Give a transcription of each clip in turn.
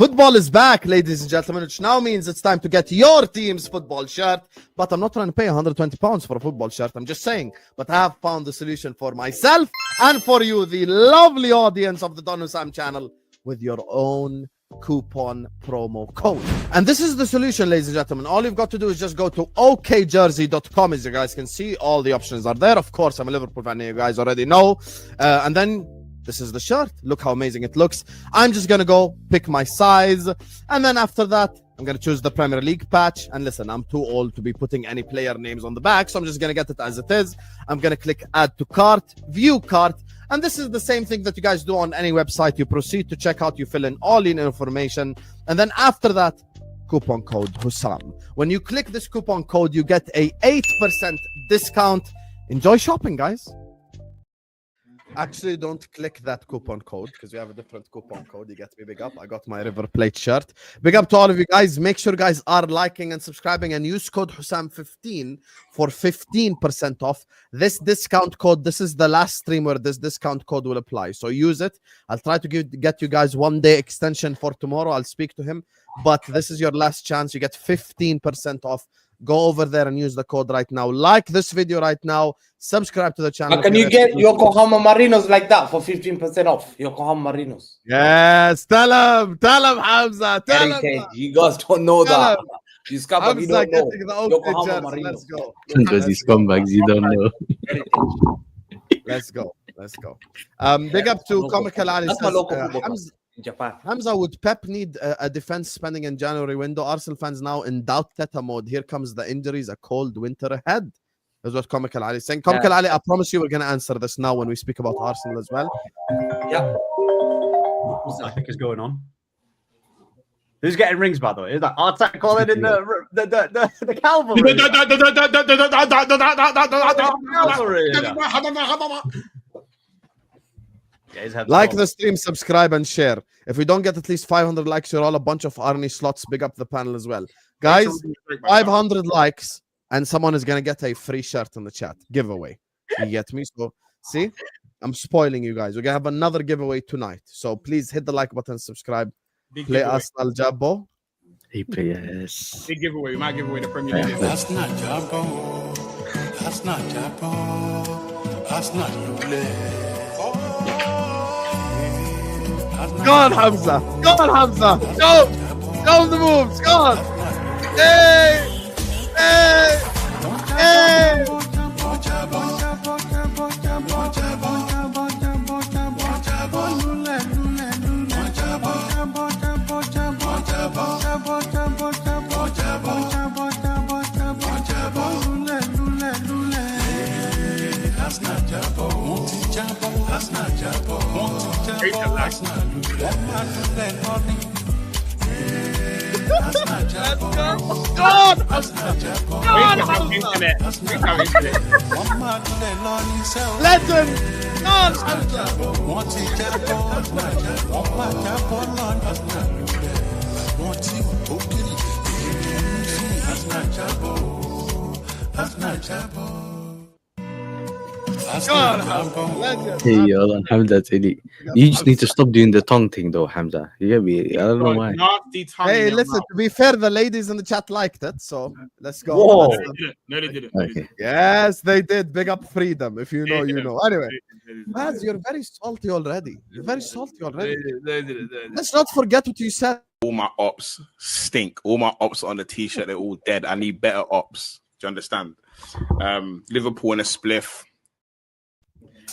Football is back, ladies and gentlemen, which now means it's time to get your team's football shirt. But I'm not trying to pay £120 for a football shirt. I'm just saying. But I have found the solution for myself and for you, the lovely audience of the Don Husam channel, with your own coupon promo code. And this is the solution, ladies and gentlemen. All you've got to do is just go to okjersey.com. As you guys can see, all the options are there. Of course, I'm a Liverpool fan, you guys already know. And then this is the shirt. Look how amazing it looks. I'm just gonna go pick my size, and then after that I'm gonna choose the Premier League patch. And listen, I'm too old to be putting any player names on the back, so I'm just gonna get it as it is. I'm gonna click add to cart, view cart. And this is the same thing that you guys do on any website. You proceed to checkout, you fill in all your information, and then after that, coupon code Husam. When you click this coupon code, you get a 8% discount. Enjoy shopping, guys. Actually, don't click that coupon code because we have a different coupon code. You get me, big up. I got my River Plate shirt. Big up to all of you guys. Make sure guys are liking and subscribing, and use code Husam15 for 15% off. This discount code, this is the last stream where this discount code will apply. So use it. I'll try to get you guys 1 day extension for tomorrow. I'll speak to him. But this is your last chance. You get 15% off. Go over there and use the code right now. Like this video right now. Subscribe to the channel. Can you get Yokohama Marinos like that for 15% off? Yokohama Marinos. Yes. Tell him, Hamza. Tell him. You guys don't know that. You scumbag, you don't know. Yokohama Marinos. Let's go. Because these scumbags, you don't know. Let's go. Big up to Comical Ali. That's my local in Japan. Hamza, would Pep need a defense spending in January window? Arsenal fans now in doubt Teta mode. Here comes the injuries, a cold winter ahead. That's what Comical Ali is saying. Comical Ali, I promise you we're going to answer this now when we speak about Arsenal as well. Yeah. What I think is going on? Who's getting rings, by the way? Is that Arteta calling in the cavalry? Like the stream, subscribe, and share. If we don't get at least 500 likes, you're all a bunch of Arnie slots. Big up the panel as well. Guys, 500 likes, and someone is going to get a free shirt in the chat. Giveaway. You get me? So, see? I'm spoiling you guys. We're going to have another giveaway tonight. So, please hit the like button, subscribe. Play Arsenal Jabbo. EPS. Big giveaway. We might give away the Premier League. That's not Jabbo. That's not Jabbo. That's not Lule. Go on, Hamza. Go on, Hamza. Go. Go on the moves. Go on. Hey. Hey. Hey. That's not Jabbo. That's not Jabbo. That's not Legend. Hey, Allah, Hamza, you just need to stop doing the tongue thing, though, Hamza. You get me? I don't know why. Hey, listen, to be fair, the ladies in the chat liked it, so let's go. Whoa. No, they didn't. Okay. Yes, they did. Big up freedom. If you know, you know. Anyway, Maz, you're very salty already. You're very salty already. Let's not forget what you said. All my ops stink. All my ops on the t-shirt, they're all dead. I need better ops. Do you understand? Liverpool in a spliff.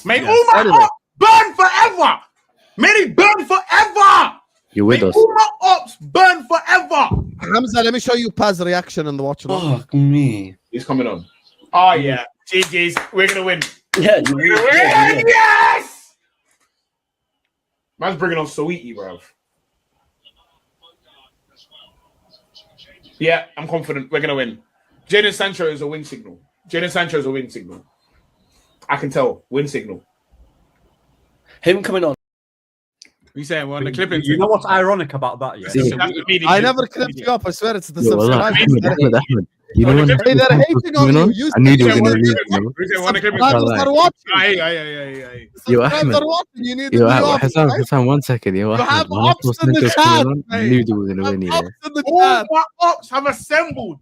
May all my ops burn forever. May they burn forever. You're with us. All my ops burn forever. Hamza, let me show you Paz's reaction in the watch. Fuck me. He's coming on. Oh, yeah. GG's. We're going to win. Yeah, We're going to win. Yes! Man's bringing on Sweetie, bro. Yeah, I'm confident. We're going to win. Jadon Sancho is a win signal. Jadon Sancho is a win signal. I can tell. Win signal. him coming on. We saying we're on the clipping. You know what's ironic about that? Yeah, See, I never clipped you up. I swear it's the Yo, Allah, subscribers. Ahmed. You know when Hey, they're hating on you. You I knew they were said gonna you lose. wanted You know? subscribers are watching. Aye. Yo, Subscribers Ahmed. are watching. You need to Yo, be off. Hassan, right? Hassan, 1 second. Yo, You Ahmed, have when I ops saw in the Snickers chat. coming on, I Hey. knew they were gonna Have win. You ops know? in the All chat. my ops have assembled.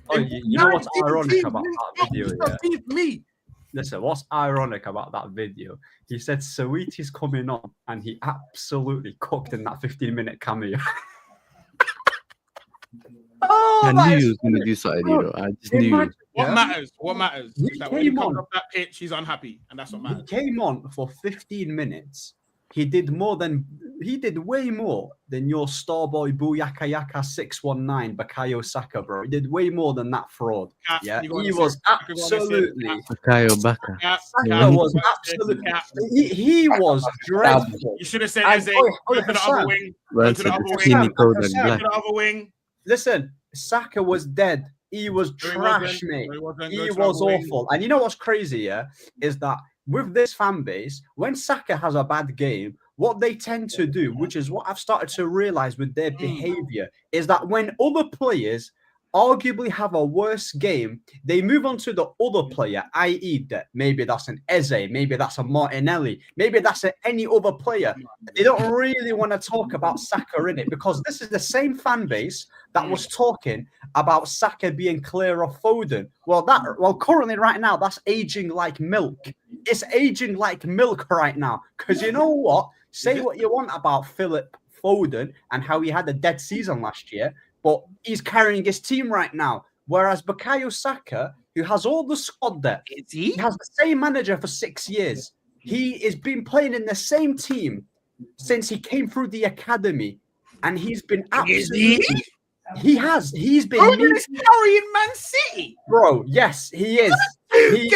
Oh, you know what's ironic about that video? Yeah? Beat me. Listen, what's ironic about that video? He said Sawiti's coming on, and he absolutely cooked in that 15-minute cameo. Oh, I that knew is he was gonna funny. do something. Bro, You know, I just knew. imagine- What Yeah. matters? What matters He is that when he came comes on. off that pitch, he's unhappy, and that's what He matters. came on for 15 minutes. He did way more than your star boy Booyaka Yaka 619 Bakayo Saka, bro. He did way more than that fraud. Cap, Yeah, you gotta he say- was you gotta say absolutely. Bakayo Baka. Cap, Saka cap, was cap, absolutely. cap. He was dreadful. You should have said And- Eze, oh, go to the Hassan. other wing, go Well, to the said other the wing, skinny Hassan, cold and Hassan. go black. to the other wing. Listen, Saka was dead. He was No, he trash, wasn't. mate. No, he wasn't. Go He to the was other wing. awful. And you know what's crazy, yeah, is that with this fan base, when Saka has a bad game, what they tend to do, which is what I've started to realize with their behavior, is that when other players arguably have a worse game, they move on to the other player, i.e., that maybe that's an Eze, maybe that's a Martinelli, maybe that's any other player. They don't really want to talk about Saka in it because this is the same fan base that was talking about Saka being clear of Foden. Well, currently right now, that's aging like milk. It's aging like milk right now. Because you know what? Say what you want about Philip Foden and how he had a dead season last year, but he's carrying his team right now. Whereas Bukayo Saka, who has all the squad there, he has the same manager for 6 years. He has been playing in the same team since he came through the academy, and he's been absolutely. He has. He's been. Foden is carrying Man City. Bro, yes, he is. He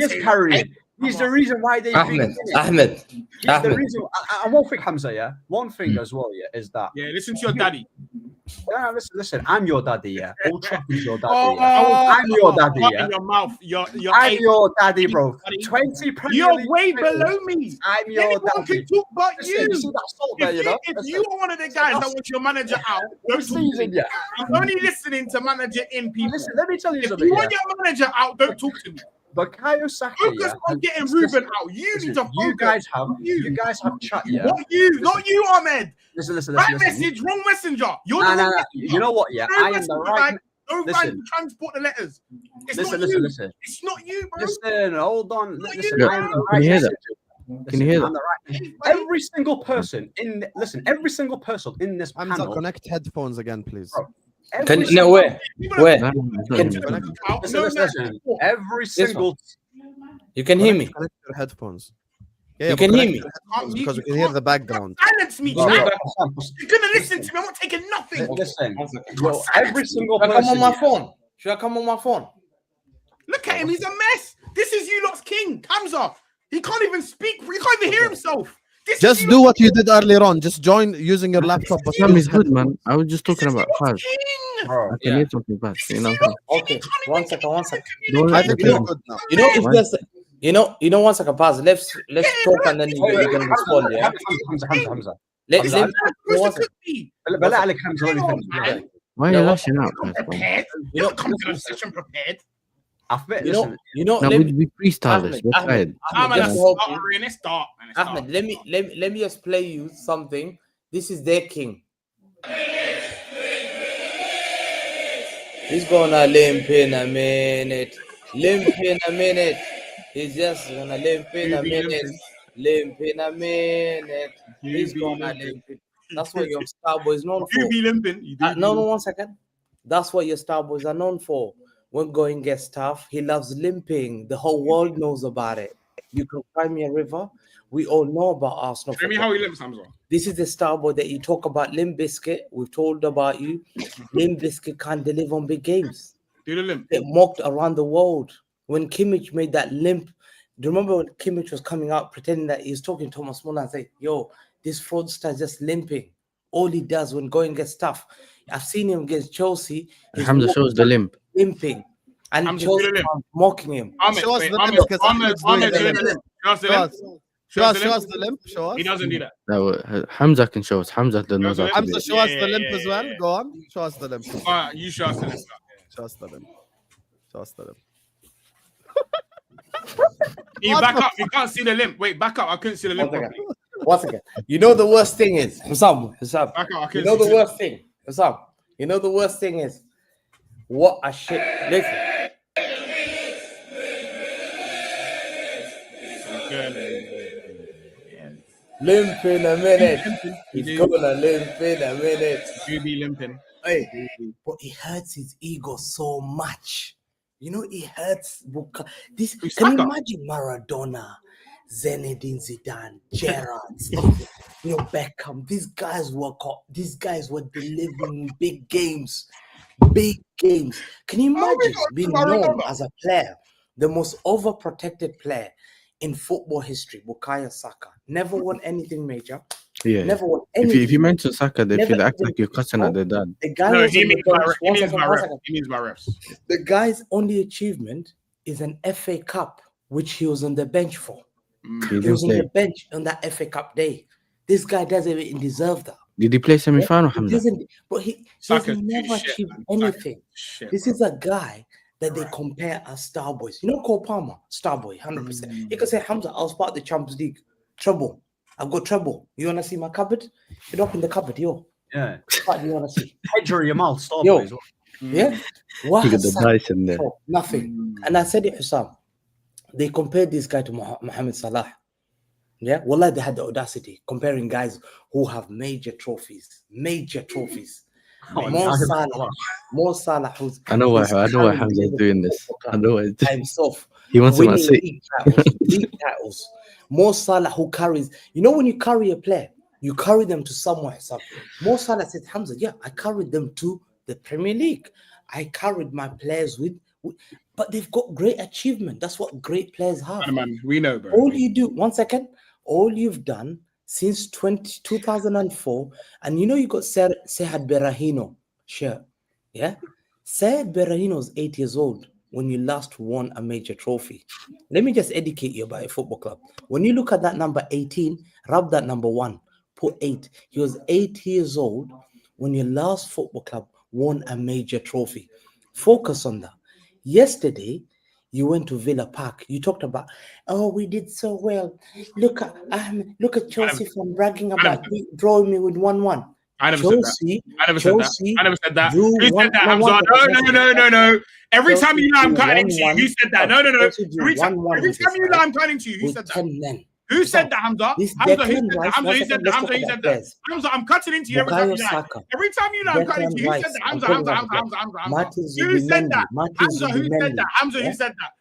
is carrying. He's the reason why they've been. Ahmed. He's the reason. And one thing, Hamza, yeah. One thing as well, yeah, is that. Yeah, listen to your daddy. Yeah, listen. I'm your daddy, yeah. Old Trafford's your daddy. Oh, Yeah. I'm your daddy, What yeah. in your mouth. You're I'm eight. your daddy, bro. 20 Premier You're League way titles. below me. I'm your Anyone daddy. can talk but Listen, you. you see that salt there, you know? If you are one of the guys that wants your manager out, don't This talk to season, me. yeah. I'm only listening to manager in people. Listen, let me tell you If something. you Yeah. want your manager out, don't talk to me. Bukayo Saka, Focus yeah. on getting Listen, Ruben out. You need to focus. You guys have chat, yeah. Not you, not you, Ahmed. Listen. Right message, wrong messenger. You're Nah, the wrong nah. messenger. You know what, yeah? No I am the messenger, right. man. Don't Listen. try to transport the letters. It's Listen, not you. listen. It's not you, bro. Listen, hold on. Not Listen, you. I am the Can right you hear that? messenger. Can you hear I'm the right. Every single person in this Hamza, panel. connect headphones again, please. Bro, Can every no single- where? Where? Nah, it's not even Connect, Out. Listen, No, listen. Every single. You can hear me. connect your headphones. Yeah, You but can hear connect me. your headphones because we can hear the background. Silence me, Bro, chat. bro, You're gonna listen to me. I'm not taking nothing. Listen, yo, every single Should I come person. on my yeah. phone? Should I come on my phone? Look at him. He's a mess. This is you lot's king. Hamza. He can't even speak. He can't even hear himself. This Just is do what you did earlier on. Just join using your laptop. But Sam use is good, man. I was just talking about fast. king. Bro, I can hear something fast. You know. Okay, one second. Don't I think let you're them- good now. You know, if Why? there's, you know, one second. Pause. Let's talk and then you can respond. Yeah. Hamza. Let's. Hamza, One second. بالله عليك حمزه let me finish. Man. Why are you No, lashing out, guys, bro? Prepared. You know, Come to the session prepared. you know. Now Let we me, freestyle this. Ahmed, We're Ahmed, tired. I'm Ahmed, gonna just help start. you. We're in it. Start. Man, it's start. Ahmed, let me just play you something. This is their king. He's gonna limp in a minute. Limp in a minute. He's just gonna limp in a minute. Limp in a minute. He's gonna limp in. That's what your star boy is known for. You be limping. You do be No, limping. 1 second. That's what your star boys are known for. When going gets tough, he loves limping. The whole world knows about it. You can cry me a river. We all know about Arsenal. Show me how he limps, Hamza. This is the star boy that you talk about. Limp Biscuit. We've told about you. Limp Biscuit can't deliver on big games. Do the limp. Get mocked around the world. When Kimmich made that limp, do you remember when Kimmich was coming out pretending that he was talking to Thomas Muller and say, yo, this fraudster is just limping. All he does when going gets tough. I've seen him against Chelsea. He's Hamza shows the limp. limping. And Hamza, Chelsea do the limp. are mocking him. Ahmed, Show us wait, the Ahmed, limp, because Ahmed, Ahmed's doing Ahmed, the do the limp. limp. Show us the Show limp. us. Show us the limp. Show us. He doesn't do that. No, Hamza can show us. Hamza knows how to do Hamza, it. show us the limp as well. Go on. Show us the limp. You show us the limp. Show us the limp. Show us the limp. You back up. You can't see the limp. Wait, back up. I couldn't see the limp. properly. Once again, you know the worst thing is Husam. Back up. I You couldn't know see the worst thing, Husam. You know the worst thing is what a shit. Listen, limp in a minute. He's gonna limp in a minute. You be limping. Hey, but it hurts his ego so much. You know, it hurts. This Who's can you Saka? imagine Maradona, Zinedine Zidane, Gerrard, you know, Beckham. These guys were delivering big games. Big games. Can you imagine being known as a player, the most overprotected player in football history, Bukayo Saka? Never won anything major. Yeah. Never won anything. If you mention Saka, they Never feel act did like you're cussing at their dad. The guy No, was he on the means by bench. he One means second, by one refs. second. He means by refs. The guy's only achievement is an FA Cup, which he was on the bench for. He He didn't was on play. the bench on that FA Cup day. This guy doesn't even deserve that. Did he play semi-final, He Hamza? doesn't, but he Saka, has never shit, achieved man. anything. Shit. This is a guy that they compare as star boys. You know, Cole Palmer, star boy, 100%. You can say, Hamza, I was part of the Champions League. Trouble. I've got trouble. You want to see my cupboard? Get up in the cupboard, yo. Yeah. What do you want to see? Pedro Yamal, star Yo. boy as well. Yeah? What Look at has the Saka dice in there. for? Nothing. And I said it, Husam. They compared this guy to Mohamed Salah. Yeah? Wallah, they had the audacity comparing guys who have major trophies. Major trophies. More Salah, who's I know why carrying Hamza is doing this. I know why. by himself. He wants him at Winning six. league titles. More Salah who carries. You know when you carry a player, you carry them to somewhere. More Salah said, Hamza, yeah, I carried them to the Premier League. I carried my players with but they've got great achievement. That's what great players have. Man, we know, bro. All you do, one second, all you've done since 2004, and you know you got Sehad Berahino shirt, yeah? Sehad Berahino is 8 years old when you last won a major trophy. Let me just educate you about a football club. When you look at that number 18, rub that number 1, put 8. He was 8 years old when your last football club won a major trophy. Focus on that. Yesterday, you went to Villa Park. You talked about, oh, we did so well. Look at Chelsea from bragging about drawing me with 1-1. I never said that. I never said that. Who said that, Hamza? No. Every time you know I'm cutting into you, who said that? No. Every time you know I'm cutting to you, who said that? Who said that, Hamza? Hamza, who said that? Hamza, who said that? Hamza, who said that? Hamza, I'm cutting into you every time you know. Every time you know I'm cutting into you, who said that? Hamza. Who said that? Hamza, who said that? Hamza, who said that? Hamza, who said that?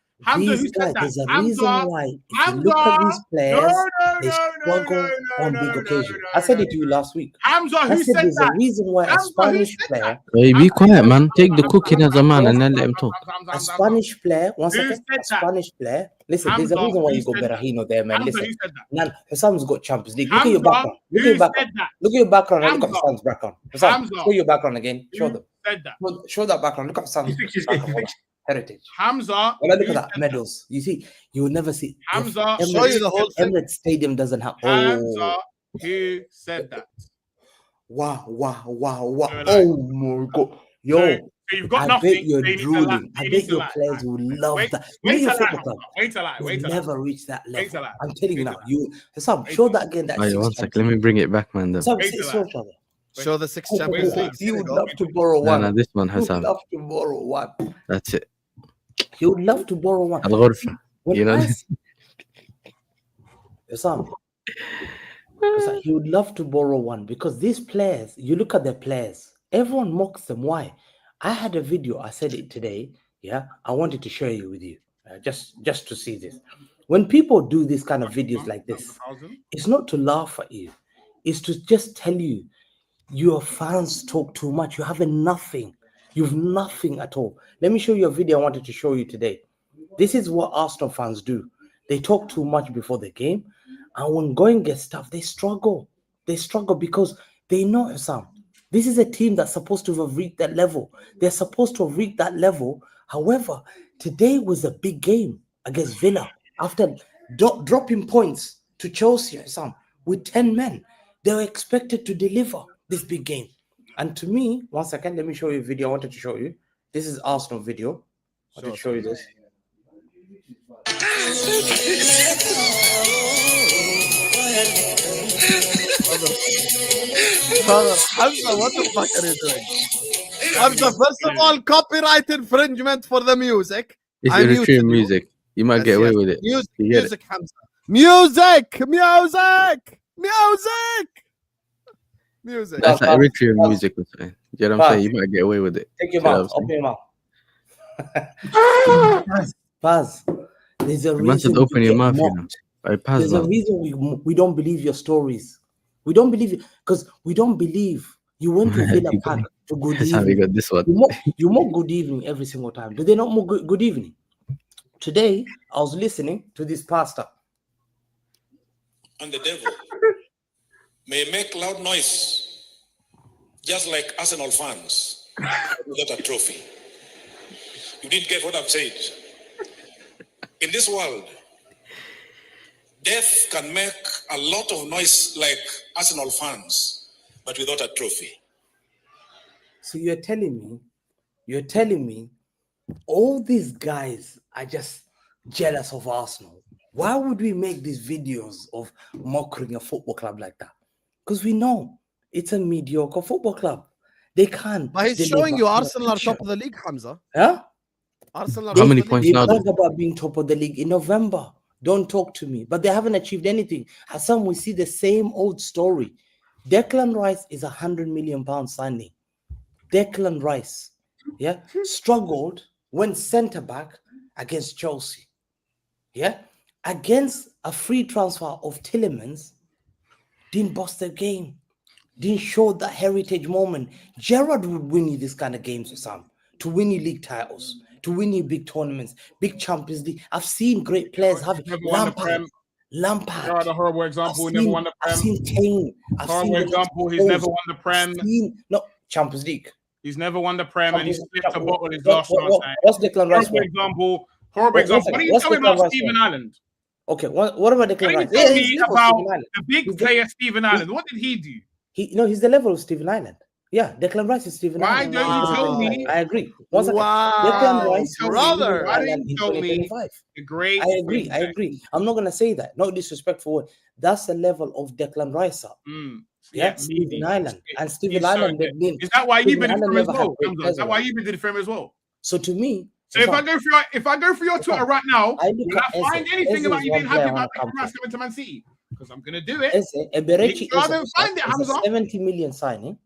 There's a reason why. If you look at these players, they struggle on big occasions. I said it to you last week. Hamza, who said there's that? a reason why a Spanish player. Hey, be quiet, man. Take the cooking as a man and then let him talk. A Spanish player, one second. A Spanish player. Listen, there's a reason why you got Berahino there, man. Listen, man, Husam's got Champions League. Look at your background. Look at your background. Look at your background. And look at Husam's background. Husam, show your background again. Show them. Show that background. Look at Husam's background. Heritage. Hamza. When I look at that medals, you see, you will never see. Hamza, show you the whole thing. Emirates Stadium doesn't have. Hamza, who said that? Wow. Oh my God. Yo. So you've got I nothing. bet you're drooling. I bet your players will love that. Wait till You'll never reach that level. I'm telling you now. Hussam, Wait show that again. That Wait, one sec. Let me bring it back, man. Show the 6 Champions Leagues. He would love to borrow one. No, this one He would Husam. love to borrow one. That's it. He would love to borrow one. Al-Ghurfa. You know this? Hussam, he would love to borrow one because these players, you look at their players, everyone mocks them. Why? I had a video, I said it today. Yeah, I wanted to share it with you just to see this. When people do this kind of videos like this, it's not to laugh at you, it's to just tell you your fans talk too much. You have nothing. You've nothing at all. Let me show you a video I wanted to show you today. This is what Aston fans do. They talk too much before the game, and when going gets tough, they struggle. They struggle because they know Husam. This is a team that's supposed to have reached that level. They're supposed to have reached that level. However, today was a big game against Villa. After dropping points to Chelsea, with 10 men. They were expected to deliver this big game. And to me, 1 second, let me show you a video I wanted to show you. This is Arsenal video. I wanted to show you this. Hamza, what the fuck are you doing? Hamza, first of all, copyright infringement for the music. It's Eritrean music. You might get away with it. Music, Hamza. Music! That's like Eritrean music. You know what I'm saying? You might get away with it. Take your mouth. Open your mouth. Paz. There's a reason. Open your mouth, you know. There's a reason we don't believe your stories. We don't believe it because we don't believe you went to Villa Park to good evening. That's how we got this one. You more good evening every single time. Do they not more good evening? Today, I was listening to this pastor. And the devil may make loud noise, just like Arsenal fans without a trophy. You didn't get what I've said. In this world, death can make a lot of noise like Arsenal fans, but without a trophy. So you're telling me all these guys are just jealous of Arsenal. Why would we make these videos of mocking a football club like that? Because we know it's a mediocre football club. They can't. But he's showing you Arsenal are top of the league, Hamza. Huh? Arsenal. How many points now? They talk about being top of the league in November. Don't talk to me. But they haven't achieved anything. Husam, we see the same old story. Declan Rice is £100 million signing. Declan Rice, struggled, went centre back against Chelsea. Against a free transfer of Tielemans, didn't bust the game, didn't show that heritage moment. Gerrard would win you this kind of games, Husam, to win you league titles, to win you big tournaments, big Champions League. I've seen great players have Lampard. Gerrard, a horrible example. He never won the Prem. I've seen Kane. Horrible example. He's never won the Prem. Champions League. He's never won the Prem, and he's flipped a bottle his last chance. What's Declan Rice? Horrible example. What do you tell me about Stephen Ireland? Okay, what about Declan Rice? Tell me about the big player Stephen Ireland. What did he do? He's the level of Stephen Ireland. Yeah, Declan Rice is Stephen Ireland. Why don't you tell me? I agree. Declan Rice, brother. Why didn't you tell me the great? I agree. I'm not gonna say that. No disrespectful. That's the level of Declan Rice. Stephen Ireland and Stephen Ireland. Is that why you've been for him as well? Is that why you've been for him as well? So to me. So if I go for your Twitter right now, will I find anything about you being happy about Declan Rice coming to Man City? Because I'm gonna do it. Eberechi was a 70 million signing.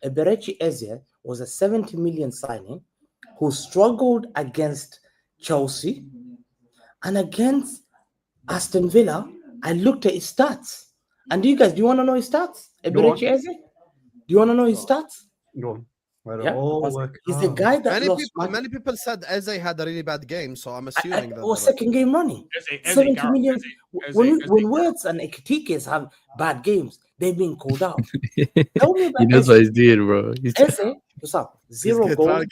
Eberechi Eze was a 70 million signing who struggled against Chelsea and against Aston Villa. I looked at his stats. And do you want to know his stats? Eberechi Eze? Do you want to know his stats? Go on. He's the guy that many people said Eze had a really bad game, so I'm assuming that was second game running. 70 million. When Words and Ekitike have bad games, they've been called out. Tell me about he knows what he's doing, bro. Eze, what's up? 0 goals,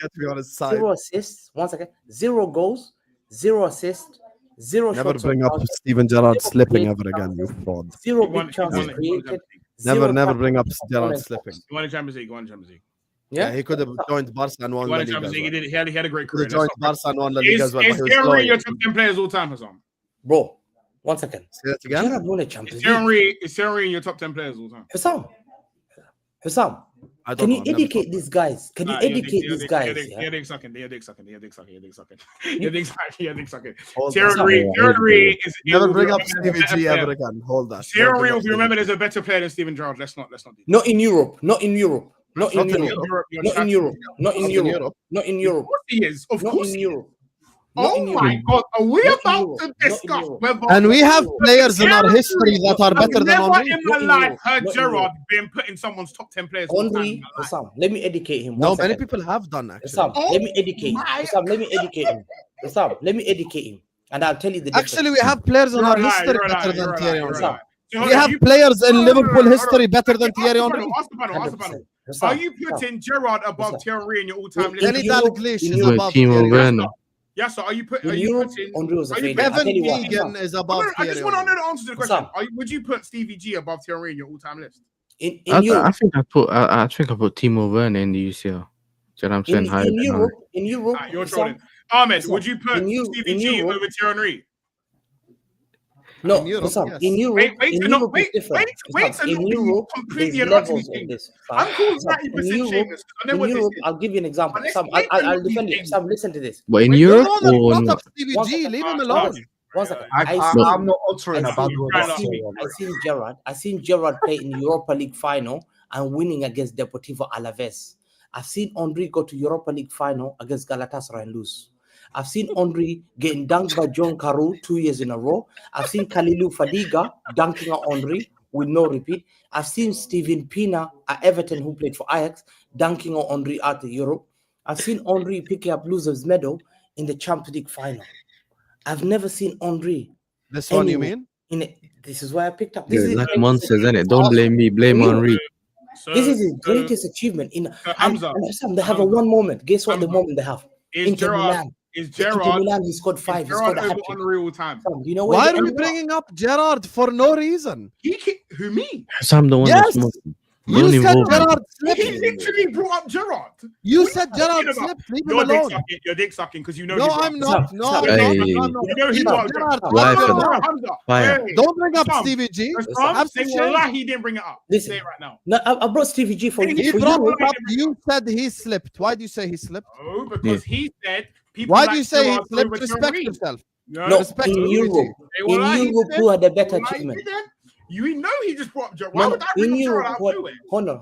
0 assists. 1 second. 0 goals, 0 assists, 0 Never shots. bring up Steven Gerrard slipping ever again, you fraud. 0 big chances created. Never bring up Gerrard slipping. He won the Champions League. Yeah, he could have joined Barca and won the league. He had a great career. He joined Barca and won the league as well. Is Thierry in your top 10 players all time, Husam? Bro, 1 second. Say that again? Gerrard won a Champions League. Is Thierry in your top 10 players all time? Husam. Can you educate these guys? Can you educate these guys? They're dick sucking. Thierry is never bring up Stevie G ever again. Hold that. Thierry will be remembered as a better player than Steven Gerrard. Let's not do that. Not in Europe. Not in Europe. Of course he is. Of course in Europe. Oh my God, are we about to discuss whether... And we have players in our history that are better than Henry. I've never in my life heard Gerrard being put in someone's top 10 players. Henry, let me educate him. No, many people have done, actually. Let me educate him. And I'll tell you the difference. Actually, we have players in our history better than Thierry Henry. We have players in Liverpool history better than Thierry Henry. Ask the panel. Are you putting Gerrard above Thierry in your all-time list? Kenny Dalglish is above Thierry Henry. Yeah, so are you putting? In Europe, Henry was a failure. Kevin Keegan is above. I just want to know the answer to the question. Would you put Stevie G above Thierry in your all-time list? I think I put Timo Werner in the UCL. Do you know what I'm saying? In Europe, you're trolling. Ahmed, would you put Stevie G over Thierry? No, in Europe, in Europe, wait in Europe, completely there's levels of this. I'm cool 90% shameless. In Europe, I'll give you an example. Sam, I'll defend it. Sam, listen to this. But in Europe, or not Stevie G, leave him alone. One second. I'm not altering about I seen Gerrard play in the Europa League final and winning against Deportivo Alaves. I've seen Henry go to Europa League final against Galatasaray and lose. I've seen Henry getting dunked by John Carew 2 years in a row. I've seen Khalilou Fadiga dunking on Henry with no repeat. I've seen Steven Pina at Everton, who played for Ajax, dunking on Henry out of Europe. I've seen Henry picking up losers medal in the Champions League final. I've never seen Henry. This one you mean? This is why I picked up. This is like monsters, isn't it? Don't blame me, blame Henry. This is his greatest achievement. They have a one moment. Guess what the moment they have? Inter Milan. Is Gerrard? Milan, he scored 5. He scored a hat-trick. Unreal time. You know why are we bringing up Gerrard for no reason? Who me? Sam, the one that's you said Gerrard slipped. He literally brought up Gerrard. You said Gerrard slipped. Leave him alone. You're dick sucking because you know. No, I'm not. No, you know he brought Gerrard. Don't bring up Stevie G. He didn't bring it up. Say it right now. No, I brought Stevie G for you. He brought it up. You said he slipped. Why do you say he slipped? Oh, because he said. Why do you say he slipped? Respect yourself. No, in Europe, who had a better achievement? You know he just brought Gerrard. Why would I bring Gerrard out? Hold on.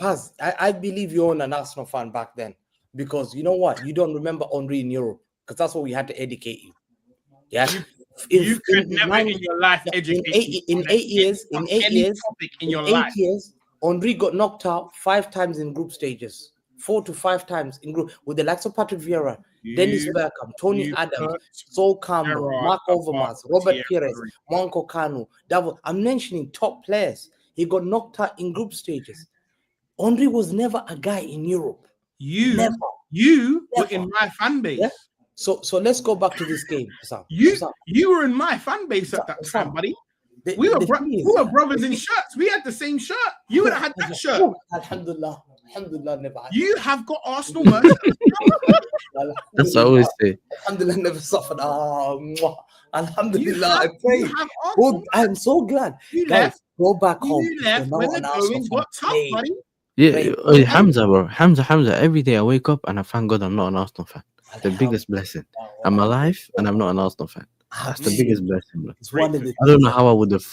Pass. I believe you're an Arsenal fan back then because you know what? You don't remember Henry in Europe because that's what we had to educate you. Yeah. You could never in your life educate in 8 years, life. Henry got knocked out 5 times in group stages. 4 to 5 times in group with the likes of Patrick Vieira, Dennis Bergkamp, Tony Adams, Sol Campbell, Mark Overmars, Robert Pires, Monko Kanu, Davos. I'm mentioning top players. He got knocked out in group stages. Henry was never a guy in Europe. You were in my fan base. Yeah? So let's go back to this game. Sam. You were in my fan base at that time, buddy. We were brothers in shirts. We had the same shirt. You would have had that shirt. Alhamdulillah, never had. You have got Arsenal merch. That's what I always say. Alhamdulillah, never suffered. Alhamdulillah, I pray. I'm so glad. Guys, go back home. You left when the going got tough, buddy. Yeah, Hamza, bro. Hamza. Every day I wake up and I thank God I'm not an Arsenal fan. The biggest blessing. I'm alive and I'm not an Arsenal fan. That's the biggest blessing, bro. I don't know how I would have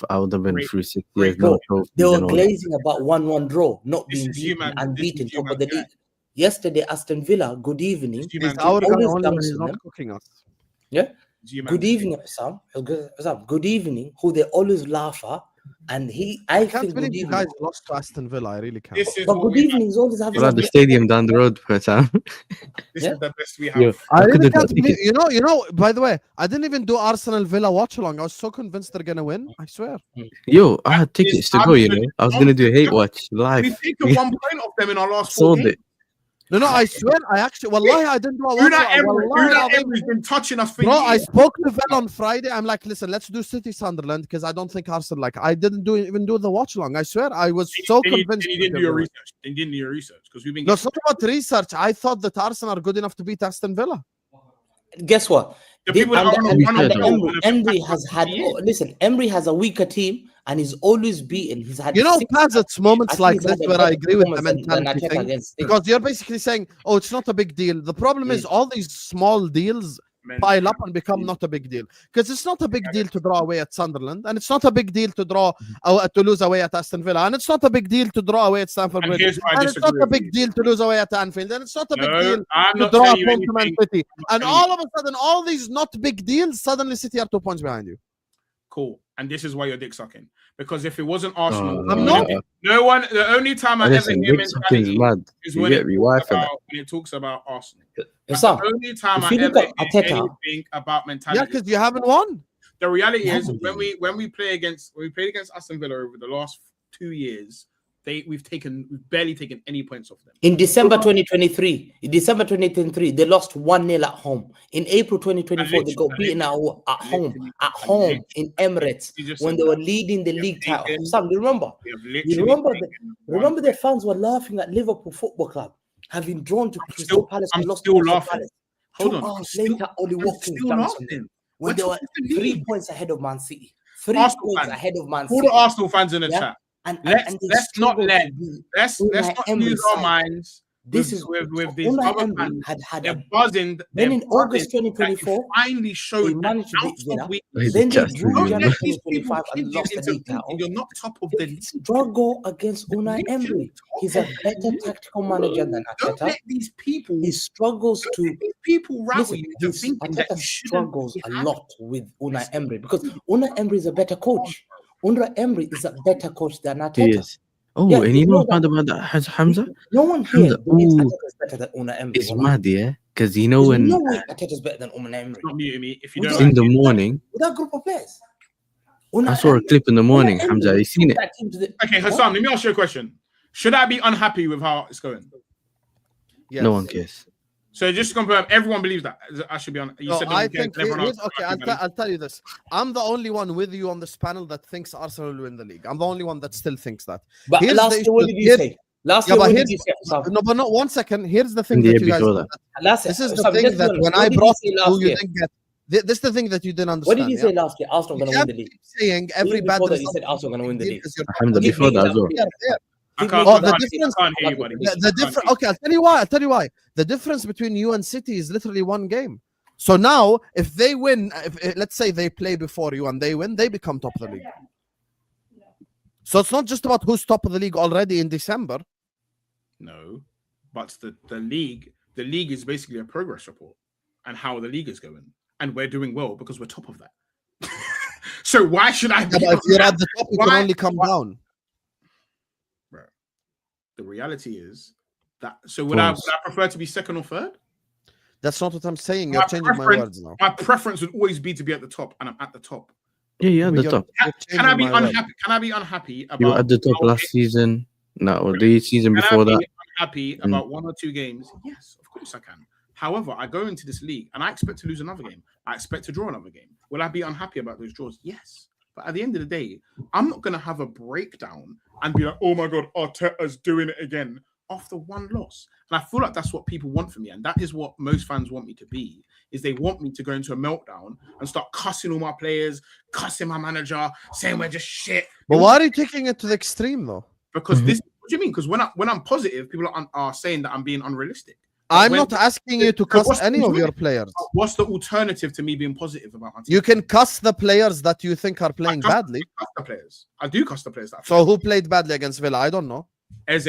been through 6 years. They were glazing about 1-1 draw, not being beaten and beaten top of the league. Yesterday, Aston Villa, good evening. He's not cooking us. Yeah. Good evening, Sam. Good evening, who they always laugh at. And I can't believe you guys lost to Aston Villa. I really can't. But good evening is always having the stadium down the road for Sam. This is the best we have. I really can't believe, you know, by the way, I didn't even do Arsenal Villa watch along. I was so convinced they're gonna win. I swear. Yo, I had tickets to go, you know. I was gonna do a hate watch live. We've taken 1 point off them in our last 4 games. No, I swear, wallahi, I didn't do a watch. Everybody's been touching us for years. I years. spoke to Vel on Friday. I'm like, listen, let's do City Sunderland because I don't think Arsenal, I didn't even do the watch along. I swear, I was so convinced. You didn't do your research. They didn't do your research because we've been. No, it's not about research. I thought that Arsenal are good enough to beat Aston Villa. Guess what? Emery has had. Listen, Emery has a weaker team. And he's always beaten. He's had. Paz, it's moments like this where I agree with the mentality thing. Because you're basically saying, oh, it's not a big deal. The problem is all these small deals pile up and become not a big deal. Because it's not a big deal to draw away at Sunderland. And it's not a big deal to lose away at Aston Villa. And it's not a big deal to draw away at Stamford Bridge. And it's not a big deal to lose away at Anfield. And it's not a big deal to draw a point to Man City. And all of a sudden, all these not big deals, suddenly City are 2 points behind you. Cool. And this is why you're dick sucking. Because if it wasn't Arsenal, I'm not. No one. The only time I ever hear mentality is when it talks about Arsenal. That's the only time I ever hear anything about mentality. Yeah, because you haven't won. The reality is when we played against Aston Villa over the last 2 years, we've barely taken any points off them. In December 2023, they lost 1-0 at home. In April 2024, they got beaten at home in Emirates when they were leading the league title. Sam, do you remember? Remember the fans were laughing at Liverpool Football Club having drawn to Crystal Palace and lost to Crystal Palace. Hold on. 2 hours later, Oli Watkins dunked on them when they were 3 points ahead of Man City. 3 points ahead of Man City. All the Arsenal fans in the chat. Let's not lose our minds. This is with these other fans. They're buzzing. Then in August 2024, finally showed they managed to beat Villa. He's Then they just drew doing January it. 2025 and lost the league title. You're not top of the league. Struggle against Unai Emery. He's a better tactical manager than Don't Arteta. let these people. He struggles to. These people rattle Listen, you to thinking that Arteta you shouldn't struggles be a happy. lot with Unai Emery because Unai Emery is a better coach. Unai Emery is a better coach than He Arteta. is. Oh, Yeah, and you you know know what about that, Hamza? No one here Hamza, believes ooh. Arteta is better than Unai Emery. It's mad, yeah? Because you know There's when no way Arteta is better than Unai Emery. Not muting me if you We don't. don't- in the morning, With that group of players. I saw a clip in the morning, Hamza. You seen it? Okay, Husam, let me ask you a question. Should I be unhappy with how it's going? Yes. No one cares. So just to confirm, everyone believes that I should be on. You No, said I no one cares, think and everyone else. okay. I'll tell you this. I'm the only one with you on this panel that thinks Arsenal will win the league. I'm the only one that still thinks that. But Here's last the year, what issue. did you say? Last Yeah, year, but what here's did you say? Sam? no, but not 1 second. Here's the thing The that year you guys. before that. Last This is the Sam, thing just be that honest. when What I did you brought say it to last you year? didn't get. This is the thing that you didn't What understand. did you say last year? Arsenal You going to win can't the league. keep saying every Even bad before that, you result said Arsenal going to win the league. because you're Hamza, Give before me that as example. well. I Oh, the can't difference- hear you, buddy. The difference. Okay, I'll tell you why. The difference between you and City is literally 1 game. So now, if they win, if let's say they play before you and they win, they become top of the league. So it's not just about who's top of the league already in December. No, but the league is basically a progress report and how the league is going, and we're doing well because we're top of that. So why should I? Yeah, but if you're at the top, you can only come down. Bro, the reality is that. So would I prefer to be second or third? That's not what I'm saying. You're changing my words now. My preference would always be to be at the top, and I'm at the top. Yeah, you're at the You're- top. you're Can I be changing my words. unhappy? Can I be unhappy about? You were at the top last season. No, or the season Can before I be that. unhappy about 1 or 2 games? Yes, of course I can. However, I go into this league and I expect to lose another game. I expect to draw another game. Will I be unhappy about those draws? Yes. But at the end of the day, I'm not going to have a breakdown and be like, oh my God, Arteta's doing it again after 1 loss. And I feel like that's what people want from me. And that is what most fans want me to be, is they want me to go into a meltdown and start cussing all my players, cussing my manager, saying we're just shit. But why are you taking it to the extreme, though? Because this, what do you mean? Because when I'm positive, people are saying that I'm being unrealistic. I'm When- not asking you to What's cuss the any of your alternative? players. What's the alternative to me being positive about my team? You can cuss the players that you think are playing badly. I cuss the players. I do cuss the players. That So who played badly against Villa? I don't know. Eze,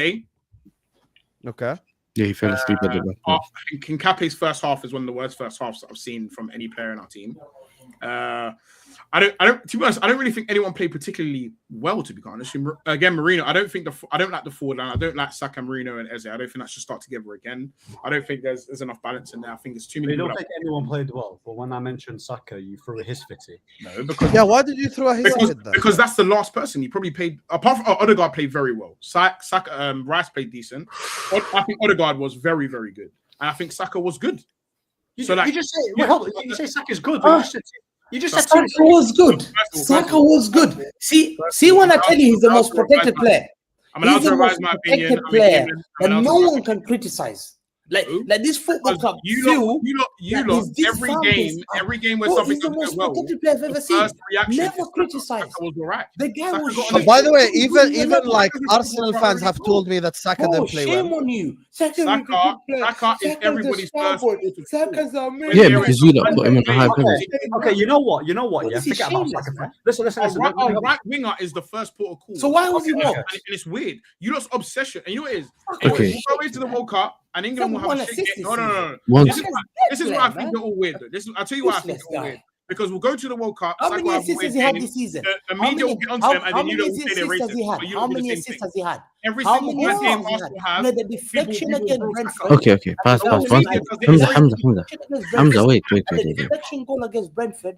Okay. Yeah, he fell asleep at the back. I think Kincape's first half is one of the worst first halves that I've seen from any player in our team. I don't. To be honest, I don't really think anyone played particularly well. To be honest, again, Marino. I don't like the forward line. I don't like Saka, Marino, and Eze. I don't think that should start together again. I don't think there's enough balance in there. I think it's too many. You don't people think anyone played well, but when I mentioned Saka, you threw a his fitty. No, because Yeah, why did you throw a his head then? because that's the last person he probably played. Apart from Odegaard played very well. Saka, Rice played decent. I think Odegaard was very, very good, and I think Saka was good. You just say, yeah. hold on, you say Saka's good, but you just said Saka was good. Saka was good. See when I tell you he's the most protected player. I'm allowed He's to the revise most my opinion. protected player that no one can criticize. Like this football club. You lot, every game where something he's the doesn't most go well, protected player I've ever seen. first reaction Never is criticized. Saka was all right. The guy Saka was. got on Oh, the- by the way, He's even never like criticized Arsenal fans have told me that Saka didn't play shame well. on you. Saka is everybody's first port of Saka's call. amazing. Yeah, because you lot put him on a high pedestal. Okay, you know what? What Yeah, is he forget about shameless, Saka. man? Listen. Our right winger is the first port of call. So why was he not? And it's weird. You lot's obsession, and you know what it is? Okay. We'll go into the World Cup, and England will have a shit game. No. One- This is why I think they're all weird. I'll tell you why I think they're all weird. Because we'll go to the World Cup. How Saka many will have a assists weird has he had game, this season? The media will get onto them, and then you don't say they're racist. But you How don't do many the same assists thing. has he had? Every How single many bad game assists has he Arsenal had? have. No, the deflection people against will Brentford. Okay. Pass. No, One because second. they- Hamza, wait. The deflection goal against Brentford.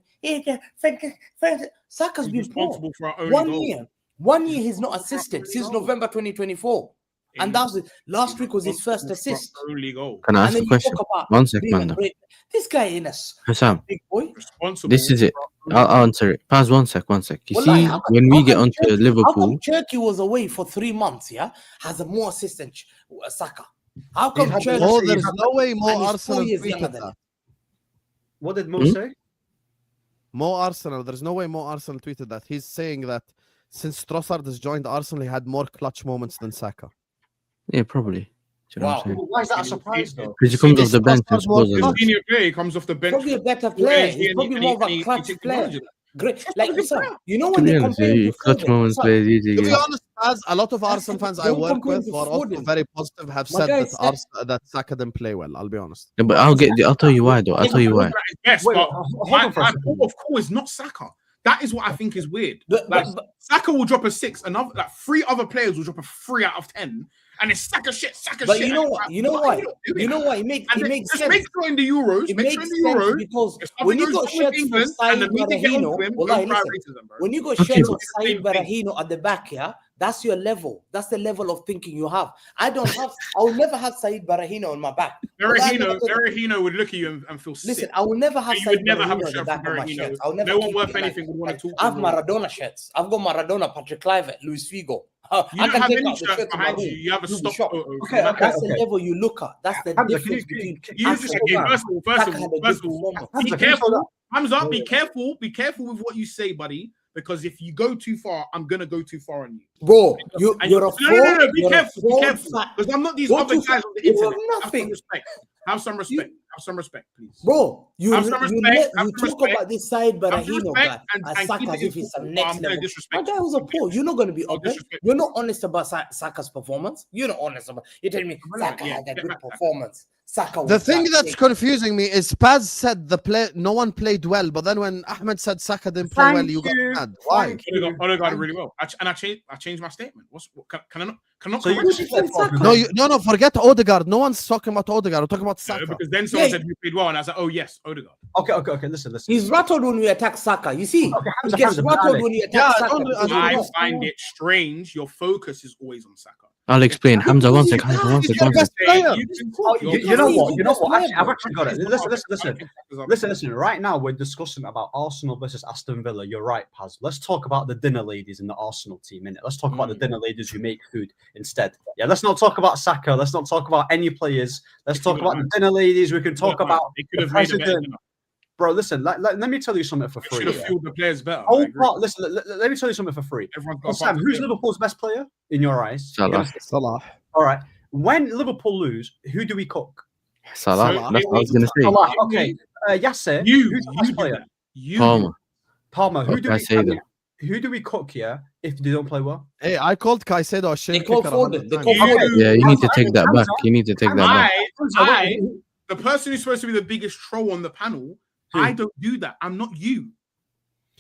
Saka's been poor. responsible for our own One goal. year. 1 year he's not assisted since November 2024. And that was last week was his first assist. Can I ask a question? 1 sec, man. This guy in us. Husam, Big boy. this is it. I'll answer it. Pause 1 sec. You see, when we get onto Liverpool, how come Turkey was away for 3 months? Yeah, has a more assistant Saka. How come Turkey? Oh, there's no way Mo Arsenal tweeted that. What did Mo say? Mo Arsenal. There's no way Mo Arsenal tweeted that. He's saying that since Trossard has joined Arsenal, he had more clutch moments than Saka. Yeah, probably. Wow. Why is that a surprise, though? Because he comes off the bench and scores a lot. He comes off the bench. Probably a better player. He's probably more of a clutch player. Great. Like, you know when they compare to clutch moments players usually. To be honest, as a lot of Arsenal fans I work with who are also very positive have said that Saka didn't play well. I'll be honest. Yeah, but I'll tell you why, though. I'll tell you why. Yes, but of course, not Saka. That is what I think is weird. Like, Saka will drop a 6, another like 3 other players will drop a 3 out of 10, and it's Saka shit. But you know what? You know why? It makes just sense. make sure in the Euros. It makes sense because when you got shirts for Said Barahino, when you got shirts of Said Barahino at the back, yeah, that's your level. That's the level of thinking you have. I will never have Said Barahino on my back. Barahino would look at you and feel sick. Listen, I will never have Said Barahino on the back of my shirts. No one worth anything would want to talk to I have Maradona shirts. I've got Maradona, Patrick Kluivert, Luis Figo. You don't have any shirt behind you. You have a stock photo. That's the level you look at. That's the difference between. First of all, be careful. Hamza, be careful. Be careful with what you say, buddy. Because if you go too far, I'm gonna go too far on you, bro. You're a fool. No. Be careful. Because I'm not these other guys on the internet. Have some respect, please. Bro, you talk about this Said Barahino guy as Saka as if he's some next level. That guy was a pro. You're not going to be open. You're not honest about Saka's performance. You're not honest about. You're telling me Saka had a good performance. The thing that's confusing me is Paz said no one played well, but then when Ahmed said Saka didn't play well, you got mad. Why? Odegaard really well. And I changed my statement. Can I not? No, forget Odegaard. No one's talking about Odegaard. We're talking about Saka. Because then someone said you played well, and I was like, oh yes, Odegaard. Okay. Listen. He's rattled when we attack Saka. You see, he gets rattled when you attack Saka. I find it strange. Your focus is always on Saka. I'll explain. Hamza, one second. You know what? Actually, I've actually got it. Listen. Right now, we're discussing about Arsenal versus Aston Villa. You're right, Paz. Let's talk about the dinner ladies in the Arsenal team, innit? Let's talk about the dinner ladies who make food instead. Yeah, let's not talk about Saka. Let's not talk about any players. Let's talk about the dinner ladies. We can talk about the president. Bro, listen, let me tell you something for free. Should have fueled the players better. Listen, let me tell you something for free. Sam, who's Liverpool's best player in your eyes? Salah. All right. When Liverpool lose, who do we cook? Salah. That's what I was going to say. Salah. Okay. Yasser, who's the best player? Palmer. Who do we cook here if they don't play well? Hey, I called Caicedo a shit kicker. Yeah, you need to take that back. The person who's supposed to be the biggest troll on the panel, I don't do that. I'm not you.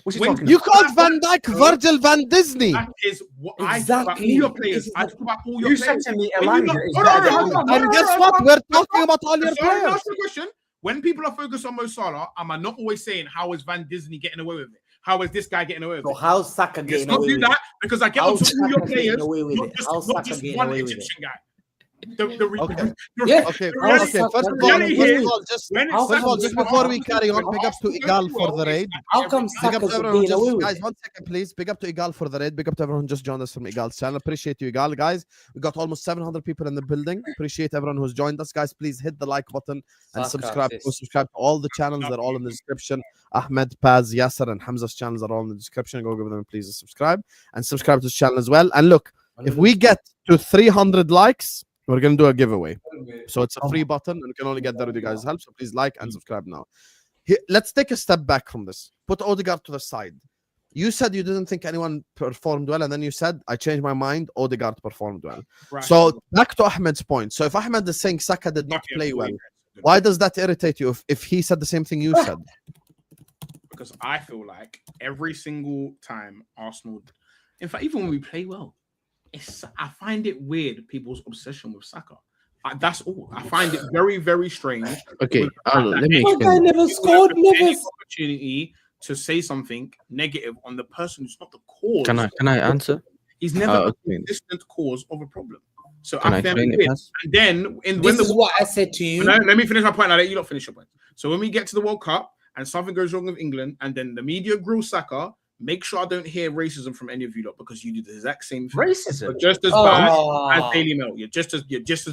You called Van Dijk Virgil van Disney. That is what I talk about all your players. I talk about all your players. You said to me, Elanga is and guess what? We're talking about all your players. Ask the question. When people are focused on Mo Salah, am I not always saying, how is Van Disney getting away with it? How is this guy getting away with it? So how's Saka getting away with it? Not do that because I get onto all your players, not just one Egyptian guy. Okay. First of all, just before we carry on, big ups to Igal for the raid. How come Saka's getting away with it? Guys, 1 second, please. Big up to Igal for the raid. Big up to everyone who just joined us from Igal's channel. Appreciate you, Igal, guys. We got almost 700 people in the building. Appreciate everyone who's joined us, guys. Please hit the like button and subscribe. Subscribe to all the channels. They're all in the description. Ahmed, Paz, Yasser, and Hamza's channels are all in the description. Go give them please a subscribe and subscribe to this channel as well. And look, if we get to 300 likes, we're going to do a giveaway. So it's a free button and we can only get there with you guys' help. So please like and subscribe now. Let's take a step back from this. Put Odegaard to the side. You said you didn't think anyone performed well, and then you said, I changed my mind, Odegaard performed well. Right. So back to Ahmed's point. So if Ahmed is saying Saka did not play well, why does that irritate you if he said the same thing you said? Because I feel like every single time Arsenal, in fact, even when we play well, I find it weird, people's obsession with Saka. That's all. I find it very, very strange. Okay, let me explain. I never scored. Never opportunity to say something negative on the person who's not the cause. Can I answer? He's never a okay. consistent cause of a problem. So Can I after explain it, win, Paz? and then when This the is what I said to you. No, let me finish my point. I'll let you not finish your point. So when we get to the World Cup and something goes wrong with England, and then the media grill Saka, make sure I don't hear racism from any of you lot, because you do the exact same thing. Racism? You're just as bad as Daily Mail. You're just as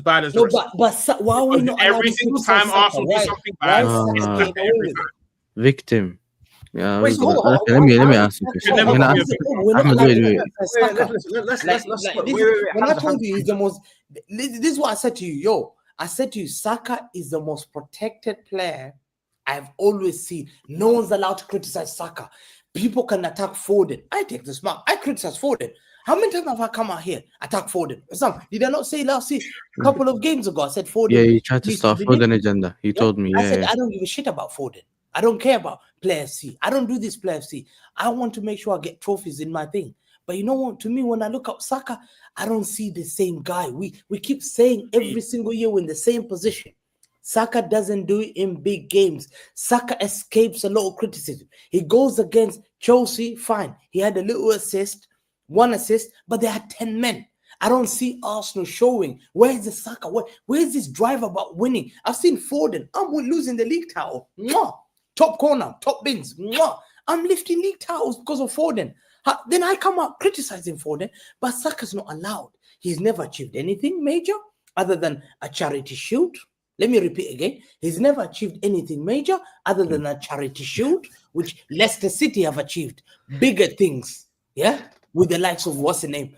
bad as the rest. But why are we not every single time Arsenal do something bad, victim. Yeah, Wait, hold on, okay, let me ask you a question. When I Hamza, told you he's the most, this is what I said to you, yo. I said to you, Saka is the most protected player I've always seen. No one's allowed to criticize Saka. People can attack Foden. I take this mark. I criticize Foden. How many times have I come out here attack Foden? Did I not say last year, a couple of games ago? I said Foden. Yeah, you tried to start Foden agenda. You told me. I said I don't give a shit about Foden. I don't care about Player FC. I don't do this Player FC. I want to make sure I get trophies in my thing. But you know what? To me, when I look at Saka, I don't see the same guy. We keep saying every single year we're in the same position. Saka doesn't do it in big games. Saka escapes a lot of criticism. He goes against Chelsea, fine. He had a little assist, one assist, but they had 10 men. I don't see Arsenal showing. Where's the Saka? Where's this drive about winning? I've seen Foden. I'm losing the league title. Mwah. Top corner, top bins. Mwah. I'm lifting league titles because of Foden. Then I come out criticizing Foden, but Saka's not allowed. He's never achieved anything major other than a charity shield. Let me repeat again. He's never achieved anything major other than a charity shield, which Leicester City have achieved. Bigger things, yeah? With the likes of, what's the name?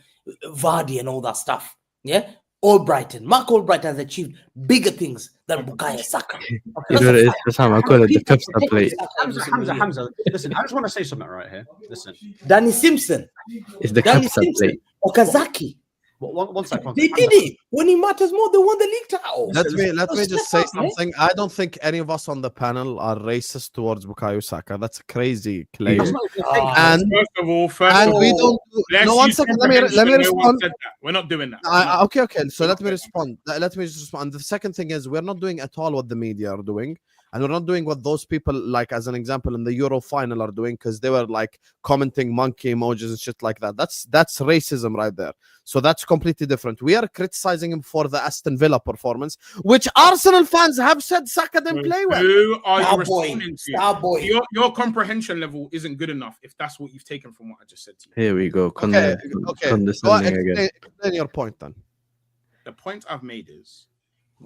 Vardy and all that stuff, yeah? Albrighton. Mark Albrighton has achieved bigger things than Bukayo Saka. You know what it is? That's how I call it the Pepsi plate. Hamza, listen, I just want to say something right here. Listen. Danny Simpson. It's the Danny Pepsi plate. Okazaki. One second. They did it. When he matters more, they won the league title. Let me just say something. I don't think any of us on the panel are racist towards Bukayo Saka. That's a crazy claim. And first of all, we don't. No, one second. Let me respond. We're not doing that. Okay. So let me respond. Let me just respond. The second thing is we're not doing at all what the media are doing. And we're not doing what those people, like as an example, in the Euro final are doing, because they were like commenting monkey emojis and shit like that. That's racism right there. So that's completely different. We are criticizing him for the Aston Villa performance, which Arsenal fans have said Saka didn't play well. Who are you responding to? Your comprehension level isn't good enough if that's what you've taken from what I just said to you. Here we go. Okay. Condescending again. Explain your point then. The point I've made is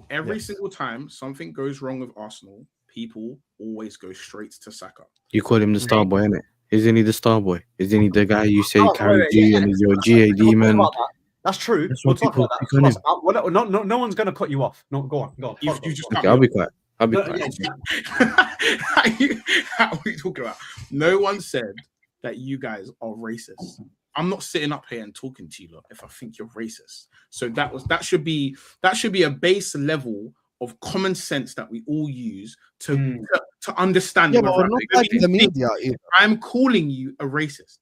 every single time something goes wrong with Arsenal, people always go straight to Saka. You call him the star boy, innit? Isn't he the star boy? Isn't he the guy you say carry G and is your GAD man? That's true. That's We'll what talk people about pick on him. that. No one's going to cut you off. No, go on. You just Okay, I'll be quiet. What are you talking about? No one said that you guys are racist. I'm not sitting up here and talking to you lot if I think you're racist. So that should be a base level of common sense that we all use to understand. Yeah, but we're not like the media either. I'm calling you a racist.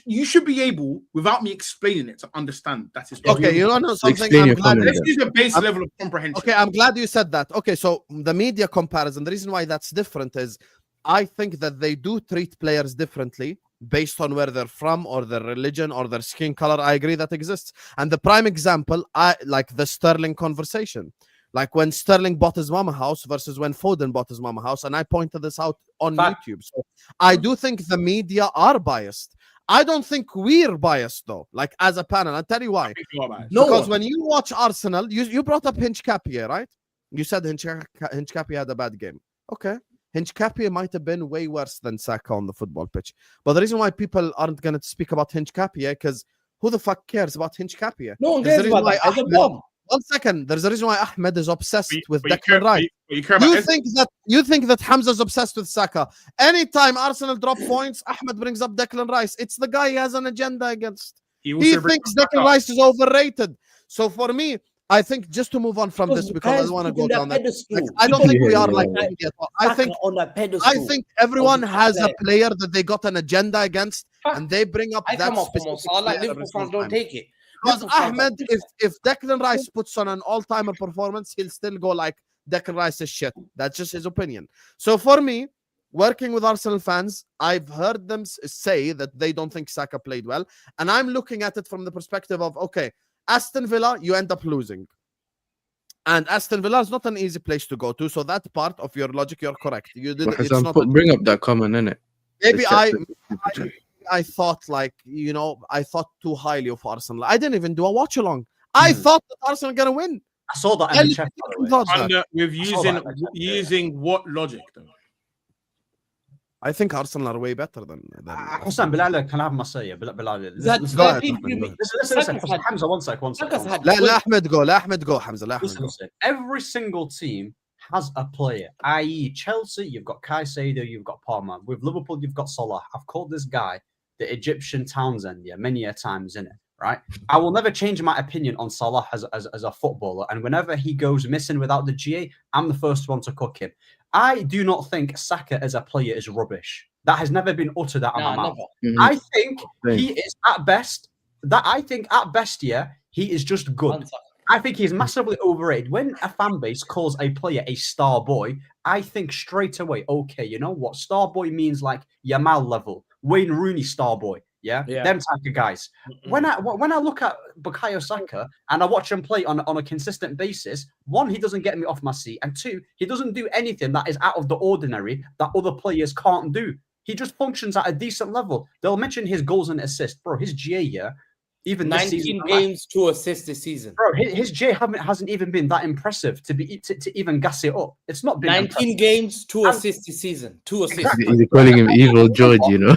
You should be able, without me explaining it, to understand that is okay. You know something. Let's use a base level of comprehension. Okay, I'm glad you said that. Okay, so the media comparison. The reason why that's different is I think that they do treat players differently based on where they're from or their religion or their skin color. I agree that exists. And the prime example, I like the Sterling conversation. Like when Sterling bought his mama house versus when Foden bought his mama house. And I pointed this out on YouTube. So I do think the media are biased. I don't think we're biased though, like as a panel. I'll tell you why. Because when you watch Arsenal, you brought up Hincapié, right? You said Hincapié had a bad game. Okay. Hincapié might have been way worse than Saka on the football pitch. But the reason why people aren't going to speak about Hincapié, because who the fuck cares about Hincapié? No one cares about that. One second. There's a reason why Ahmed is obsessed with Declan Rice. You think that Hamza's obsessed with Saka. Anytime Arsenal drop points, Ahmed brings up Declan Rice. It's the guy he has an agenda against. He thinks Declan Rice is overrated. So for me, I think just to move on from this, because I don't want to go down that. Like, I don't think we are like India. I think everyone has a player that they got an agenda against, and they bring up that specific Salah. Liverpool fans don't take it. Because Ahmed, if Declan Rice puts on an all-timer performance, he'll still go like Declan Rice is shit. That's just his opinion. So for me, working with Arsenal fans, I've heard them say that they don't think Saka played well. And I'm looking at it from the perspective of, okay, Aston Villa, you end up losing. And Aston Villa is not an easy place to go to. So that part of your logic, you're correct. You did. It's not bring up that comment, innit? Maybe I thought, like, you know, I thought too highly of Arsenal. I didn't even do a watch along. I thought that Arsenal were gonna win. I saw that in the chat. With using what logic though? I think Arsenal are way better than Husam, بالله can I have my say? بالله. Listen, Hamza, one sec. لا أحمد go Hamza. Listen. Every single team has a player, i.e. Chelsea, you've got Caicedo, you've got Palmer. With Liverpool, you've got Salah. I've called this guy the Egyptian Townsend, many a times, innit? Right? I will never change my opinion on Salah as a footballer. And whenever he goes missing without the GA, I'm the first one to cook him. I do not think Saka as a player is rubbish. That has never been uttered out of my mouth. I think he is at best, he is just good. I think he's massively overrated. When a fan base calls a player a star boy, I think straight away, okay, you know what? Star boy means like Yamal level, Wayne Rooney star boy. Yeah, them type of guys. When I look at Bukayo Saka and I watch him play on a consistent basis, one, he doesn't get me off my seat, and two, he doesn't do anything that is out of the ordinary that other players can't do. He just functions at a decent level. They'll mention his goals and assists, bro. His GA, even 19 games, 2 assists this season, bro. His GA hasn't even been that impressive to even gas it up. It's not been 19 games, 2 assists this season, 2 assists. Exactly. He's calling him Evil George, you know.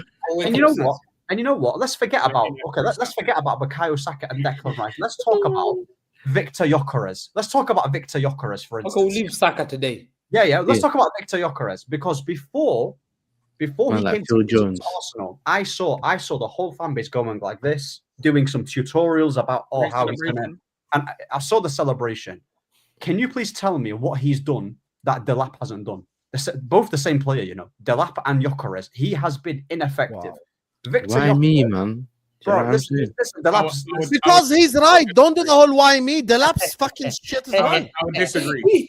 And you know what? Let's forget about Bukayo Saka and Declan Rice. Let's talk about Victor Gyökeres. Let's talk about Victor Gyökeres, for instance. Okay, we'll leave Saka today. Yeah. Let's talk about Victor Gyökeres, because before he came to Arsenal, I saw the whole fan base going like this, doing some tutorials about how he's gonna. And I saw the celebration. Can you please tell me what he's done that Delap hasn't done? Both the same player, you know, Delap and Gyökeres. He has been ineffective. Wow. Victor Why me, man? Bro, listen, Delap's because he's right. Don't do the whole why me. Delap's fucking shit is right. I would disagree.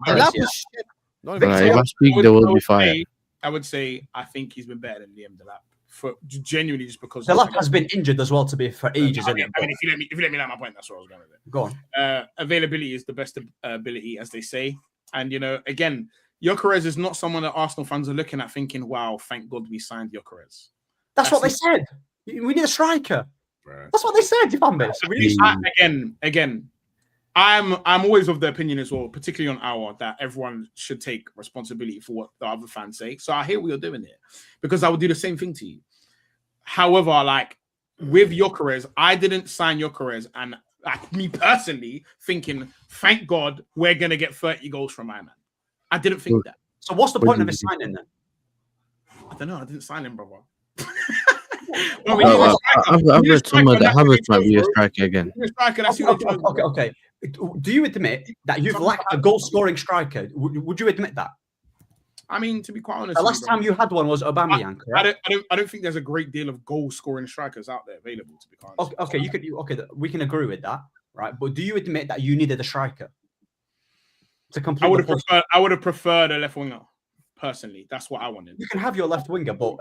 Delap is shit. If I speak, there will be fire. I would say I think he's been better than Liam Delap. For genuinely just because Delap has been injured as well for ages. I mean, if you let me land my point, that's what I was going with it. Go on. Availability is the best ability, as they say, and you know, again, Gyökeres is not someone that Arsenal fans are looking at thinking, "Wow, thank God we signed Gyökeres." That's what they said. We need a striker. Bro. That's what they said. Again, I'm always of the opinion as well, particularly on Ahwa, that everyone should take responsibility for what the other fans say. So I hear what you're doing here, because I would do the same thing to you. However, like with Gyökeres, I didn't sign Gyökeres, and like me personally thinking, thank God we're gonna get 30 goals from my man. I didn't think that. So what's the point of his signing then? I don't know. I didn't sign him, brother. I've read somewhere that Havertz might be a striker again. Okay. Do you admit that you've lacked a goal-scoring striker? Would you admit that? I mean, to be quite honest, the last time you had one was Aubameyang. I don't think there's a great deal of goal-scoring strikers out there available. To be quite honest. We can agree with that, right? But do you admit that you needed a striker to complete? I would have preferred a left winger. Personally, that's what I wanted. You can have your left winger, but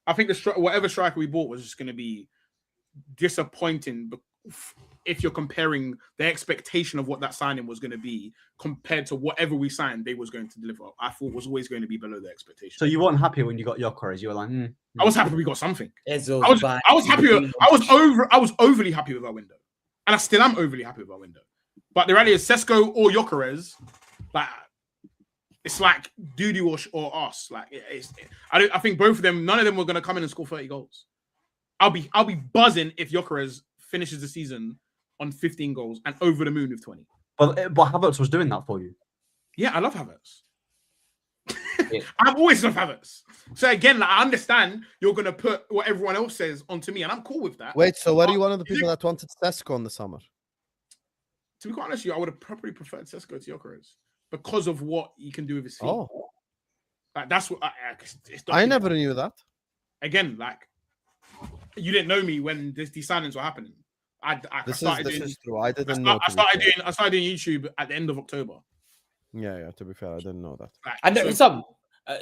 I think whatever striker we bought was just going to be disappointing if you're comparing the expectation of what that signing was going to be compared to whatever we signed they was going to deliver. I thought was always going to be below the expectation. So you weren't happy when you got Gyökeres. You were like, I was happy we got something. I was happy. I was overly happy with our window, and I still am overly happy with our window. But the reality is, Sesko or Gyökeres, like. It's like Dudu or us. Like I think both of them. None of them were going to come in and score 30 goals. I'll be buzzing if Gyökeres finishes the season on 15 goals and over the moon with 20. But Havertz was doing that for you. Yeah, I love Havertz. Yeah. I've always loved Havertz. So again, like, I understand you're going to put what everyone else says onto me, and I'm cool with that. Wait, so were you one of the people that wanted Sesko in the summer? To be quite honest with you, I would have probably preferred Sesko to Gyökeres. Because of what he can do with his feet. Oh. Like, that's what I never knew that. Again, like, you didn't know me when these signings were happening. This is true. I didn't know. I started doing YouTube at the end of October. Yeah. To be fair, I didn't know that. And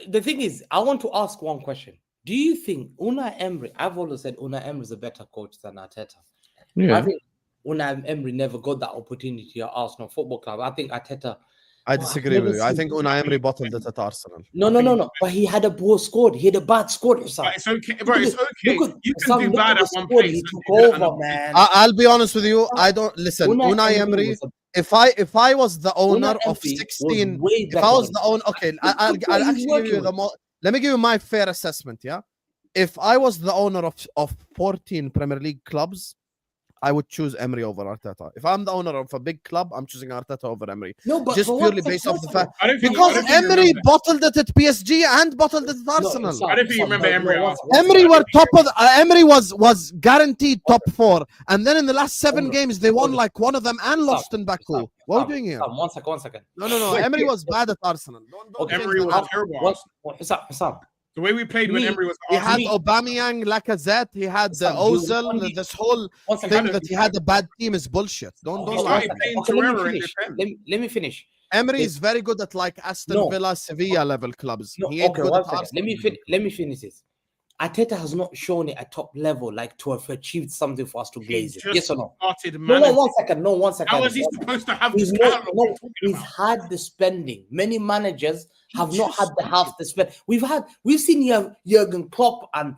the thing is, I want to ask one question. Do you think Unai Emery? I've always said Unai Emery is a better coach than Arteta. Yeah. I think Unai Emery never got that opportunity at Arsenal Football Club. I think Arteta. I disagree with you. I think Unai Emery bottled it at Arsenal. No. But he had a poor squad. He had a bad squad. But it's okay, bro. It's okay. You can do bad at one place. He took over, man. I'll be honest with you. I don't listen. Unai Emery. If I was the owner of 16, if I was the owner, okay, I'll actually give you the more. Let me give you my fair assessment. Yeah, if I was the owner of 14 Premier League clubs, I would choose Emery over Arteta. If I'm the owner of a big club, I'm choosing Arteta over Emery. No, but just purely based off the fact because Emery bottled it at PSG and bottled it at Arsenal. I don't think you remember Emery. Emery were top of Emery was guaranteed top 4, and then in the last 7 games they won like one of them and lost in Baku. What are we doing here? One second. No. Emery was bad at Arsenal. Don't Emery was terrible. Husam. The way we played when Emery was he had Aubameyang, Lacazette, he had the Ozil, this whole thing that he had a bad team is bullshit. Don't lie. Let me finish. Emery is very good at like Aston Villa, Sevilla level clubs. No, he ain't good at Arsenal. Let me finish this. Arteta has not shown it at top level, like to have achieved something for us to glaze it. Yes or no? No, one second. How was he supposed to have this? He's had the spending. Many managers have not had the half the spend. We've seen Jurgen Klopp and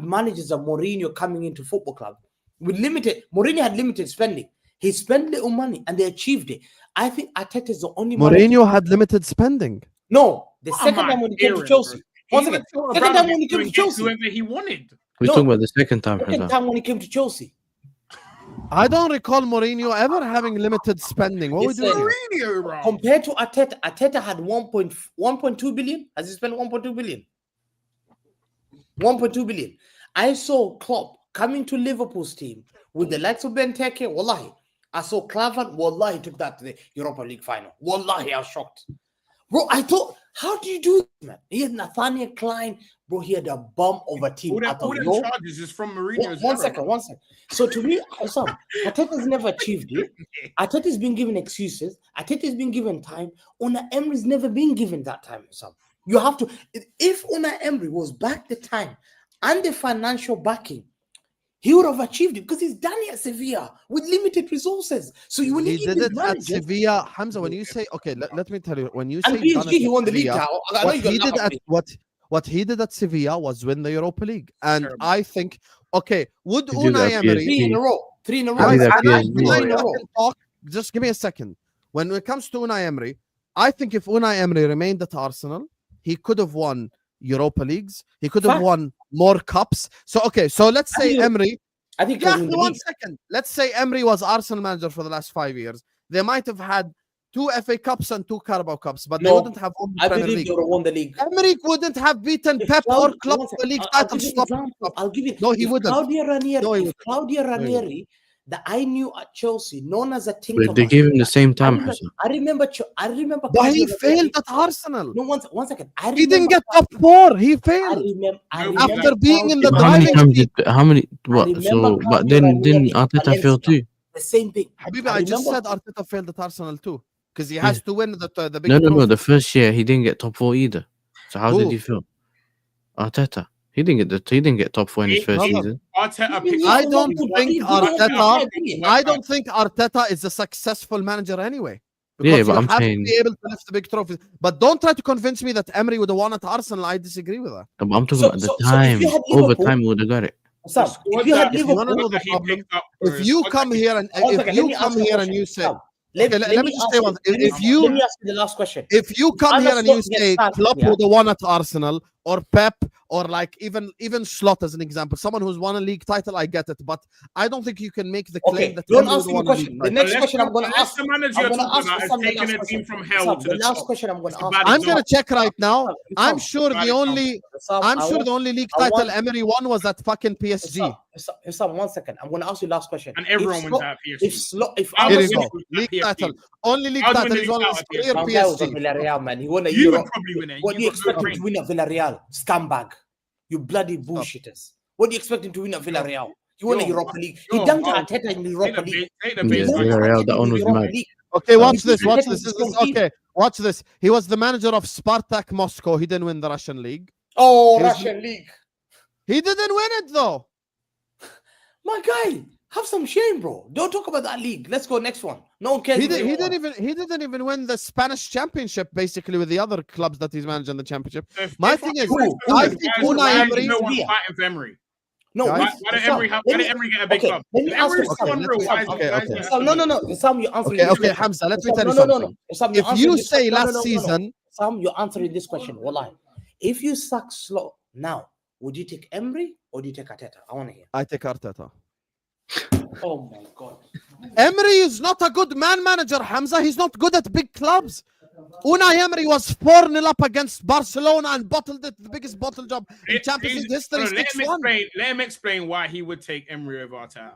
managers of Mourinho coming into football club with limited. Mourinho had limited spending. He spent little money and they achieved it. I think Arteta is the only. Mourinho had limited spending. No, the second time when he came to Chelsea. Second time when he came to Chelsea. Whoever he wanted. We're talking about the second time. Second time when he came to Chelsea. I don't recall Mourinho ever having limited spending. What would Mourinho, bro? Compared to Arteta, Arteta had 1.2 billion. Has he spent 1.2 billion? 1.2 billion. I saw Klopp coming to Liverpool's team with the likes of Benteke. Wallahi. I saw Klavan. Wallahi, took that to the Europa League final. Wallahi, I was shocked. Bro, I thought, how do you do this, man? He had Nathaniel Klein. Bro, he had a bum of a team. All the charges is from Mourinho's. One second. So to me, Arteta's never achieved it. Arteta's been given excuses. Arteta's been given time. Unai Emery's never been given that time. You have to. If Unai Emery was back the time and the financial backing, he would have achieved it because he's done it at Sevilla with limited resources. So you he did it at Sevilla, Hamza. When you say let me tell you, when you say and PSG, he won the league. What he did at Sevilla was win the Europa League, and I think would Unai Emery 3 in a row. Just give me a second. When it comes to Unai Emery, I think if Unai Emery remained at Arsenal, he could have won Europa Leagues. He could have won more cups. So let's say Emery. I think 1 second. Let's say Emery was Arsenal manager for the last 5 years. They might have had 2 FA Cups and 2 Carabao Cups, but they wouldn't have won the Premier League. They would have won the league. Emery wouldn't have beaten Pep or Klopp for the league title. I'll give you. No, he wouldn't. Claudio Ranieri, that I knew at Chelsea, known as a tinker. But they gave him the same time. I remember. But he failed at Arsenal. No, one second. He didn't get top 4. He failed. After being in the driving seat. How many? What? So, but then didn't Arteta fail too? The same thing. Habibi, I just said Arteta failed at Arsenal too. Because he has to win the big No. The first year he didn't get top 4 either. So how did he feel? Arteta. He didn't get top 4 in his first season. I don't think Arteta is a successful manager anyway. Because but I'm have saying to be able to lift the big trophies. But don't try to convince me that Emery would have won at Arsenal. I disagree with that. I'm talking about the time. Over time, we would have got it. If you come here and you say. Let me just say one thing. Let me ask you the last question. If you come here and you say Klopp would have won at Arsenal, or Pep, or like even Slot as an example, someone who's won a league title, I get it, but I don't think you can make the claim that. Don't ask me a question. The next question I'm going to ask. The manager has taken a team from hell to the last question I'm going to ask. I'm going to check right now. I'm sure the only league title Emery won was at fucking PSG. Husam, 1 second. I'm going to ask you last question. And everyone wins at PSG. Here you go. League title. Only league title is one of his career PSG. Villarreal, man. He won a You Euro. would probably win it. What do you expect him to win at Villarreal? Scumbag. You bloody bullshitters. What do you expect him to win at Villarreal? He won a Europa League. He dunked Arteta in the Europa League. Villarreal, that one was mad. Okay, watch this. Okay, Watch this. He was the manager of Spartak Moscow. He didn't win the Russian league. Oh, Russian league. He didn't win it though. My guy, have some shame, bro. Don't talk about that league. Let's go next one. No one cares. He didn't even win the Spanish championship basically with the other clubs that he's managing the championship. My thing is, I think Unai Emery. No one's fighting for Emery. No, why did Emery get a big club? Let me ask you something. No. Sam, you're answering. Okay, Hamza, let me tell you something. Sam, if you say last season, Sam, you're answering this question. Wallahi. If you suck slow now, would you take Emery or do you take Arteta? I want to hear. I take Arteta. Oh my God. Emery is not a good manager, Hamza. He's not good at big clubs. Unai Emery was 4-0 up against Barcelona and bottled it, the biggest bottle job in Champions League history. Let him explain why he would take Emery over Arteta.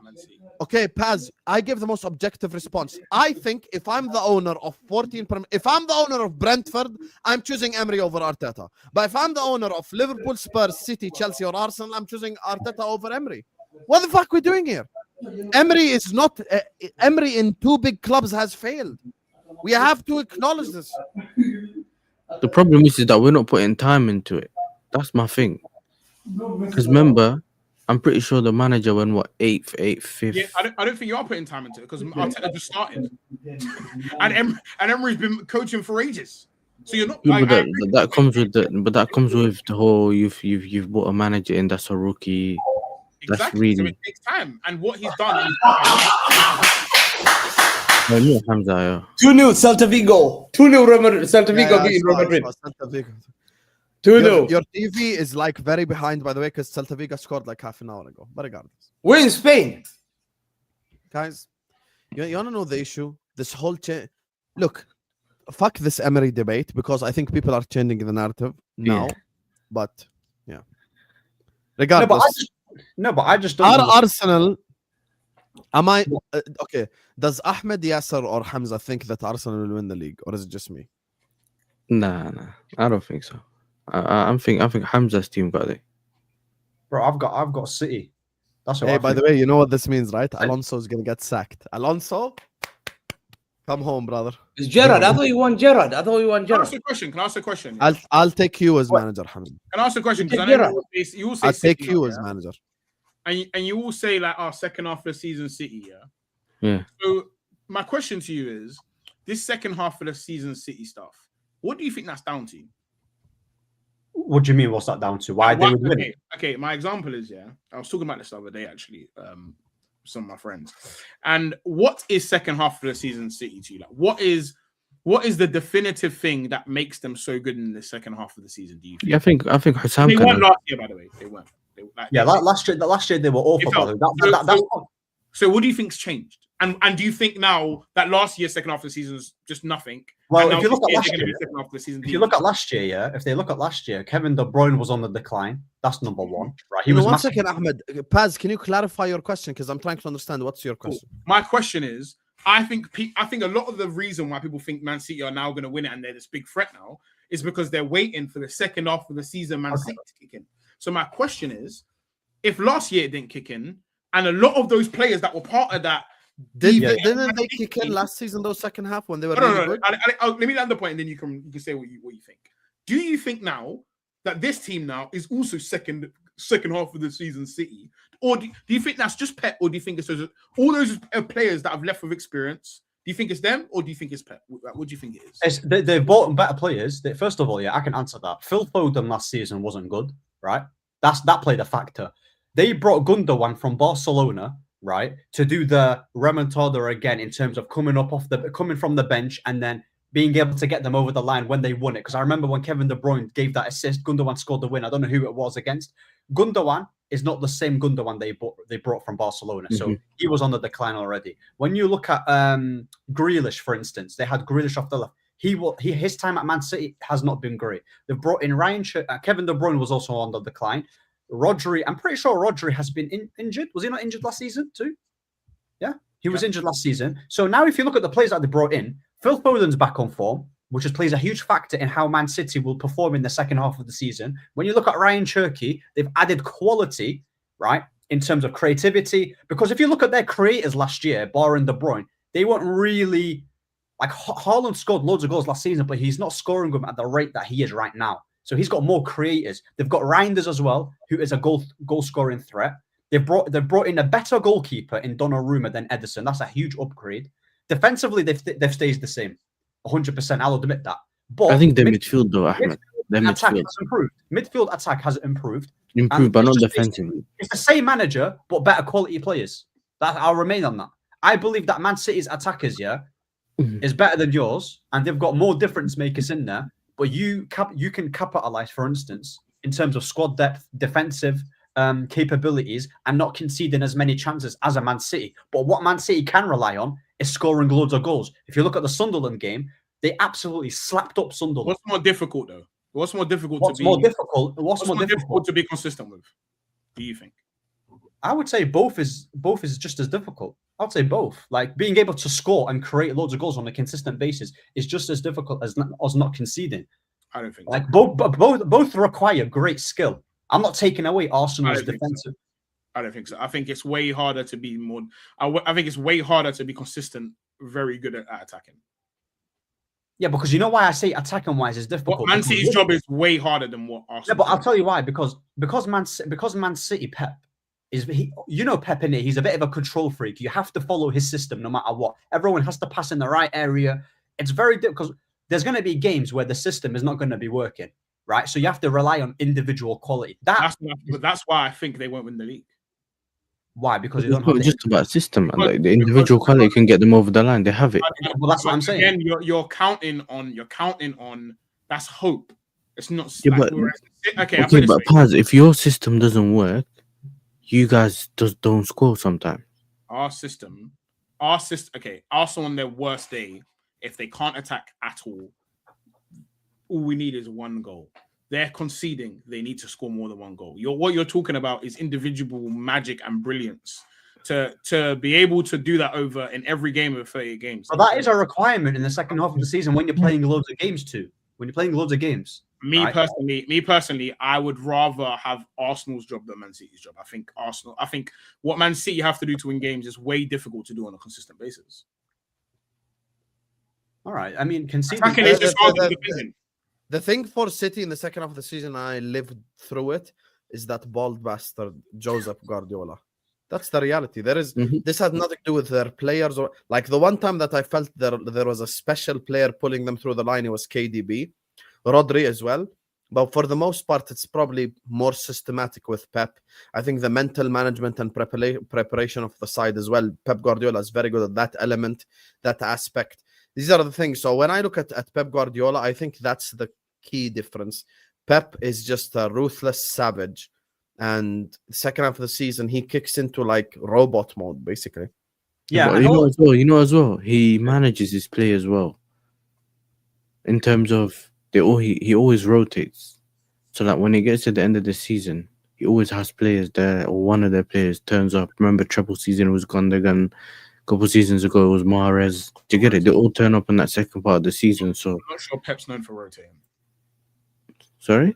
Okay, Paz, I give the most objective response. I think if I'm the owner of if I'm the owner of Brentford, I'm choosing Emery over Arteta. But if I'm the owner of Liverpool, Spurs, City, Chelsea, or Arsenal, I'm choosing Arteta over Emery. What the fuck are we doing here? Emery is not. Emery in two big clubs has failed. We have to acknowledge this. The problem is that we're not putting time into it. That's my thing. Because remember, I'm pretty sure the manager went what 8th, 5th. Yeah, I don't think you are putting time into it because Arteta just started, and Emery's been coaching for ages. So you're not. Yeah, but that comes with the whole you've brought a manager in that's a rookie. Exactly. That's really. So it takes time, and what he's done. 2-0 Celta Vigo. 2-0 Celta Vigo beating Real Madrid. 2-0. Your TV is like very behind, by the way, because Celta Vigo scored like half an hour ago. But regardless, we're in Spain, guys. You want to know the issue? This whole look, fuck this Emery debate because I think people are changing the narrative now. Yeah. But yeah, regardless. But I just don't. Arsenal. Am I okay? Does Ahmed, Yasser, or Hamza think that Arsenal will win the league, or is it just me? Nah, I don't think so. I think Hamza's team got it. Bro, I've got City. That's what. Hey, by the way, you know what this means, right? Alonso's gonna get sacked. Alonso, come home, brother. It's Gerrard. I thought you want Gerrard. Can I ask a question? I'll take you as manager, Hamza. Can I ask a question? Because I know you will say I'll take City, you as manager. And you all say like, second half of the season, City, yeah. Yeah. So my question to you is, this second half of the season, City stuff. What do you think that's down to? What do you mean? What's that down to? Why they would win? Okay. My example is, I was talking about this the other day actually, with some of my friends. And what is second half of the season City to you? Like, what is the definitive thing that makes them so good in the second half of the season? Do you think? Yeah, I think Husam. They weren't last year, by the way. They weren't. Last year they were awful. So what do you think's changed? And do you think now that last year's second half of the season is just nothing? Well, if you look at last year, if they look at last year, Kevin De Bruyne was on the decline. That's number one, right? He was one second, Ahmed. Paz, can you clarify your question? Because I'm trying to understand what's your question. Cool. My question is, I think a lot of the reason why people think Man City are now going to win it and they're this big threat now is because they're waiting for the second half of the season Man City to kick in. So my question is, if last year it didn't kick in, and a lot of those players that were part of that didn't they kick in last season, those second half when they were really good? Let me land the point, and then you can say what you think. Do you think now that this team now is also second half of the season City, or do you think that's just Pep, or do you think it's all those players that have left with experience? Do you think it's them, or do you think it's Pep? What do you think it is? They've bought better players. First of all, I can answer that. Phil Foden last season wasn't good, right? That played a factor. They brought Gundogan from Barcelona, right, to do the remontada again in terms of coming from the bench and then being able to get them over the line when they won it. Because I remember when Kevin De Bruyne gave that assist, Gundogan scored the win. I don't know who it was against. Gundogan is not the same Gundogan they brought from Barcelona. Mm-hmm. So he was on the decline already. When you look at Grealish, for instance, they had Grealish off the left. His time at Man City has not been great. They've brought in Kevin De Bruyne was also on the decline. Rodri, I'm pretty sure Rodri has been injured. Was he not injured last season too? Yeah, he was injured last season. So now if you look at the players that they brought in, Phil Foden's back on form, which plays a huge factor in how Man City will perform in the second half of the season. When you look at Ryan Cherky, they've added quality, right, in terms of creativity. Because if you look at their creators last year, barring De Bruyne, they weren't really Like Haaland scored loads of goals last season, but he's not scoring them at the rate that he is right now. So he's got more creators. They've got Reinders as well, who is a goal scoring threat. They've brought in a better goalkeeper in Donnarumma than Ederson. That's a huge upgrade. Defensively, they've stayed the same, 100%. I'll admit that. But I think their midfield though, Ahmed. Their attack midfield has improved. Midfield attack has improved. but not defensively. It's the same manager, but better quality players. I'll remain on that. I believe that Man City's attackers, is better than yours, and they've got more difference makers in there. But you can capitalize, for instance, in terms of squad depth, defensive capabilities, and not conceding as many chances as a Man City. But what Man City can rely on is scoring loads of goals. If you look at the Sunderland game, they absolutely slapped up Sunderland. What's more difficult though? What's more difficult to be consistent with? Do you think? I would say both is just as difficult. I'd say both. Like being able to score and create loads of goals on a consistent basis is just as difficult as not conceding. I don't think. Like both require great skill. I'm not taking away Arsenal's defensive. I don't think so. I think it's way harder to be more. I think it's way harder to be consistent. Very good at attacking. Yeah, because you know why I say attacking wise is difficult. What Man City's job is way harder than what Arsenal. Yeah, but I'll tell you why. Because Man City Pep is Pep in it. He's a bit of a control freak. You have to follow his system no matter what. Everyone has to pass in the right area. It's very difficult because there's going to be games where the system is not going to be working, right? So you have to rely on individual quality. That's why I think they won't win the league. Why? Because it's not just about system, man. Like the individual quality can get them over the line. They have it. Well, that's what I'm saying. Again, you're counting on that's hope. It's not. Yeah, like, but Paz, if your system doesn't work, you guys just don't score sometimes. Our system. Okay, Arsenal on their worst day, if they can't attack at all we need is one goal. They're conceding. They need to score more than one goal. What you're talking about is individual magic and brilliance to be able to do that over in every game of 38 games. But that is a requirement in the second half of the season when you're playing loads of games too. When you're playing loads of games. Me personally, I would rather have Arsenal's job than Man City's job. I think what Man City have to do to win games is way difficult to do on a consistent basis. All right. I mean, the thing for City in the second half of the season, I lived through it, is that bald bastard Josep Guardiola. That's the reality. This had nothing to do with their players, or like the one time that I felt there was a special player pulling them through the line. It was KDB, Rodri as well. But for the most part, it's probably more systematic with Pep. I think the mental management and preparation of the side as well. Pep Guardiola is very good at that element, that aspect. These are the things. So when I look at Pep Guardiola, I think that's the key difference. Pep is just a ruthless savage. And the second half of the season, he kicks into like robot mode, basically. Yeah, but you know as well, he manages his play as well. In terms of he always rotates. So that when he gets to the end of the season, he always has players there, or one of their players turns up. Remember, treble season was Gundogan. A couple of seasons ago, it was Mahrez. Do you get it? They all turn up in that second part of the season. So I'm not sure Pep's known for rotating. Sorry?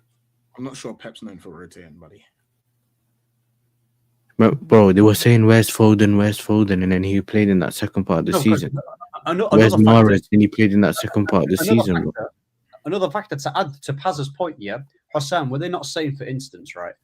I'm not sure Pep's known for rotating, buddy. Bro, they were saying, where's Foden? And then he played in that second part of the season. Where's Mahrez? And he played in that second part of the season. Another factor to add to Paz's point, Husam, were they not saying, for instance, right,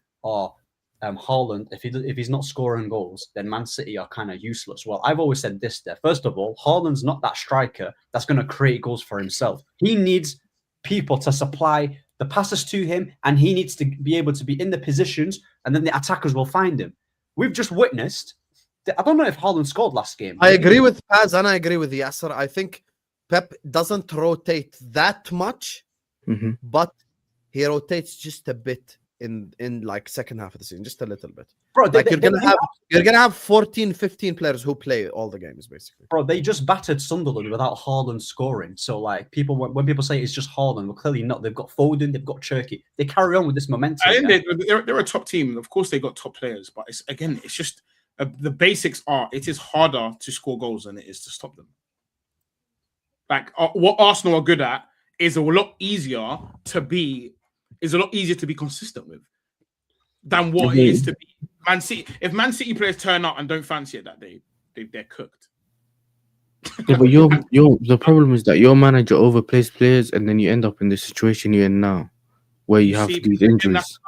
Haaland, if he's not scoring goals, then Man City are kind of useless. Well, I've always said this there. First of all, Haaland's not that striker that's going to create goals for himself. He needs people to supply the passes to him, and he needs to be able to be in the positions, and then the attackers will find him. We've just witnessed. I don't know if Haaland scored last game. I agree with Paz and I agree with Yasser. I think Pep doesn't rotate that much, but he rotates just a bit in like second half of the season, just a little bit. Bro, like you're gonna have 14, 15 players who play all the games basically. Bro, they just battered Sunderland without Haaland scoring. So like when people say it's just Haaland, well, clearly not. They've got Foden, they've got Cherky. They carry on with this momentum. I think they're a top team. Of course, they got top players, but it's just the basics are. It is harder to score goals than it is to stop them. Like what Arsenal are good at is a lot easier to be consistent with than what it is to be Man City. If Man City players turn up and don't fancy it that day, they're cooked. Yeah, but the problem is that your manager overplays players, and then you end up in the situation you're in now, where you have these injuries.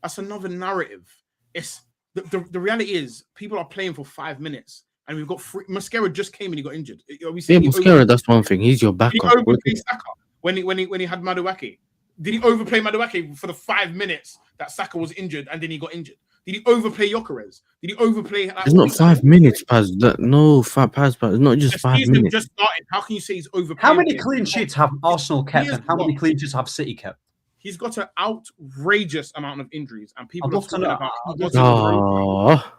That's another narrative. It's the reality is people are playing for 5 minutes, and we've got Mascara just came and he got injured. Mascara, that's one thing. He's your backup. Did he overplay Saka when he had Madueke? Did he overplay Madueke for the 5 minutes that Saka was injured and then he got injured? Did he overplay Gyökeres? Did he overplay? It's not 5 minutes, Paz. No, Paz. It's not just 5 minutes. Just started. How can you say he's overplayed? How many clean sheets have Arsenal kept, and how many clean sheets have City kept? He's got an outrageous amount of injuries, and people are talking about.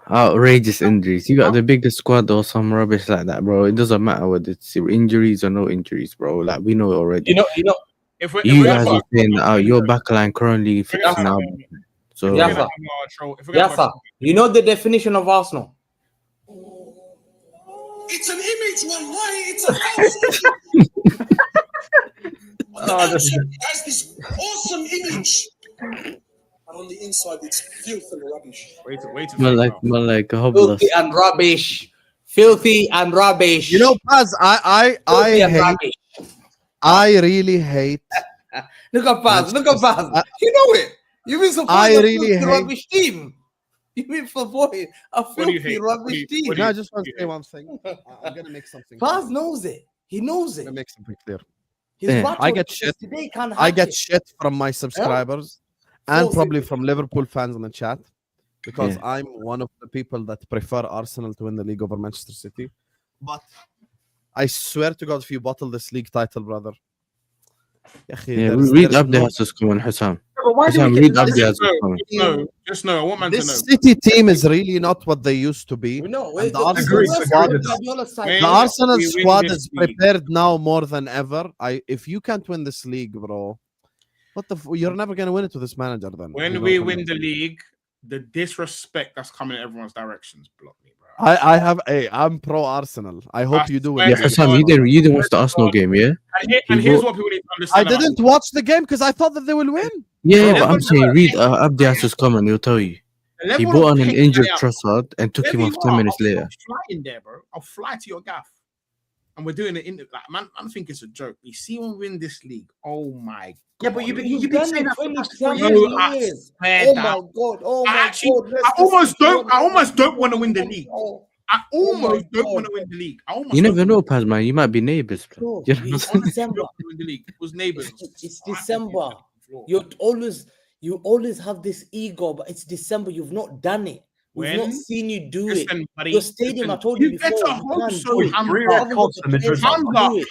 Outrageous injuries. You got the biggest squad or some rubbish like that, bro. It doesn't matter whether it's injuries or no injuries, bro. Like, we know it already. You know. You guys are saying that your backline currently fixing out. So Yafa, you know the definition of Arsenal? It's an image, man. Why? It's a house. Has this awesome image, and on the inside it's filth and rubbish. Like filthy and rubbish. Filthy and rubbish. You know, Paz, I really hate. Look at Paz. You know it. You mean support a rubbish team? You mean support a filthy rubbish team? No, I just want to say one thing. I'm gonna make something. Paz knows it. He knows it. I'm gonna make something clear. I get shit from my subscribers and probably from Liverpool fans in the chat because I'm one of the people that prefer Arsenal to win the league over Manchester City. But I swear to God, if you bottle this league title, brother. Read up the houses coming, Husam. Read up the houses coming. Just know. I want man to know. This City team is really not what they used to be. The Arsenal squad is prepared now more than ever. If you can't win this league, bro, you're never gonna win it with this manager. Then when we win the league, the disrespect that's coming in everyone's directions block me, bro. I'm pro Arsenal. I hope you do it. Yeah, Husam, you didn't watch the Arsenal game, yeah? And here's what people need to understand. I didn't watch the game because I thought that they will win. Yeah, but I'm saying read Abdias's comment. He'll tell you. He brought on an injured Trossard and took him off 10 minutes later. I'll fly in there, bro. I'll fly to your gaff. And we're doing it in man. I think it's a joke. You see when we win this league. Oh my God. Yeah, but you've been saying that for 4 years. Oh my God. I almost don't want to win the league. I almost don't want to win the league. You never know, Paz, man. You might be neighbours. Bro. December. It was neighbours. It's December. You always have this ego, but it's December. You've not done it. We've not seen you do it. Buddy, your stadium, I told you before.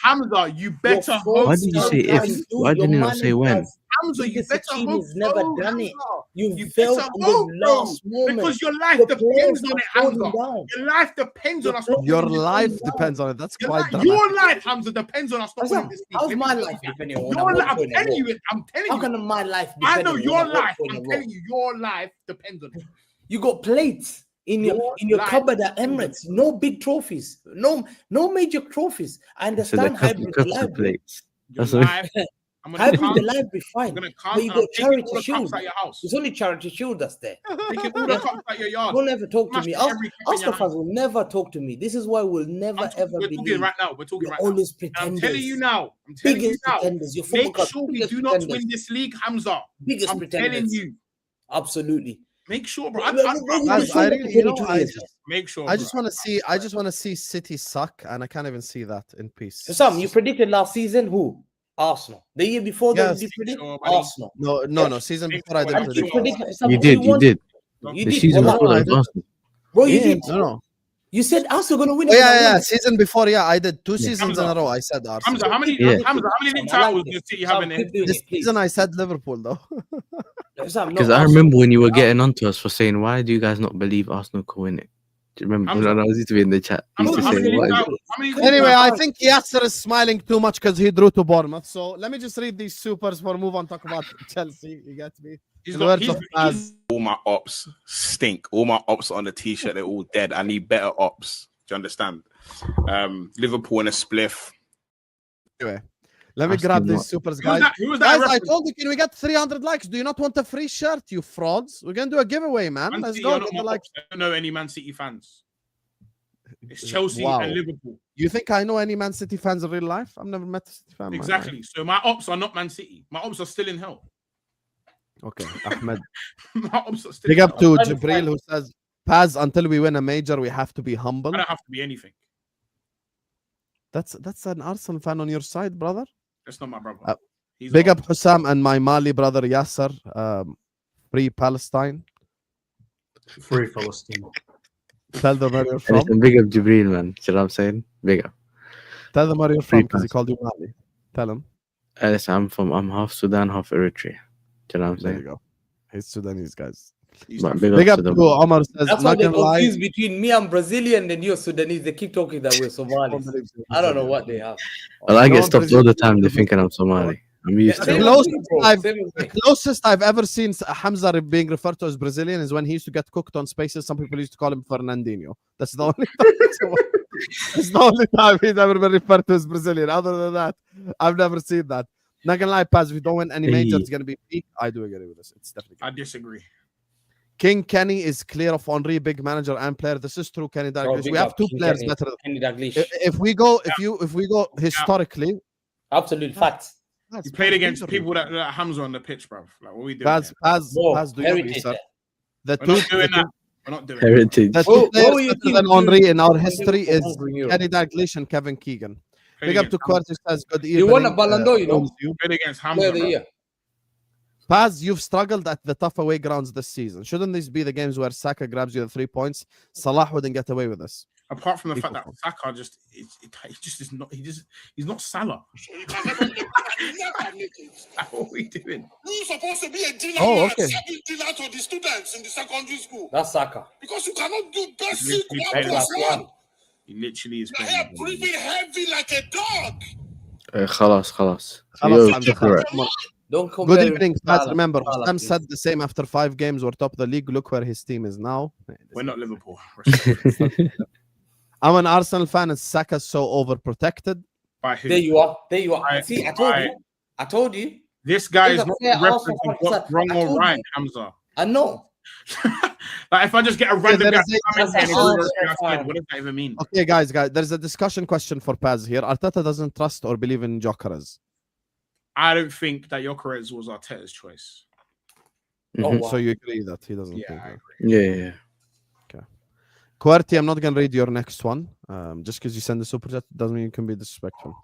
Hamza, you better hope. Why did you say if? Why didn't you not say when? Hamza, you better hope. Has never done it. You failed in the last moment. Because your life depends on it, Hamza. Your life depends on us. Your life depends on it. That's quite dramatic. Your life, Hamza, depends on us. How's my life depending on I'm telling you. How can my life depend? I know your life. I'm telling you, your life depends on it. You got plates in your cupboard at Emirates. No big trophies. No major trophies. I understand hybrid library. Hybrid library fine. But you got charity shield. It's only charity shield that's there. Taking all the cups out your yard. Don't ever talk to me. Arsenal fans will never talk to me. This is why we'll never ever believe. We're talking right now. We're talking right now. Always pretenders. I'm telling you now. Pretenders. Make sure we do not win this league, Hamza. Biggest pretenders. I'm telling you. Absolutely. Make sure, bro. Make sure. I just want to see City suck, and I can't even see that in peace. Sam, you predicted last season who? Arsenal. The year before that, you predicted Arsenal. No. Season before I didn't predict. You did. The season before Arsenal. Bro, you did. No. You said Arsenal going to win. Yeah. Season before, I did 2 seasons in a row. I said Arsenal. Hamza, how many league titles do you see having in this season? I said Liverpool though. Because I remember when you were getting onto us for saying, why do you guys not believe Arsenal could win it? Do you remember? I used to be in the chat. Anyway, I think Yasser is smiling too much because he drew to Bournemouth. So let me just read these supers for move on. Talk about Chelsea. You get me? All my ops stink. All my ops on the t-shirt, they're all dead. I need better ops. Do you understand? Liverpool in a spliff. Anyway. Let me grab these supers, guys. Who was that guys, I told you, can we get 300 likes? Do you not want a free shirt, you frauds? We're going to do a giveaway, man. Let's go. Get the likes. I don't know any Man City fans. It's Chelsea Wow. and Liverpool. You think I know any Man City fans in real life? I've never met a City fan. Exactly. So my ops are not Man City. My ops are still in hell. Okay, Ahmed. My ops are still Big in up hell. to Jibril who says, Paz, until we win a major, we have to be humble. I don't have to be anything. That's an Arsenal fan on your side, brother. That's not my brother. Big up Husam and my Mali brother Yasser. Free Palestine. Free Palestine. Tell them where you're And from. listen, big up Jibril, man. See what I'm saying? Big up. Tell them where you're Free from because he called you Mali. Tell him. Listen, I'm half Sudan, half Eritrea. See what I'm There you saying? go. He's Sudanese, guys. But Big up to to them. Omar says, That's why not they gonna lie. confuse between me. I'm Brazilian and you're Sudanese. They keep talking that we're Somalis. I don't know what they have. Well, I No, get stopped all the time. They're Brazilian. thinking I'm Somali. I'm used to The it. closest I've ever seen Hamza being referred to as Brazilian is when he used to get cooked on Spaces. Some people used to call him Fernandinho. That's the only time. It's the only time he's ever been referred to as Brazilian. Other than that, I've never seen that. Not gonna lie, Paz, if we don't win any major, it's gonna be peak. I do agree with this. It's definitely. I disagree. King Kenny is clear of Henry, big manager and player. This is true, Kenny Dalglish. big We have up two King players Kenny. better. Kenny Dalglish. If we go historically, Absolute facts. You played against people that Hamza on the pitch, bro. Like, what are we doing? Paz, do your heritage research. We're not doing that. We're not doing Heritage. The two players better than Henry in our history is Kenny Dalglish and Kevin Keegan. Big up to Curtis says good evening. You won a Ballon d'Or, you know. You played against Player Hamza. of the bro. year. Paz, you've struggled at the tough away grounds this season. Shouldn't these be the games where Saka grabs you the 3 points? Salah wouldn't get away with this. Apart from the fact that Saka he's not Salah. What are we doing? You're supposed to be a dealer. Oh, You are okay. serving dealer to the students in the secondary school. That's Saka. Because you cannot do basic Literally 1 playing plus like 1. He literally is You're here playing. breathing heavy like a dog. خلاص. خلاص، Yo, I'm check her out. Don't compare Good him evening, to Paz. Salah. Remember, Salah, Husam please. said the same after 5 games. We're top of the league. Look where his team is now. We're not Liverpool. I'm an Arsenal fan and Saka's so overprotected. By who? There you are. There you are. Right, See, I told right. you. I told you. This guy He's is a not fair representing Arsenal what's fan. wrong I or told right, you. Hamza. I know. Like if I just get a random there guy is a- come in that's here a and Arsenal go, fan. what does that even mean? Okay, guys, there's a discussion question for Paz here. Arteta doesn't trust or believe in Jokeres. I don't think that Jokeres was Arteta's choice. Oh, wow. So you agree that he doesn't think Yeah, I that. agree. Yeah. QWERTY, I'm not going to read your next one. Just because you send the super chat doesn't mean you can be disrespectful.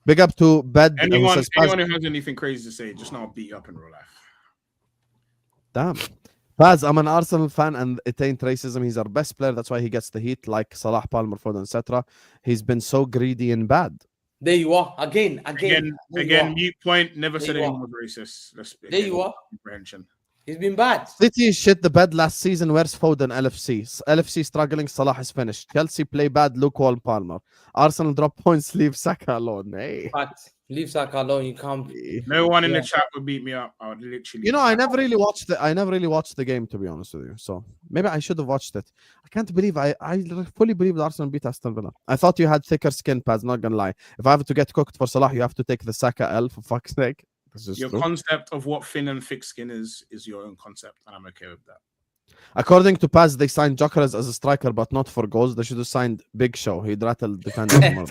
Big up to Bed. who Anyone says, Paz, who has anything crazy to say, just not beat you up in real life. damn. Paz, I'm an Arsenal fan and it ain't racism. He's our best player. That's why he gets the heat like Salah, Palmer, Foden, etc. He's been so greedy and bad. There you are. Again. Again, There you are. mute point. Never There said you anyone was racist. There you are. Comprehension. He's been bad. City shit the bed last season. Where's Foden? LFC. LFC struggling. Salah is finished. Chelsea play bad. Luke Wall Palmer. Arsenal drop points. Leave Saka alone. Hey. Fact. Leave Saka alone. You can't. No one in Yeah. the chat would beat me up. I would literally. You know, I never really watched the game, to be honest with you. So maybe I should have watched it. I can't believe I fully believe that Arsenal beat Aston Villa. I thought you had thicker skin, Paz. Not gonna lie. If I have to get cooked for Salah, you have to take the Saka L, for fuck's sake. This is Your true. concept of what thin and thick skin is your own concept, and I'm okay with that. According to Paz, they signed Jokeres as a striker, but not for goals. They should have signed Big Show. He'd rattle defenders.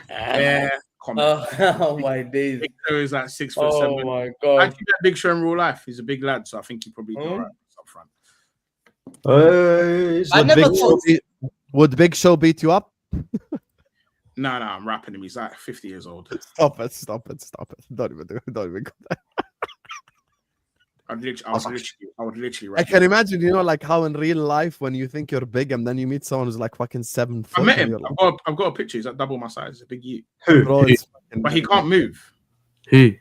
Yeah, comment. Oh my days. Big Show is like 6'7". Oh my I god. actually met Big Show in real life. He's a big lad, so I think he probably do all right up front. I never thought. Would Big Show beat you up? No, I'm rapping him. He's like 50 years old. Stop it. Don't even go there. I would literally I rap can him. imagine, like how in real life when you think you're big and then you meet someone who's like fucking 7 foot. I met and him. you're like, I've got a picture. He's like double my size. He's a big you. bro, it's fucking But he can't move. Who?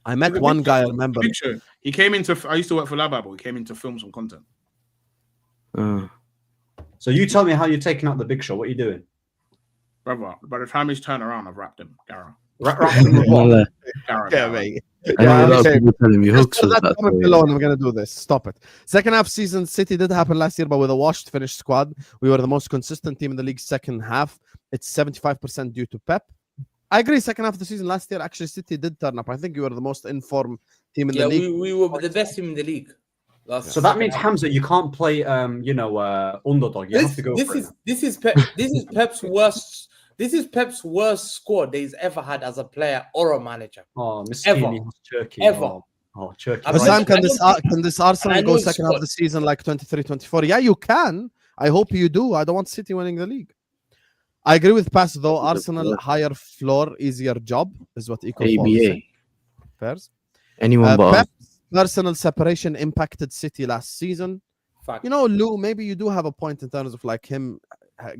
I met one guy, I remember. Big Show. He came into. I used to work for Lababo. He came in to film some content. So you tell me how you're taking out the Big Show. What are you doing? Brother, by the time he's turned around, I've wrapped him. Gara. Well, Gara. Yeah, mate. I know a lot of okay. people telling me hooks was Just that. comment below and we're gonna do this. Stop it. Second half season, City did happen last year, but with a washed finished squad, we were the most consistent team in the league. Second half, it's 75% due to Pep. I agree. Second half of the season last year, actually, City did turn up. I think you were the most informed team in Yeah, the league. we were the best team in the league. So that means Hamza, you can't play, underdog. You have to go. This is Pep's worst. This is Pep's worst squad that he's ever had as a player or a manager. Oh, Miskini, Turkey. Ever. Oh, Turkey. But Sam, can this Arsenal go second half of the season like 23-24? Yeah, you can. I hope you do. I don't want City winning the league. I agree with Pass though. Arsenal higher floor, easier job is what ABA. Pairs. Anyone but Pep's personal separation impacted City last season. Fact. You know, Lou, maybe you do have a point in terms of like him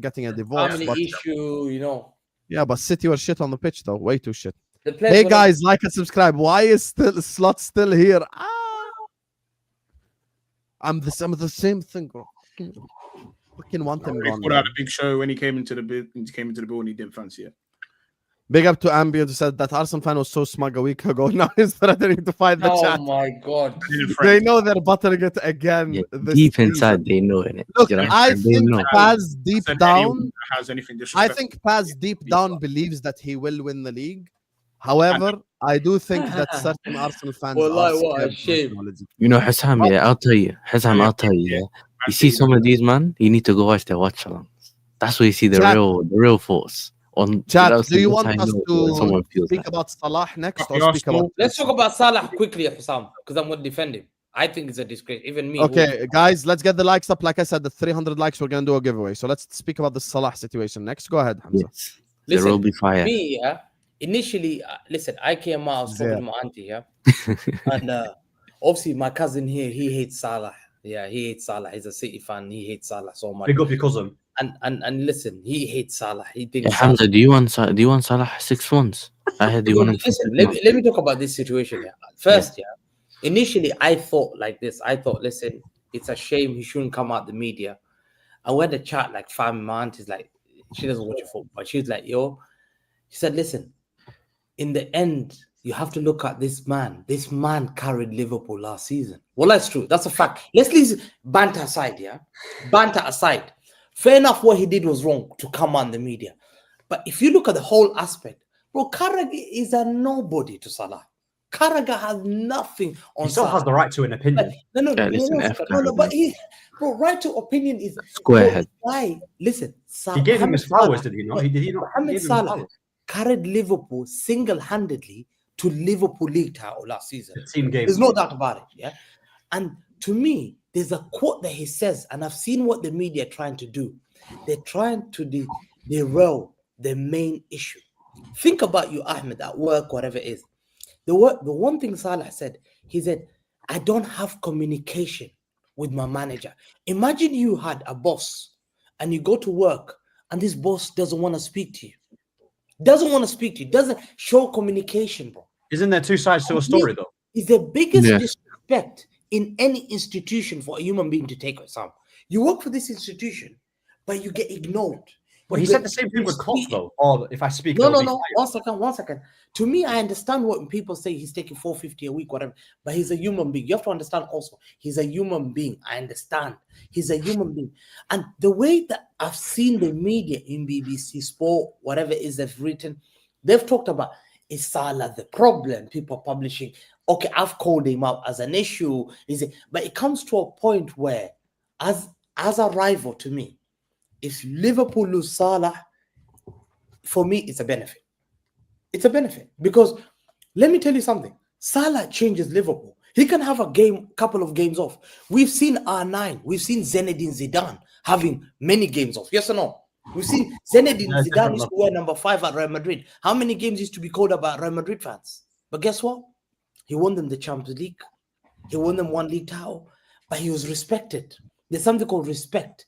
getting a divorce. Family issue, you know. Yeah, but City were shit on the pitch though. Way too shit. Hey guys, like and subscribe. Why is Slot still here? I'm the same thing, bro. Fucking want him gone. He put out a big show when he came into the bill and he didn't fancy it. Big up to Ambient who said that Arsenal fan was so smug a week ago. Now he's threatening to fight the chat. Oh my god. They know they're buttering it again. Yeah, deep season. Inside, they know it. Look, I think Paz deep down. I think Paz deep down believes that he will win the league. However, I do think that certain Arsenal fans are scared. You know, Husam, yeah, I'll tell you. Yeah. You see some of these, man, you need to go watch their watch along. That's where you see the real force. On chat, do you want us to speak about Salah next? Or speak about Let's talk about Salah quickly, Husam, because I'm going to defend him. I think it's a disgrace. Even me. Okay, guys, let's get the likes up. Like I said, the 300 likes, we're going to do a giveaway. So let's speak about the Salah situation next. Go ahead, Hamza. Yes. There will be fire. Me, initially, listen, I came out, I was talking to my auntie, and obviously my cousin here, he hates Salah. Yeah, he hates Salah. He's a City fan. He hates Salah so much. Big up your cousin. And listen, he hates Salah. He thinks. Yeah, Hamza, do you want Salah 6 months? I had you want. Listen, let me talk about this situation here. First, initially I thought like this. I thought, listen, it's a shame he shouldn't come out the media. I went to chat like family. My aunt is like, she doesn't watch football, but she's like, yo, she said, listen, in the end, you have to look at this man. This man carried Liverpool last season. Well, that's true. That's a fact. Let's leave banter aside, Banter aside. Fair enough, what he did was wrong to come on the media. But if you look at the whole aspect, bro, Carragher is a nobody to Salah. Carragher has nothing on He still Salah. has the right to an opinion. No, but bro, right to opinion is... Squarehead. Why? Listen. He gave him his flowers, did he not? Did he not? Mohamed Salah carried Liverpool single-handedly to Liverpool League title last season. There's no doubt about it, And to me, there's a quote that he says, and I've seen what the media are trying to do. They're trying to derail the main issue. Think about you, Ahmed, at work, whatever it is. The one thing Salah said, he said, I don't have communication with my manager. Imagine you had a boss and you go to work and this boss doesn't want to speak to you. Doesn't show communication, bro. Isn't there two sides to a story, though? It's the biggest disrespect in any institution for a human being to take some. You work for this institution, but you get ignored. Well, he said the same thing with Klopp, though. Or if I speak, no. 1 second. To me, I understand what people say he's taking $450 a week, whatever. But he's a human being. You have to understand also, he's a human being. I understand. He's a human being. And the way that I've seen the media in BBC Sport, whatever it is they've written, they've talked about, is Salah the problem? People publishing, okay, I've called him out as an issue. But it comes to a point where, as a rival to me, if Liverpool lose Salah, for me, it's a benefit. It's a benefit because let me tell you something. Salah changes Liverpool. He can have couple of games off. We've seen R9. We've seen Zinedine Zidane having many games off. Yes or no? We've seen Zinedine Zidane used to wear number 5 at Real Madrid. How many games used to be called about Real Madrid fans? But guess what? He won them the Champions League. He won them 1 league title. But he was respected. There's something called respect.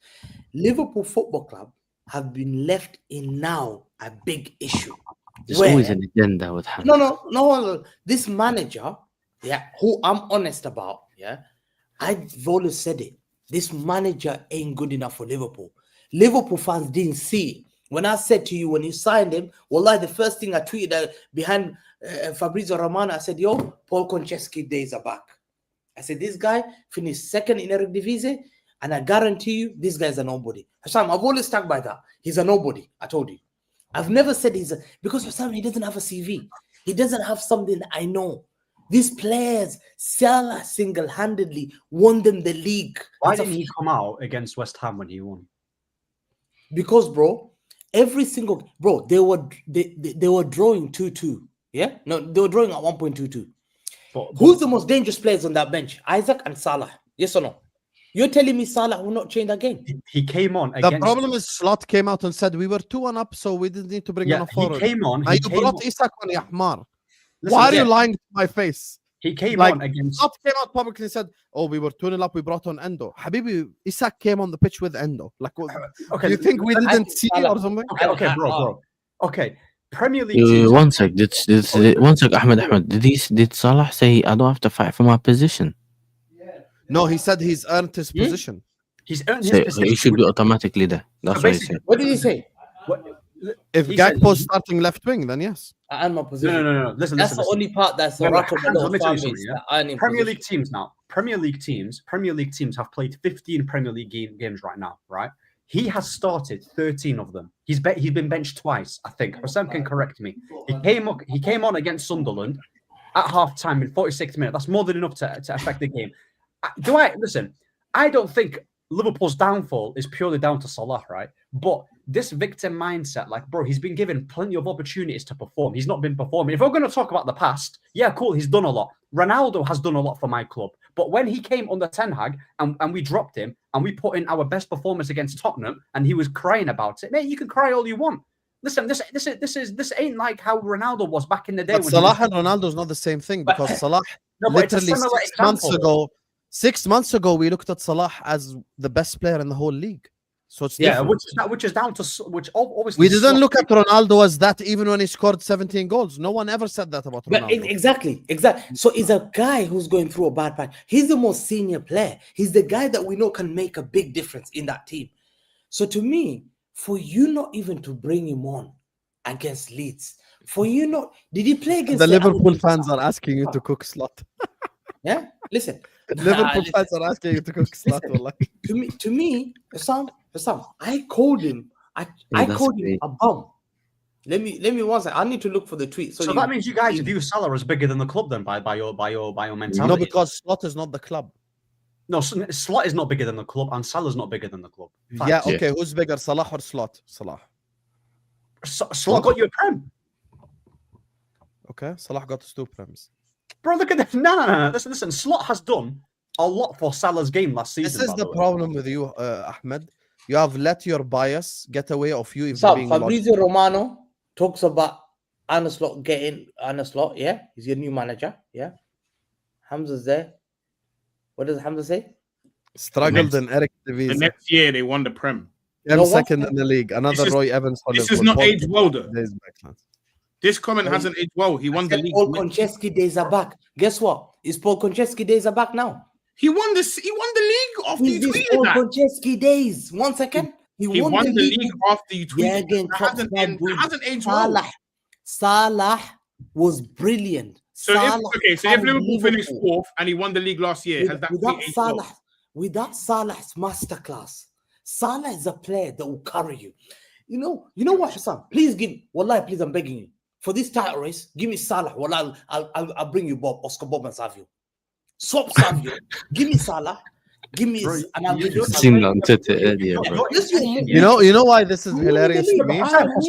Liverpool Football Club have been left in now a big issue. There's always an agenda with him. No. This manager, who I'm honest about, I've always said it. This manager ain't good enough for Liverpool. Liverpool fans didn't see it. When I said to you, when you signed him, the first thing I tweeted behind Fabrizio Romano, I said, yo, Paul Konchesky days are back. I said, this guy finished 2nd in Eredivisie, and I guarantee you, this guy's a nobody. Husam, I've always stuck by that. He's a nobody, I told you. I've never said because Husam, he doesn't have a CV. He doesn't have something that I know. These players, Salah single-handedly won them the league. Why didn't he come out against West Ham when he won? Because, bro, every single they were drawing 2-2. Yeah, no, they were drawing at 1.22. Who's the most dangerous players on that bench? Isaac and Salah. Yes or no? You're telling me Salah will not change that game? He came on. The problem is Slot came out and said we were 2-1 up, so we didn't need to bring on a forward. He came on. You brought Isak on Ahmar. Why are you lying to my face? He came on against. Slot came out publicly and said, "Oh, we were 2-0 up. We brought on Endo." Habibi, Isak came on the pitch with Endo. Like, okay, you think we didn't see or something? Okay, bro. Okay, Premier League. One sec. One sec, Ahmed. Did Salah say I don't have to fight for my position? No, he said he's earned his position. He's earned his position. He should be automatically there. That's what he said. What did he say? If Gakpo's starting left wing, then yes. I earn my position. No. Listen. That's the only part that's the Premier League teams now. Premier League teams have played 15 Premier League games right now, right? He has started 13 of them. He's been benched twice, I think. Husam can correct me. He came on against Sunderland at half time in 46th minute. That's more than enough to affect the game. Listen, I don't think Liverpool's downfall is purely down to Salah, right? But this victim mindset, like, bro, he's been given plenty of opportunities to perform. He's not been performing. If we're going to talk about the past, yeah, cool, he's done a lot. Ronaldo has done a lot for my club. But when he came under Ten Hag and we dropped him and we put in our best performance against Tottenham and he was crying about it, mate, you can cry all you want. Listen, this ain't like how Ronaldo was back in the day. But Salah and Ronaldo is not the same thing because Salah literally 6 months ago, we looked at Salah as the best player in the whole league. So it's which is down to which obviously we didn't look at Ronaldo as that even when he scored 17 goals. No one ever said that about Ronaldo. But exactly. So he's a guy who's going through a bad patch. He's the most senior player. He's the guy that we know can make a big difference in that team. So to me, for you not even to bring him on against Leeds, did he play against the Liverpool fans are asking you to cook Slot? Yeah, listen. Liverpool fans are asking you to cook Slot. To me, Husam, I called him. I called him a bum. Let me one second. I need to look for the tweet. So that means you guys view Salah as bigger than the club, then by your mentality. No, because Slot is not the club. No, Slot is not bigger than the club, and Salah's not bigger than the club. Yeah, okay. Who's bigger, Salah or Slot? Salah. Slot got you a prem. Okay, Salah got us 2 prems. Bro, look at this. No. Listen. Slot has done a lot for Salah's game last season. This is the problem with you, Ahmed. You have let your bias get away of you. Fabrizio Romano talks about Arne Slot getting Arne Slot. Yeah, he's your new manager. Yeah, Hamza's there. What does Hamza say? Struggled in Eric Davies. The next year they won the Prem. Second in the league. Another Roy Evans. This is not aged well, though. This comment hasn't aged well. He won the league. Paul Konchesky days are back. Guess what? Is Paul Konchesky days are back now? He won the league after you tweeted Paul that. Konchesky days. 1 second. He won the league after you tweeted. That hasn't aged well. Salah was brilliant. So if Liverpool finished 4th and he won the league last year, has that aged well? Without Salah's masterclass, Salah is a player that will carry you. You know what, Husam? Please please, I'm begging you. For this title race, give me Salah. Well, I'll bring you Oscar Bob and Savio. Swap Savio. Give me Salah. Give me, and I'll give you Salah. You know why this is hilarious to me?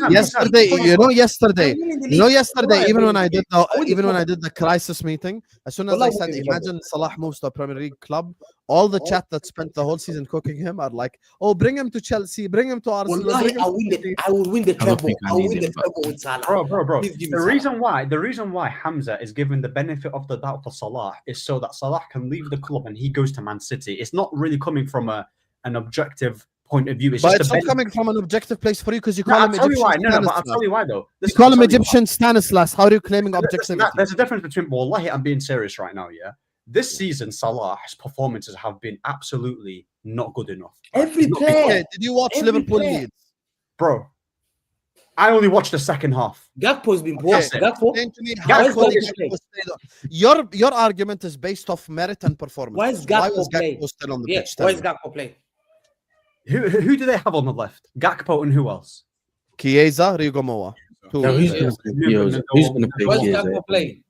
Yesterday, even when I did the crisis meeting, as soon as I said, imagine Salah moves to a Premier League club, all the chat that spent the whole season cooking him are like, oh, bring him to Chelsea, bring him to Arsenal. I will win the treble. I will win the treble with Salah. Bro. The reason why Hamza is given the benefit of the doubt for Salah is so that Salah can leave the club and he goes to Man City. It's not really coming from an objective point of view. It's not coming from an objective place for you because you call him Egyptian Stanislas. I'll tell you why though. You call him Egyptian Stanislas. How are you claiming objectivity? There's a difference between, wallahi, I'm being serious right now, yeah? This season, Salah's performances have been absolutely not good enough. Every player. Did you watch Liverpool Leeds? Bro, I only watched the second half. Gakpo's been poor. Your argument is based off merit and performance. Why is Gakpo still on the pitch? Why is Gakpo playing? Who do they have on the left? Gakpo and who else? Chiesa, Rigo Moa. Who's going to play Why is Gakpo playing?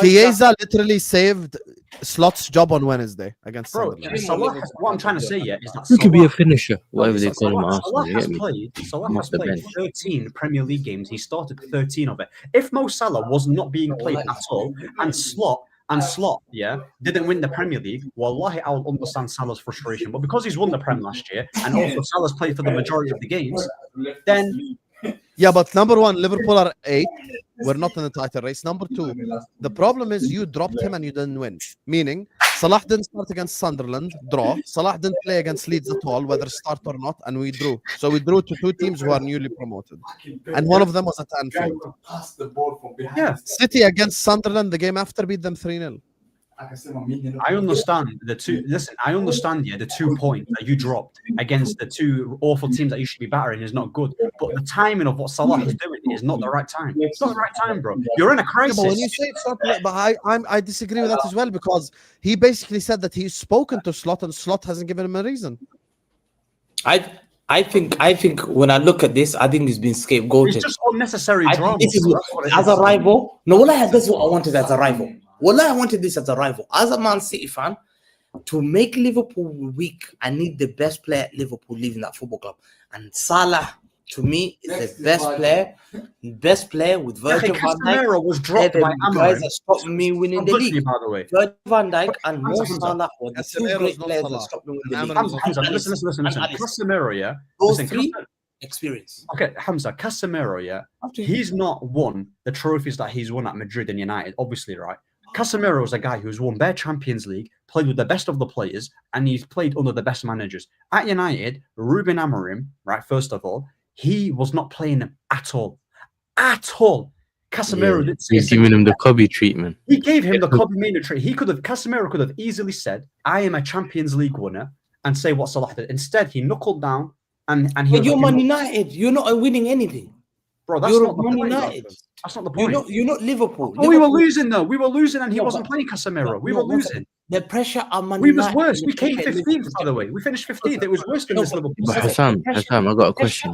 Chiesa literally saved Slot's job on Wednesday against Sunderland. Salah, what I'm trying to say is that He could be a Salah, finisher, whatever they call him. Salah has Arsenal, played 13 Premier League games. He started 13 of it. If Mo Salah was not being played at all, and Slot, didn't win the Premier League, wallahi, I will understand Salah's frustration. But because he's won the Prem last year, and also Salah's played for the majority of the games, then... Yeah, but number one, Liverpool are 8. We're not in the title race. Number 2, the problem is you dropped him and you didn't win. Meaning, Salah didn't start against Sunderland, draw. Salah didn't play against Leeds at all, whether start or not, and we drew. So we drew to 2 teams who are newly promoted. And one of them was at Anfield. Yeah. City against Sunderland, the game after beat them 3-0. I understand the 2. Listen, I understand the 2 points that you dropped against the 2 awful teams that you should be battering is not good. But the timing of what Salah is doing is not the right time. It's not the right time, bro. You're in a crisis. Yeah, but when you say it's not, but I disagree with that as well, because he basically said that he's spoken to Slot and Slot hasn't given him a reason. I think when I look at this, I think he's been scapegoated. It's just unnecessary drama. As a rival, no, that's what I wanted as a rival. Well, I wanted this as a rival. As a Man City fan, to make Liverpool weak, I need the best player at Liverpool leaving that football club. And Salah, to me, is the best player with Virgil van Dijk. Was dropped by guys that stopped me winning the league. By the way, Virgil van Dijk and Mo Salah were the 2 great players that stopped me winning the league. Listen. Casemiro, yeah. Those 3 experience. Okay, Hamza, Casemiro, yeah. He's not won the trophies that he's won at Madrid and United, obviously, right? Casemiro is a guy who's won their Champions League, played with the best of the players, and he's played under the best managers. At United, Ruben Amorim, right, first of all, he was not playing at all. At all. Casemiro did he's giving him the Kobe treatment. He gave him the Kobe Mainoo treatment. Casemiro could have easily said, I am a Champions League winner, and say what Salah did. Instead, he knuckled down and he. But you're Man United. You're not winning anything. Bro, that's not the point. That's not the point. You're not Liverpool. Oh, we were losing though. We were losing, and he wasn't playing Casemiro. We were losing. The pressure on Man United. We was worse. We came 15th, by the way. We finished 15th. It was worse than this Liverpool. But Husam, I got a question.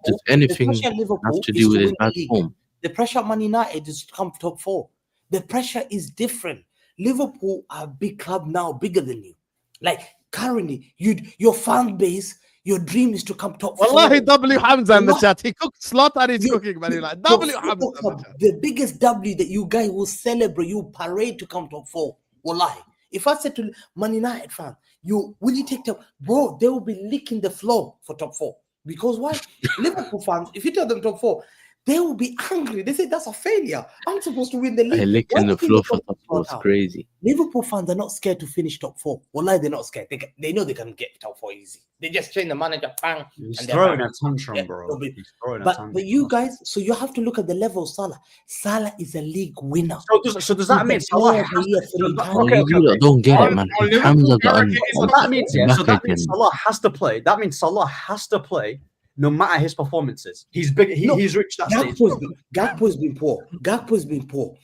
Does anything have to do with his bad form? The pressure on Man United is to come top 4. The pressure is different. Liverpool are a big club now, bigger than you. Like currently, your fan base. Your dream is to come top 4. Wallahi, W Hamza in the chat. He cooked Slot and he's cooking Man United. W Hamza. The biggest W that you guys will celebrate, you parade to come top 4. Wallahi. If I said to Man United fan, will you take top? Bro, they will be licking the floor for top 4. Because why? Liverpool fans, if you tell them top 4, they will be angry. They say that's a failure. I'm supposed to win the league. Licking the floor for top 4 is crazy. Liverpool fans are not scared to finish top 4. Wallahi, they're not scared. They know they can get top 4 easy. They just train the manager, bang. He's throwing a tantrum, bro. But you guys, so you have to look at the level of Salah. Salah is a league winner. So does that mean Salah don't get it, man. That means Salah has to play. That means Salah has to play. No matter his performances, he's big. He's reached that stage. Gakpo's been poor. Gakpo's been poor.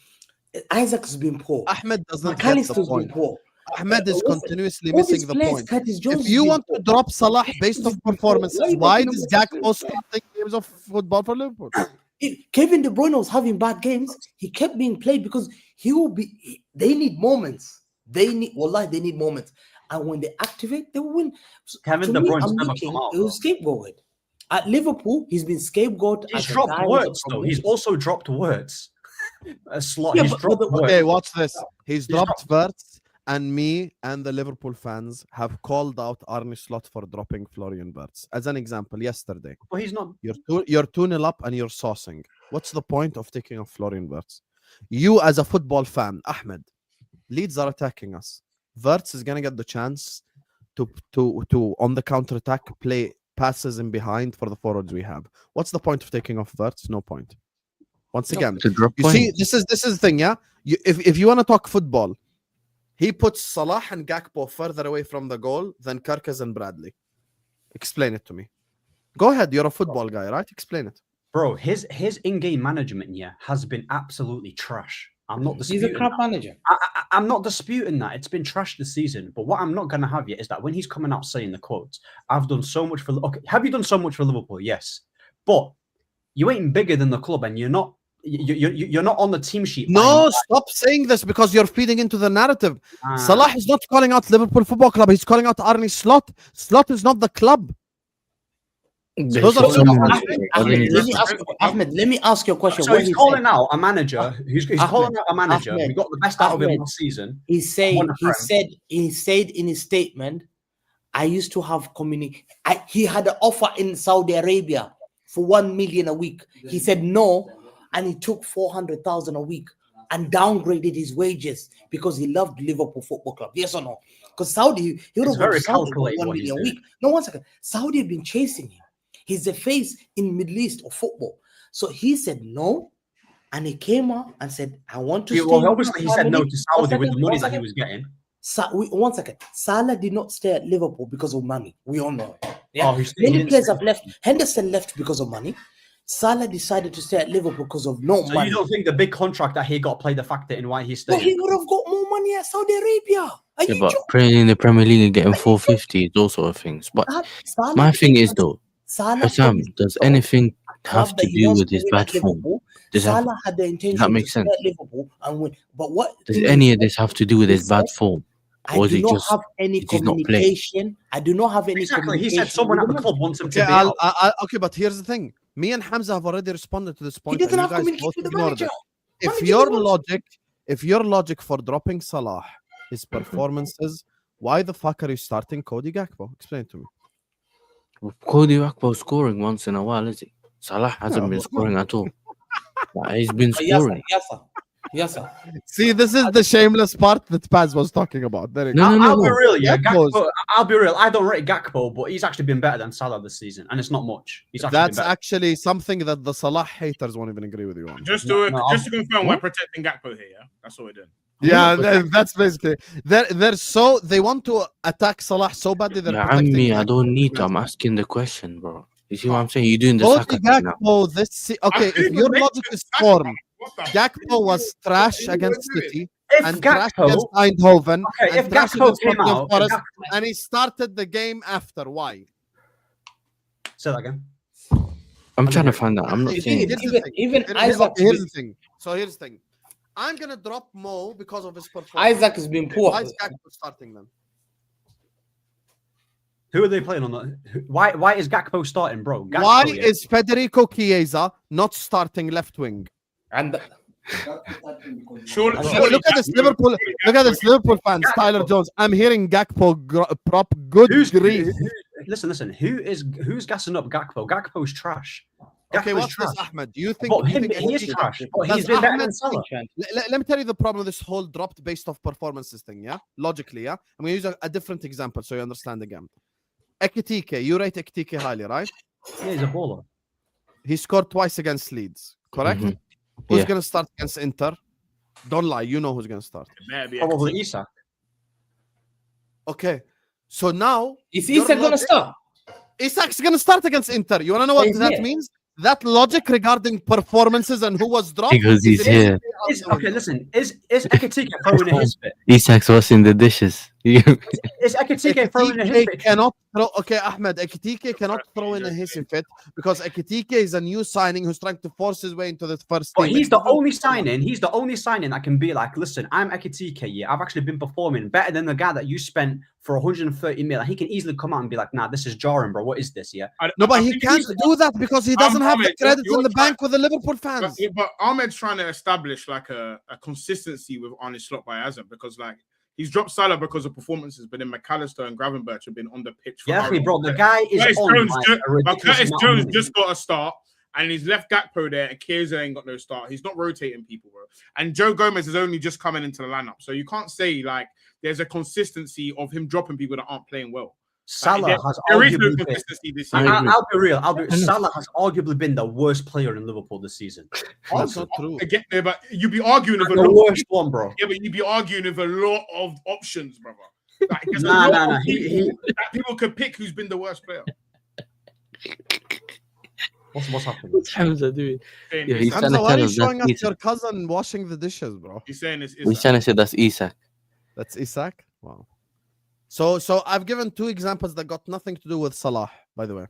Isaac's been poor. Ahmed doesn't get the point. Been poor. Ahmed is continuously missing the point. If you want to drop Salah based on performances, why does Gakpo start games of football for Liverpool? Kevin De Bruyne was having bad games. He kept being played because he will be. They need moments. They need moments. And when they activate, they will win. Kevin De Bruyne's never come out. It was scapegoated. At Liverpool, he's been scapegoated. He's dropped words, though. He's also dropped words. A Slot. Yeah, okay, watch this. He's dropped words, and me and the Liverpool fans have called out Arne Slot for dropping Florian Wirtz. As an example, yesterday. Well, he's not. You're 2-0 up and you're saucing. What's the point of taking off Florian Wirtz? You, as a football fan, Ahmed, Leeds are attacking us. Wirtz is gonna get the chance to on the counter attack play passes in behind for the forwards we have. What's the point of taking off Wirtz? No point. Once again, you see, this is the thing, yeah. If you want to talk football, he puts Salah and Gakpo further away from the goal than Karkas and Bradley. Explain it to me. Go ahead. You're a football guy, right? Explain it, bro. His in-game management has been absolutely trash. I'm not disputing. He's a crap manager. I'm not disputing that. It's been trash this season. But what I'm not going to have yet is that when he's coming out saying the quotes, I've done so much for... Okay, have you done so much for Liverpool? Yes. But you ain't bigger than the club and you're not you're not on the team sheet. No, stop saying this because you're feeding into the narrative. Salah is not calling out Liverpool Football Club. He's calling out Arne Slot. Slot is not the club. Ahmed, let me ask you a question. So he's calling out a manager. He's calling out a manager who got the best out of him last season. He said in his statement, I used to have he had an offer in Saudi Arabia for 1 million a week. He said no, and he took 400,000 a week and downgraded his wages because he loved Liverpool Football Club. Yes or no? Because Saudi, he would have very Saudi for calculated 1 million a week. No, 1 second. Saudi have been chasing him. He's the face in Middle East of football. So he said no, and he came out and said, I want to stay. Well, obviously he said no to Saudi with the money that he was getting. 1 second. Salah did not stay at Liverpool because of money. We all know. Yeah? Oh, many players have left. Henderson left because of money. Salah decided to stay at Liverpool because of no money. So you don't think the big contract that he got played a factor in why he stayed? But he would have got more money at Saudi Arabia. But playing in the Premier League and getting 450 is also a thing. But my thing is though, Husam, does anything have to do with his bad form? Salah had the intention that makes to sense. stay at Liverpool and win. But what does any of this have to do with his bad form? I do not have any communication. I do not have any communication. He said someone at the club wants him to be okay, but here's the thing. Me and Hamza have already responded to this point. He doesn't have communication with the manager. If your logic for dropping Salah is performances, why the fuck are you starting Cody Gakpo? Explain to me. Cody Gakpo scoring once in a while, is he? Salah hasn't been scoring at all. He's been scoring. Yes, sir. See, this is the shameless part that Paz was talking about. There you go. I'll be real, yeah. Gakpo, I'll be real. I don't rate Gakpo, but he's actually been better than Salah this season, and it's not much. That's actually something that the Salah haters won't even agree with you on. Just to confirm, we're protecting Gakpo here. Yeah? That's what we're doing. Yeah, that's basically they want to attack Salah so badly. I don't need to. I'm asking the question, bro. You see what I'm saying? You're doing the Gakpo. If your logic is formed. Gakpo was trash against City and trash against Eindhoven and trash against Nottingham Forest, and he started the game after. Why? Say that again. I'm trying to find out. I'm not saying even Isaac. Here's the thing. So here's the thing. I'm gonna drop Mo because of his performance. Isaac has been poor. Why is Gakpo starting then? Who are they playing on that? Why is Gakpo starting, bro? Why is Federico Chiesa not starting left wing? And look at this Liverpool. Look at this Liverpool fans. Tyler Jones. I'm hearing Gakpo prop good grief. Listen. Who's gassing up Gakpo? Gakpo's trash. Okay, what's this, Ahmed? Do you think he is trash? He's been better than Salah. Let me tell you the problem with this whole dropped based off performances thing. Yeah, logically. Yeah, I'm gonna use a different example so you understand again. Ekitike, you rate Ekitike highly, right? Yeah, he's a baller. He scored twice against Leeds, correct? Mm-hmm. Who's going to start against Inter? Don't lie. You know who's going to start. Probably Isak. Okay. So now... Is Isak going to start? Isak's going to start against Inter. You want to know what that means? That logic regarding performances and who was dropped... Because he's here. Okay, listen. Is Ekitike throwing a his fit? Isak's washing the dishes. Is Ekitike throwing a his fit? Okay, Ahmed, Ekitike cannot throw in a hissy fit because Ekitike is a new signing who's trying to force his way into the first team. But he's the only signing. He's the only signing that can be like, listen, I'm Ekitike. Yeah, I've actually been performing better than the guy that you spent for 130 million. He can easily come out and be like, nah, this is jarring, bro. What is this? Yeah. No, but he can't do that because he doesn't have the credits in the bank with the Liverpool fans. But Ahmed's trying to establish like a consistency with Arne Slot by Husam because like. He's dropped Salah because of performances, but then McAllister and Gravenberch have been on the pitch. Bro, the guy is Curtis Jones just got a start, and he's left Gakpo there, and Chiesa ain't got no start. He's not rotating people, bro. And Joe Gomez is only just coming into the lineup, so you can't say like there's a consistency of him dropping people that aren't playing well. Salah has arguably been. I'll be real. Salah has arguably been the worst player in Liverpool this season. That's not true. Again, but you'd be arguing with the worst one, bro. Yeah, but you'd be arguing with a lot of options, brother. Like, nah. People could pick who's been the worst player. What's happening? What's Hamza doing? Hamza, why are you showing us your cousin washing the dishes, bro? He's saying it's He's trying to say that's Isak. That's Isak? Wow. So I've given two examples that got nothing to do with Salah, by the way.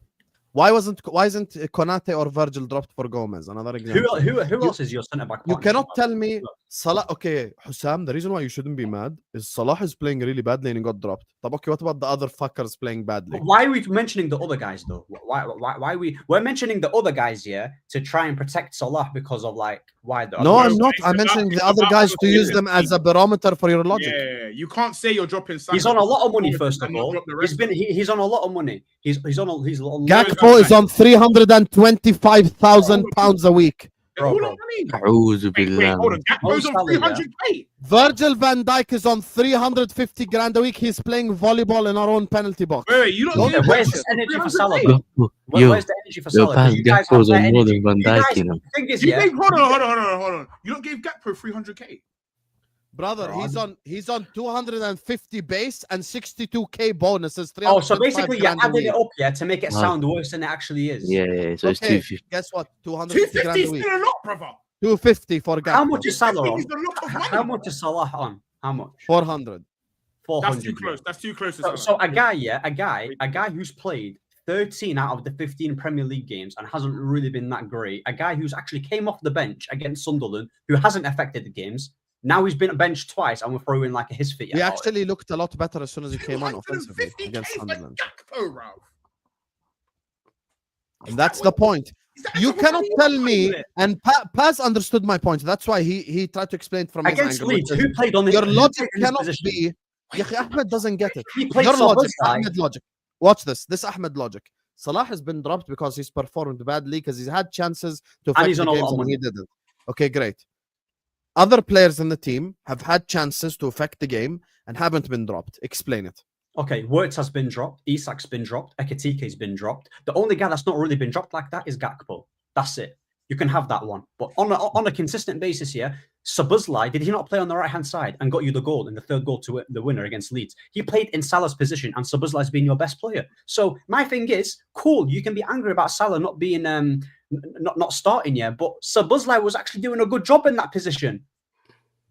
Why isn't Konate or Virgil dropped for Gomez? Another example. Who else is your centre back? You cannot tell me Salah. Okay, Husam, the reason why you shouldn't be mad is Salah is playing really badly and he got dropped. Okay, what about the other fuckers playing badly? Why are we mentioning the other guys though? Why we're mentioning the other guys here to try and protect Salah because of like why? No, I'm not. I'm mentioning the other guys to use them as a barometer for your logic. Yeah, you can't say you're dropping. He's on a lot of money. First of all, he's on a lot of money. He's on. Gakpo is on £325,000 a week. Bro. Wait, hold on. Gakpo's on 300k. Virgil van Dijk is on 350 grand a week. He's playing volleyball in our own penalty box. Wait, you don't. Where's the energy for Salah? Where's the energy for Salah? Gakpo's on more than Van Dijk, you know. Hold on. You don't give Gakpo 300k. Brother, he's on 250 base and 62k bonuses. Oh, so basically you're adding it up, yeah, to make it sound worse than it actually is. Yeah. So it's 250. Guess what? 250 grand a week. 250 is still a lot, brother. 250 for Gakpo. How much is Salah on? How much is Salah on? How much? 400. 400. That's too close. That's too close. So a guy who's played 13 out of the 15 Premier League games and hasn't really been that great. A guy who's actually came off the bench against Sunderland, who hasn't affected the games. Now he's been benched twice, and we're throwing like a his feet. He actually looked a lot better as soon as he came on offensively against Sunderland. And that's the point. You cannot tell me, and Paz understood my point. That's why he tried to explain from his against angle. Leeds. Who played on the Your logic cannot be. Ahmed doesn't get it. Your logic, Ahmed logic. Watch this. This Ahmed logic. Salah has been dropped because he's performed badly because he's had chances to affect the games and he didn't. Okay, great. Other players in the team have had chances to affect the game and haven't been dropped. Explain it. Okay, Wirtz has been dropped. Isak's been dropped. Ekitike has been dropped. The only guy that's not really been dropped like that is Gakpo. That's it. You can have that one. But on a consistent basis here, Szoboszlai, did he not play on the right-hand side and got you the goal in the third goal to the winner against Leeds? He played in Salah's position and Szoboszlai's been your best player. So my thing is, cool, you can be angry about Salah not being not starting yet, but Szoboszlai was actually doing a good job in that position.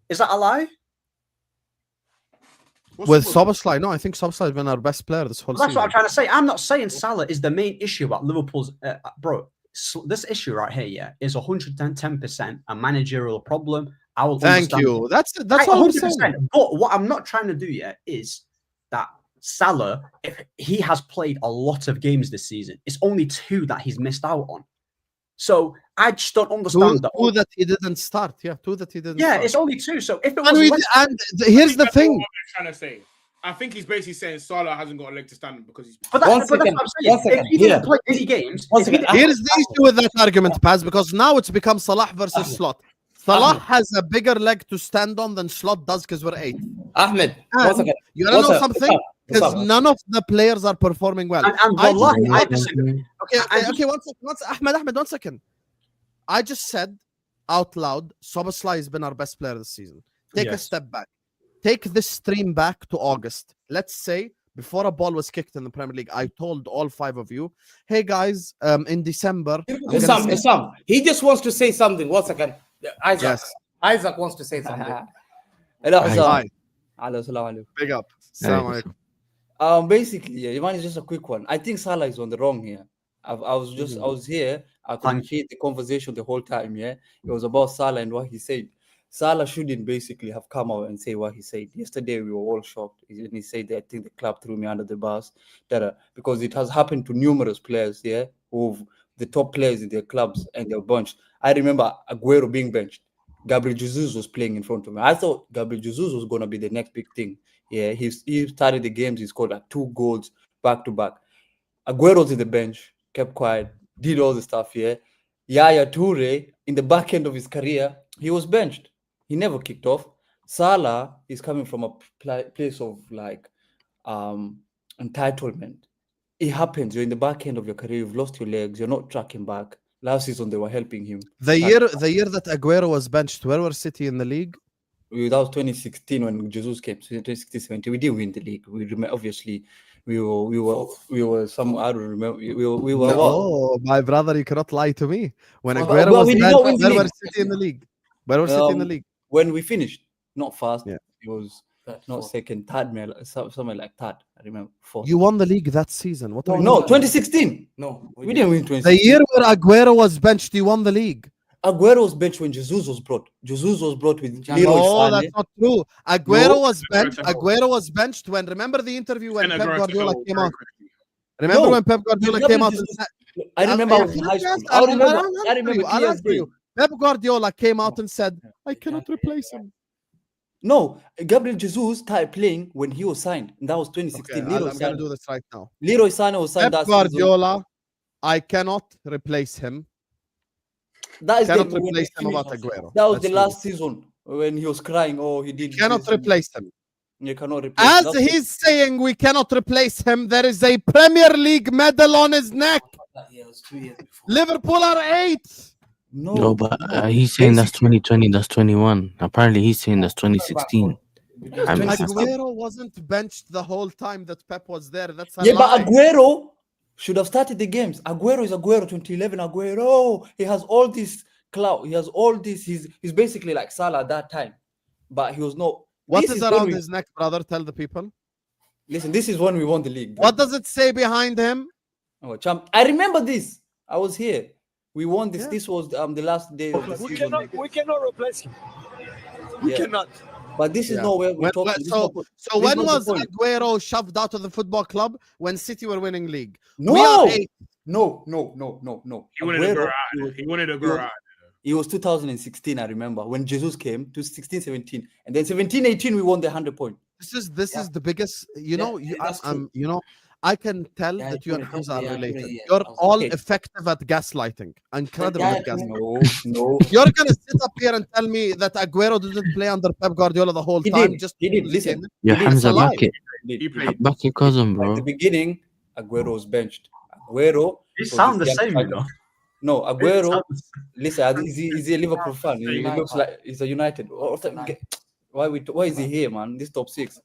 Is that a lie? With Szoboszlai, no, I think Szoboszlai has been our best player this whole season. That's what I'm trying to say. I'm not saying Salah is the main issue about Liverpool's... bro, so this issue right here, yeah, is 110% a managerial problem. I will Thank you. That's all I'm saying. But what I'm not trying to do yet is that Salah, if he has played a lot of games this season, it's only 2 that he's missed out on. So I just don't understand two that he didn't start. Yeah, 2 that he didn't. Yeah, start. It's only 2. So if it was, here's the thing. What I'm trying to say. I think he's basically saying Salah hasn't got a leg to stand on because he's. But that's what I'm saying. If he didn't play any games, here's the issue with that argument, Paz, because now it's become Salah versus Slot. Salah has a bigger leg to stand on than Slot does because we're 8. Ahmed, you want to know something? Because none of the players are performing well. I disagree. Okay, one second. Ahmed, 1 second. I just said out loud, Szoboszlai has been our best player this season. Take a step back. Take this stream back to August. Let's say before a ball was kicked in the Premier League, I told all 5 of you, hey guys, in December... Husam, he just wants to say something. 1 second. Isaac wants to say something. Hello, Husam. Hello, salam. Big up. Assalamu alaikum. Basically, mine is just a quick one. I think Salah is on the wrong here. I was here. I could hear the conversation the whole time. Yeah, it was about Salah and what he said. Salah shouldn't basically have come out and say what he said. Yesterday we were all shocked. And he said that I think the club threw me under the bus. Because it has happened to numerous players. Yeah, who the top players in their clubs and they're benched. I remember Aguero being benched. Gabriel Jesus was playing in front of me. I thought Gabriel Jesus was going to be the next big thing. Yeah, he started the games. He scored like 2 goals back to back. Aguero was in the bench, kept quiet, did all the stuff. Yeah, Yaya Toure in the back end of his career, he was benched. He never kicked off. Salah is coming from a place of like entitlement. It happens. You're in the back end of your career. You've lost your legs. You're not tracking back. Last season they were helping him. The year that Aguero was benched, where were City in the league? That was 2016 when Jesus came. So 2016-17, we did win the league. We remember, obviously, we were some. I don't remember. We were. Oh, my brother, you cannot lie to me. When Aguero was benched, where were City in the league? Where were City in the league? When we finished, not fast. Yeah. It was Not second, third, man. Somewhere like third. I remember. Fourth. You won the league that season. What? No, 2016. No, We didn't win 2016. The year where Aguero was benched, you won the league. Aguero was benched when Jesus was brought. Jesus was brought with Leroy No, Sané. that's not true. Aguero was benched. Aguero was benched when. Remember the interview when Pep Guardiola came out. Remember when Pep Guardiola came out and said, I remember I was in high school. I remember clear as day. Pep Guardiola came out and said, I cannot replace him. No, Gabriel Jesus started playing when he was signed. And that was 2016. Okay, I'm going to do this right now. Leroy Sané was signed Pep that season. Guardiola, I cannot replace him. That is Cannot replace him about Aguero. That was the last season when he was crying. Oh, he did. Cannot replace him. You cannot replace As him. he's saying we cannot replace him, there is a Premier League medal on his neck. Liverpool are 8th. No, but he's saying that's 2020, that's 21. Apparently, he's saying that's 2016. Aguero wasn't benched the whole time that Pep was there. That's a Yeah, lie. but Aguero should have started the games. Aguero is Aguero 2011. Aguero, he has all this clout. He has all this. He's basically like Salah at that time, but he was not. What This is when around we- his neck, brother? Tell the people. Listen, this is when we won the league. What does it say behind him? Oh, champ! I remember this. I was here. We won this. Yeah. This was the last day of the season. We cannot replace him. We cannot. But this is not where we're talking. So when was Aguero shoved out of the football club? When City were winning league? No, We are 8th. no. He wanted to grow out. He wanted to grow out. It was 2016, I remember, when Jesus came to 16, 17. And then 17, 18, we won the 100 point. This is the biggest, I can tell that you and Hamza are related. yeah. You're all Okay. effective at gaslighting. Incredible at gaslighting. No. You're gonna sit up here and tell me that Aguero didn't play under Pep Guardiola the whole He time. did. Just He did. Listen. Yeah, He did. Hamza, It's a lie. back it. He played. Back your cousin, At bro. the beginning, Aguero was benched. Aguero. They was sound the this young same, you striker. know. No, They Aguero. sound the same. Listen, he's a Liverpool fan. He looks like he's a United. Why is he here, man? This top 6.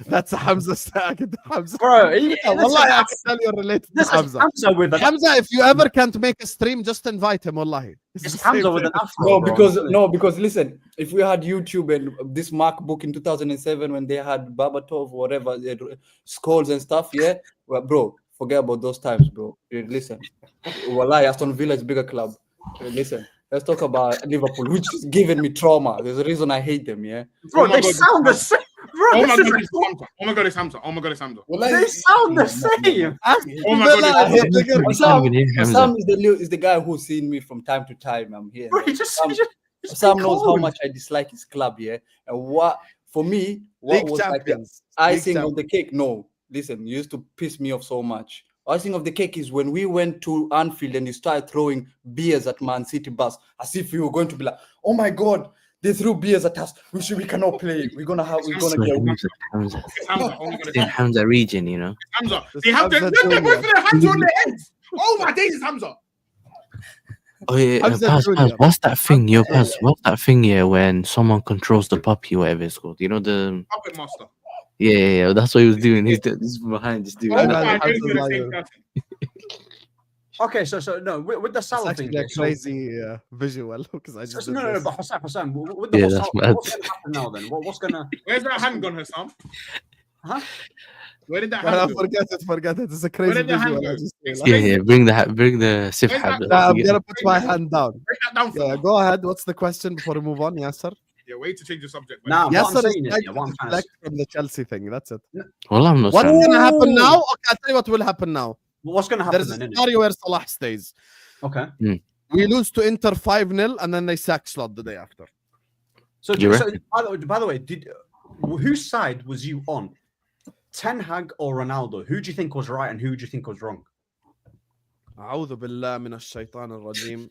That's Hamza stack. Hamza. Bro, Wallahi, I can tell you're related to this is Hamza. Hamza with an Hamza, if you ever can't make a stream, just invite him. Wallahi. It's Hamza with an afro. No, bro. because listen, if we had YouTube and this MacBook in 2007 when they had Babatov, whatever, Scholes and stuff, yeah, well, bro, forget about those times, bro. Listen, wallahi, Aston Villa is a bigger club. Listen, let's talk about Liverpool, which is giving me trauma. There's a reason I hate them, yeah. Bro, Oh my they God, sound the same. Bro, Oh my this god, is it's Hamza. Oh my god, it's Hamza. Oh my god, it's Hamza. they sound the same. Oh my god, I hate it's the girl. You can't even hear Hamza. Sam is the guy who's seen me from time to time. I'm here. Bro, he just Sam knows how cold. much I dislike his club, yeah. And what for me, what League was like the champions. icing League on the cake? No, listen, you used to piss me off so much. Icing of the cake is when we went to Anfield and you started throwing beers at Man City bus, as if we were going to be like, oh my god, they threw beers at us. We cannot play. We're gonna get weak. Hamza. It's Hamza. Oh my god, It's it's in Hamza. Hamza region, you know. Hamza. It's They have Hamza look, they're both Junior. of their hands on their heads. Oh my days, it's Hamza. Oh yeah, Hamza Paz, Junior. what's that thing? Yo, Paz, what's that thing? Yeah, when someone controls the puppy, whatever it's called. You know the. Puppet master. Yeah. That's what he was doing. He's behind this dude. Oh man, my Hamza days, we're the liar. same person. Okay, so no, with the It's Salah thing. actually a so- crazy visual because I just did no, this. but Husam, with the Yeah, whole that's Salah, mad. what's gonna happen now then? What's gonna? Where's that hand gone, Husam? Huh? Where did that Man, hand go? forget it. It's a Where crazy did the hand visual. go? I just realized. Yeah. Bring the sif Where's hab. that- Nah, I'm gonna put my hand down. Break that down for Yeah, me. go ahead. What's the question before we move on? Yes, sir. Yeah, wait to change the subject. man. Nah, what Yes, I'm sir. saying is, yeah, what I'm trying to Deflect from the Chelsea thing. That's it. Well, I'm not What's saying. gonna happen now? Okay, I'll tell you what will happen now. what's gonna happen There's a then? Innit? scenario where Salah stays. Okay. We lose to Inter 5-0 and then they sack Slot the day after. So, You so reckon? by the way, whose side was you on? Ten Hag or Ronaldo? Who do you think was right and who do you think was wrong? أعوذ بالله من الشيطان الرجيم.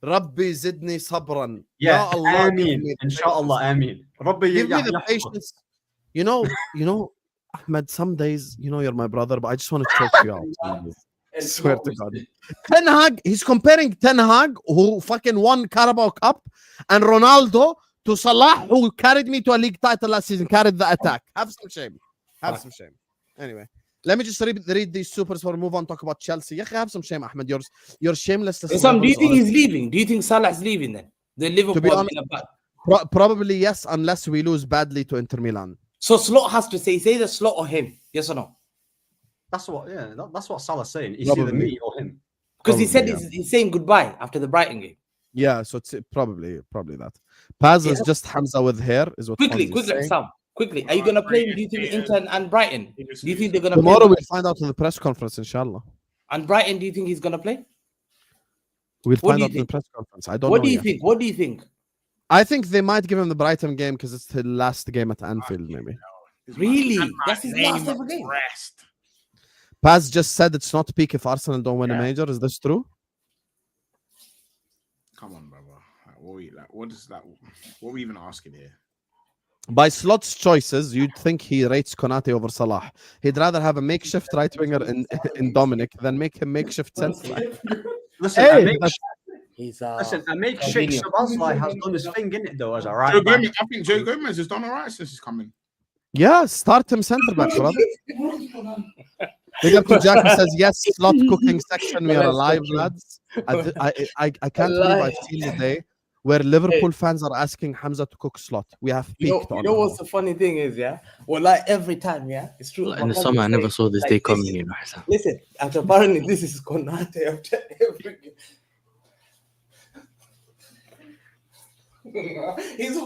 ربي زدني صبرا. Yeah, Ya Allah, give Ameen. me the Inshallah, Ameen. Rabbi, Give me the yeah. patience. You know, Ahmed, some days, you're my brother, but I just want to choke you out. I swear to God. Ten Hag, he's comparing Ten Hag, who fucking won Carabao Cup, and Ronaldo to Salah, who carried me to a league title last season, carried the attack. Have some shame. Have some shame. Anyway, let me just read these supers before we move on, talk about Chelsea. Have some shame, Ahmed. Your shamelessness. Sam, do you think he's leaving? Do you think Salah's leaving then? The Liverpool honest, probably yes, unless we lose badly to Inter Milan. So Slot has to say the Slot or him, yes or no? That's what Salah's saying. It's either me or him. Because he said he's saying goodbye after the Brighton game. Yeah, so it's probably that. Paz is just Hamza with hair, is what. Quickly, Sam. Quickly, are you gonna play? Do you think Inter and Brighton? Do you think they're gonna tomorrow? play? We'll find out in the press conference, inshallah. And Brighton, do you think he's gonna play? We'll find out in the press conference. I don't know. What do you think? What do you think? I think they might give him the Brighton game because it's the last game at Anfield, maybe. Really? That's his last ever game. Paz just said it's not peak if Arsenal don't win a major. Is this true? Come on, brother. What is that? What are we even asking here? By Slot's choices, you'd think he rates Konate over Salah. He'd rather have a makeshift right winger in Dominic than make him makeshift centre back. Listen, Hey, a makeshift Szoboszlai has done his thing, innit, though, as a right Joe back. Gomez, I think Joe Gomez has done all right since he's coming. Yeah, start him centre back, brother. Big up to Jack who says, yes, Slot cooking section, we are alive, lads. I can't believe I've seen the day where Liverpool fans are asking Hamza to cook Slot. We have peaked on You know what's the funny thing is, yeah? Well, like every time, yeah? It's true. In the summer, I never saw this day coming, you know. Listen, after apparently this is Konate after every game. He's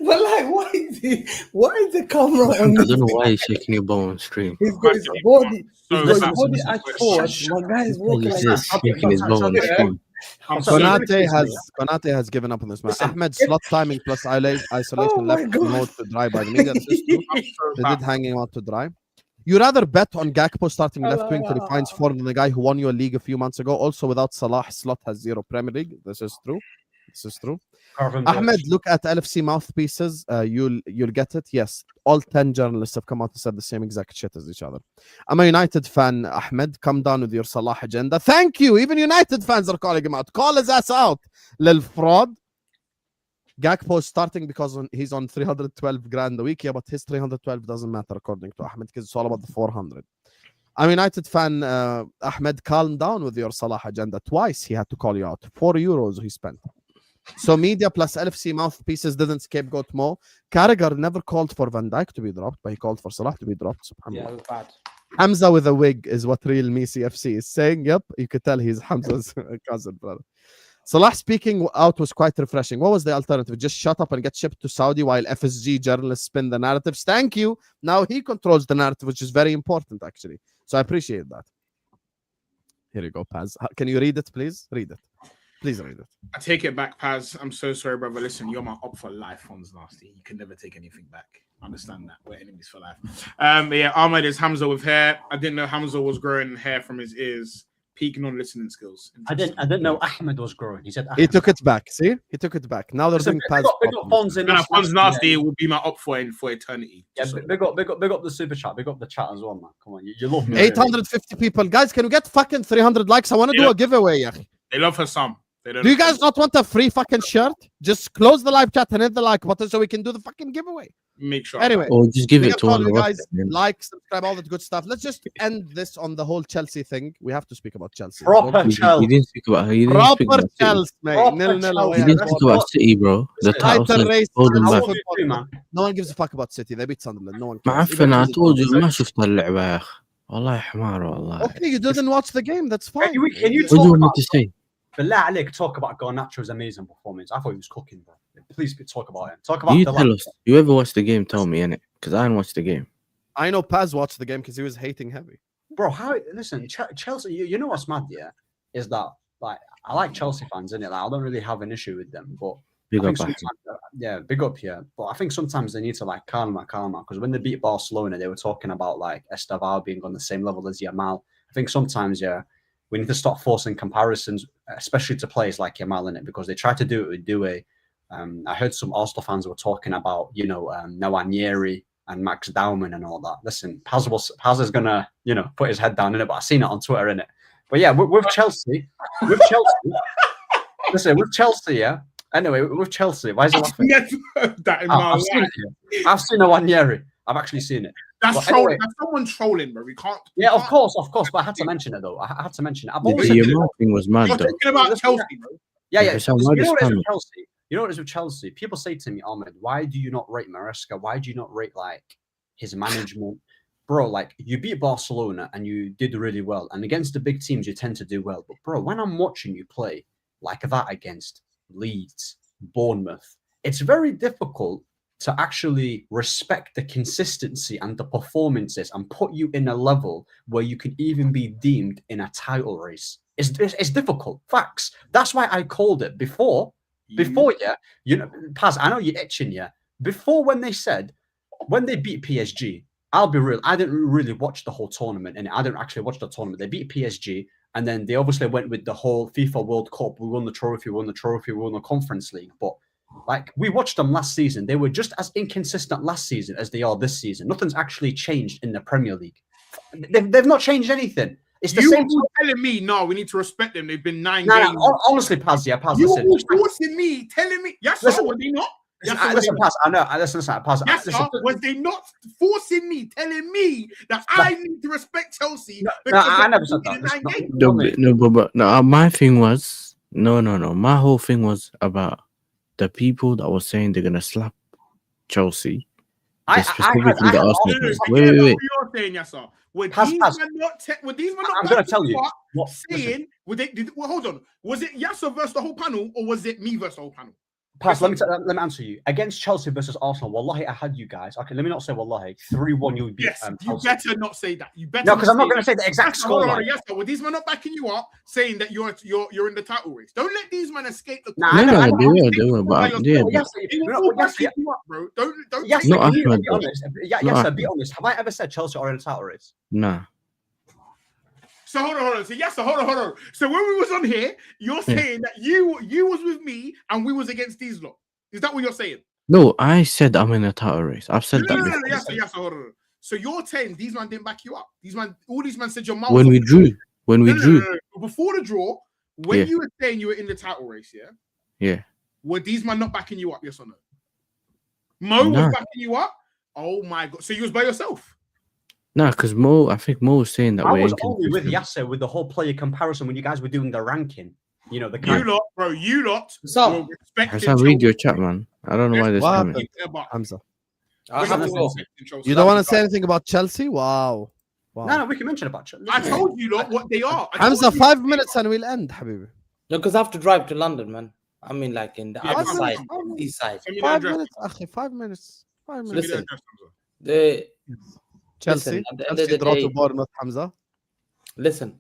well, like, why is the camera on? I don't know why he's shaking your bone on stream. He's got his body. He's got his body at forward. My guy is walking He's like just shaking his bone on the stream. Konate has given up on this man. Ahmed Slot timing plus isolation left mode to dry by the media. They did hanging out to dry. You rather bet on Gakpo starting left wing till he finds form than the guy who won you a league a few months ago. Also, without Salah, Slot has 0 Premier League. This is true. Ahmed, look at LFC mouthpieces. You'll get it. Yes, all 10 journalists have come out and said the same exact shit as each other. I'm a United fan, Ahmed. Come down with your Salah agenda. Thank you. Even United fans are calling him out. Call his ass out, lil fraud. Gakpo is starting because he's on 312 grand a week. Yeah, but his 312 doesn't matter according to Ahmed because it's all about the 400. I'm a United fan, Ahmed. Calm down with your Salah agenda. Twice he had to call you out. €4 he spent. So media plus LFC mouthpieces didn't scapegoat Mo. Carragher never called for Van Dijk to be dropped, but he called for Salah to be dropped. Yeah, that's bad. Hamza with a wig is what real Messi FC is saying. Yep, you could tell he's Hamza's cousin, brother. Salah speaking out was quite refreshing. What was the alternative? Just shut up and get shipped to Saudi while FSG journalists spin the narratives. Thank you. Now he controls the narrative, which is very important, actually. So I appreciate that. Here you go, Paz. Can you read it, please? Read it. Please read it. I take it back, Paz. I'm so sorry, brother. Listen, you're my op for life. Fonz nasty. You can never take anything back. Understand that. We're enemies for life. But yeah, Ahmed is Hamza with hair. I didn't know Hamza was growing hair from his ears. Peak non-listening skills. I didn't know Ahmed was growing. He said Ahmed. He took it back. See? He took it back. Now they're doing Paz. Fonz nasty will be my op for eternity. Yeah, big up the super chat. Big up the chat as well, man. Come on, you love me. 850 people. Guys, can we get fucking 300 likes? I want to do a giveaway. Yeah. They love Husam. Do you guys not want a free fucking shirt? Just close the live chat and hit the like button so we can do the fucking giveaway. Make sure. Anyway, or just give it to one of you guys. Like, subscribe, all that good stuff. Let's just end this on the whole Chelsea thing. We have to speak about Chelsea. Proper Chelsea. You didn't speak about. You didn't speak about Chelsea, mate. Nil. You didn't speak about City, bro. The title race. No one gives a fuck about City. They beat Sunderland. No one. معفن. I told you ما شفت اللعبة يا أخي. والله حمار والله. Okay, you didn't watch the game. That's fine. Can you what do you want me to say? Bilal Alik, talk about Garnacho's amazing performance. I thought he was cooking, bro. Please talk about it. Talk about you tell us. You ever watched the game? Tell me, innit? Because I didn't watch the game. I know Paz watched the game because he was hating heavy. Bro, listen, Chelsea, you know what's mad, yeah? Is that, like, I like Chelsea fans, innit? Like, I don't really have an issue with them, but big up here. But I think sometimes they need to, like, calm because when they beat Barcelona, they were talking about, like, Estaval being on the same level as Yamal. I think sometimes, yeah, we need to stop forcing comparisons, especially to players like Yamal in it, because they try to do it with Doué. I heard some Arsenal fans were talking about, Nwaneri and Max Dowman and all that. Listen, Paz is gonna, put his head down in it, but I've seen it on Twitter in it. But yeah, with Chelsea, listen, with Chelsea, yeah. Anyway, with Chelsea, why is he laughing? I've seen Nwaneri. I've actually seen it. That's trolling. Anyway, that's someone trolling, bro. We can't. Yeah, of course. But I had to mention it though. I had to mention it. Your thing was mad. You're talking about Chelsea, bro. Yeah. You know what it is with Chelsea? You know what it is with Chelsea? People say to me, Ahmed, why do you not rate Maresca? Why do you not rate like his management? Bro, like you beat Barcelona and you did really well. And against the big teams, you tend to do well. But bro, when I'm watching you play like that against Leeds, Bournemouth, it's very difficult to actually respect the consistency and the performances and put you in a level where you can even be deemed in a title race. It's difficult. Facts. That's why I called it before, yeah. You know, Paz, I know you're itching, yeah. Before when they beat PSG, I'll be real, I didn't really watch the whole tournament, and I didn't actually watch the tournament. They beat PSG, and then they obviously went with the whole FIFA World Cup. We won the trophy, we won the Conference League. But like we watched them last season, they were just as inconsistent last season as they are this season. Nothing's actually changed in the Premier League. They've not changed anything. It's the same. You telling me, no, we need to respect them. They've been 9 games. No, honestly, Paz, yeah, Paz. You were forcing me, telling me, yes, listen, were they not? Listen, Paz, I know. Listen, Paz. Yes, sir, was they not forcing me, telling me that I need to respect Chelsea? No, I never said that. No, my thing was no. My whole thing was about the people that were saying they're gonna slap Chelsea. Specifically the Arsenal. Wait. You're saying, yes, sir. Were these men not I'm going to tell you. Saying, hold on. Was it Yasser versus the whole panel, or was it me versus the whole panel? Paz, let me answer you. Against Chelsea versus Arsenal, wallahi, I had you guys. Okay, let me not say wallahi. 3-1, you would beat Yes, you better not say that. You better. No, because I'm not going to say the exact score. Yes, sir. Were these men not backing you up, saying that you're in the title race? Don't let these men escape the. They were, but they will backing you up, bro. Don't. Yes, be honest. Yes, be honest. Have I ever said Chelsea are in the title race? Nah. So hold on. So yes, hold on. So when we was on here, you're saying that you was with me and we was against these lot. Is that what you're saying? No, I said I'm in a title race. I've said that. No, yes, hold on. So you're saying these men didn't back you up. All these men said your mouth. When we drew. Before the draw, when you were saying you were in the title race, yeah. Were these men not backing you up? Yes or no? Mo was backing you up. Oh my god! So you was by yourself. No, because I think Mo was saying that I was only with Yasser with the whole player comparison when you guys were doing the ranking. You know, you lot. So, Husam, read your chat, man. I don't know why this coming. Hamza. You don't want to say anything about Chelsea? Wow. No, we can mention about Chelsea. I told you lot what they are. Hamza, 5 minutes and we'll end, Habibi. No, because I have to drive to London, man. I mean, like in the other side, east side. 5 minutes. 5 minutes. 5 minutes. Listen, Chelsea. Listen, at the end of the day, to Bournemouth, Hamza. Listen,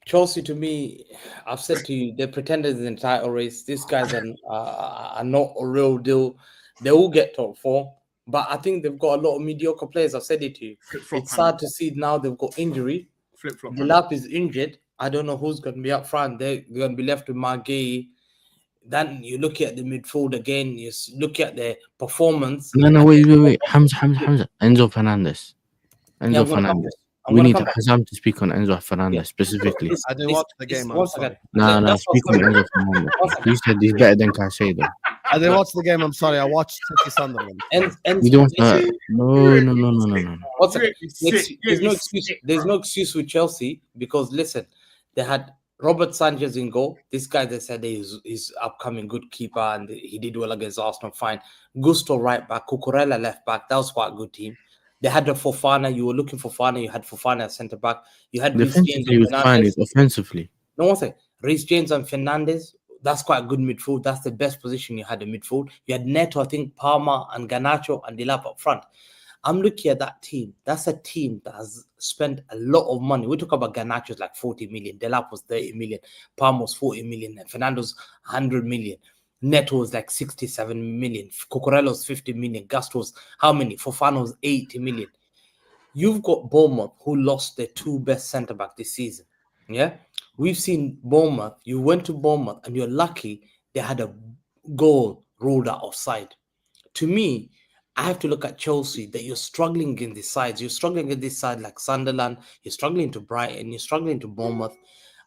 Chelsea to me, I've said to you, they're pretenders in the title race. These guys are not a real deal. They will get top 4, but I think they've got a lot of mediocre players. I've said it to you. It's sad to see now they've got injury. Delap is injured. I don't know who's going to be up front. They're going to be left with Margay. Then you look at the midfield again. You look at their performance. No, wait. Hamza. Enzo Fernandez. Fernandez. We need Husam to speak on Enzo Fernandez specifically. I didn't watch the game. No, speak on Enzo Fernandez. You said he's better than Caicedo. I didn't watch the game. I'm sorry. I watched City Sunderland. You don't. No. There's no excuse with Chelsea because listen, they had Robert Sanchez in goal. This guy, they said he's upcoming good keeper and he did well against Arsenal. Fine. Gusto right back, Cucurella left back. That was quite a good team. They had the Fofana. You were looking for Fofana. You had Fofana as centre back. You had Reece James and Fernandez. Offensively. No one say Reece James and Fernandez. That's quite a good midfield. That's the best position you had in midfield. You had Neto, I think, Palmer and Garnacho and Delap up front. I'm looking at that team. That's a team that has spent a lot of money. We talk about Garnacho's like 40 million. Delap was 30 million. Palmer was 40 million. And Fernando's 100 million. Neto was like 67 million. Cucurella's 50 million. Gusto's how many? Fofano's 80 million. You've got Bournemouth who lost their 2 best centre-back this season. Yeah? We've seen Bournemouth. You went to Bournemouth and you're lucky they had a goal ruled out offside. To me, I have to look at Chelsea that you're struggling in these sides. You're struggling in this side like Sunderland. You're struggling to Brighton. You're struggling to Bournemouth.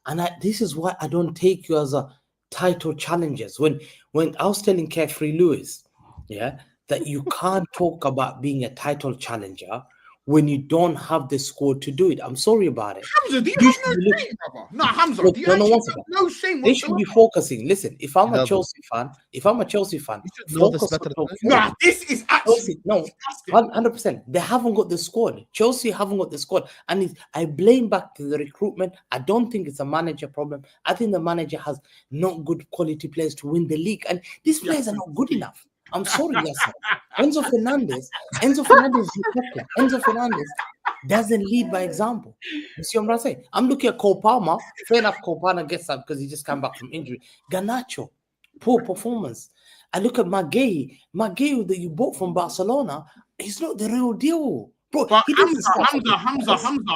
And this is why I don't take you as a title challengers. When I was telling Carefree Lewis, that you can't talk about being a title challenger when you don't have the squad to do it. I'm sorry about it. Hamza, do you have no shame, brother? No, Hamza, Look, do you no, actually one have second. no shame They should whatsoever? be focusing. Listen, if I'm a doesn't. Chelsea fan, You should know this focus better on than top four. Nah, this is actually Chelsea, no, disgusting. 100%. They haven't got the squad. Chelsea haven't got the squad. And I blame back to the recruitment. I don't think it's a manager problem. I think the manager has not good quality players to win the league. And these players are not good enough. I'm sorry, Yasser. Enzo Fernandez is the captain. Enzo Fernandez doesn't lead by example. You see what I'm saying? I'm looking at Cole Palmer. Fair enough, Cole Palmer gets up because he just came back from injury. Garnacho, poor performance. I look at Maguire that you bought from Barcelona. He's not the real deal, bro. But He doesn't start.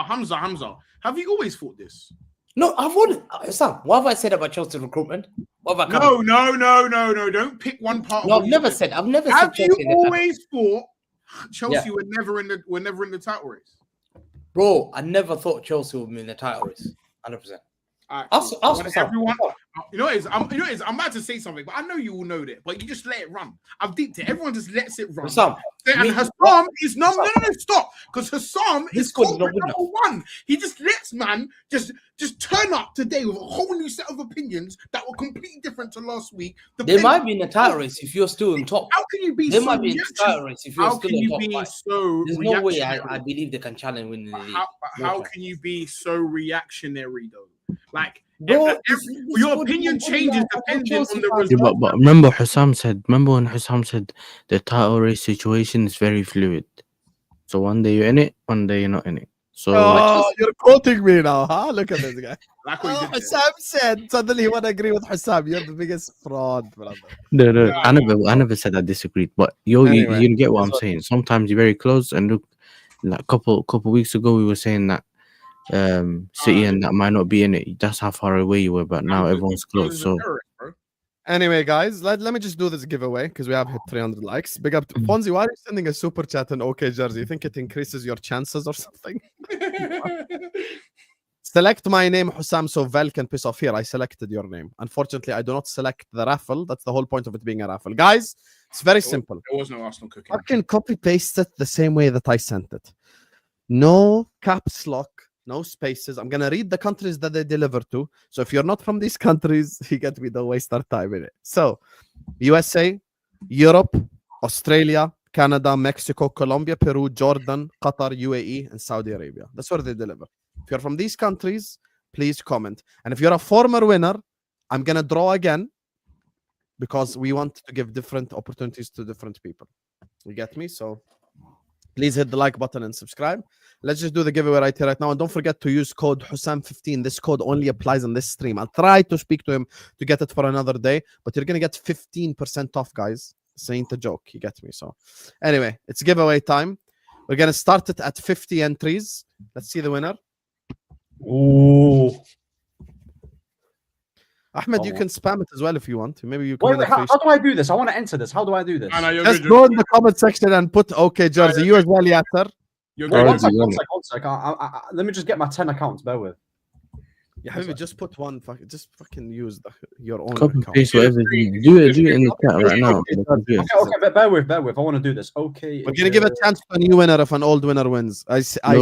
Hamza. Have you always thought this? No, I've won. Sam, what have I said about Chelsea recruitment? What have I No. Don't pick one part. No, I've never said. Have you Chelsea always thought Chelsea were never in the title race? Bro, I never thought Chelsea would be in the title race. 100%. Ask Everyone, you know, I'm about to say something, but I know you all know that. But you just let it run. I've deeped it. Everyone just lets it run. Husam, And Husam is no, stop, because Husam is number one. He just lets man just turn up today with a whole new set of opinions that were completely different to last week. They might be in the title race if you're still in top. How can you be? They so might be in the title race if you're still in top. There's no way I believe they can challenge winning the league. How can you be so reactionary though? Like, bro, your opinion changes depending on the result. Yeah, but remember when Husam said the title race situation is very fluid. So one day you're in it, one day you're not in it. So you're quoting me now, huh? Look at this guy. Like what you did Husam said suddenly you want to agree with Husam. You're the biggest fraud, brother. No, I never said I disagreed. But Anyway, you get what I'm saying. Sometimes you're very close, and look, like a couple weeks ago we were saying that City and that might not be in it. That's how far away you were, but now everyone's close. So anyway, guys, let me just do this giveaway because we have hit 300 likes. Big up to Fonzie. Why are you sending a super chat and OK jersey? You think it increases your chances or something? Select my name, Husam, so Val can piss off. Here, I selected your name. Unfortunately, I do not select the raffle. That's the whole point of it being a raffle. Guys, it's very simple. There was no Arsenal cooking. I can copy paste it the same way that I sent it. No caps lock. No spaces. I'm going to read the countries that they deliver to. So if you're not from these countries, you get me, don't waste our time in it. So USA, Europe, Australia, Canada, Mexico, Colombia, Peru, Jordan, Qatar, UAE, and Saudi Arabia. That's where they deliver. If you're from these countries, please comment. And if you're a former winner, I'm going to draw again because we want to give different opportunities to different people. You get me? So please hit the like button and subscribe. Let's just do the giveaway right here, right now. And don't forget to use code Husam15. This code only applies on this stream. I'll try to speak to him to get it for another day, but you're going to get 15% off, guys. This ain't a joke. You get me? So anyway, it's giveaway time. We're going to start it at 50 entries. Let's see the winner. Ooh. Ahmed, you can spam it as well if you want. Maybe you can. Wait, how do I do this? I want to enter this. How do I do this? Just go in the comment section and put OK jersey. You as well, Yasser. One sec. Let me just get my 10 accounts. Bear with. Yeah, just put one. Just fucking use your own copy account. paste whatever. Do it in the chat right now. Okay, bear with. I want to do this. Okay. We're gonna give a chance to a new winner if an old winner wins. I see. Can I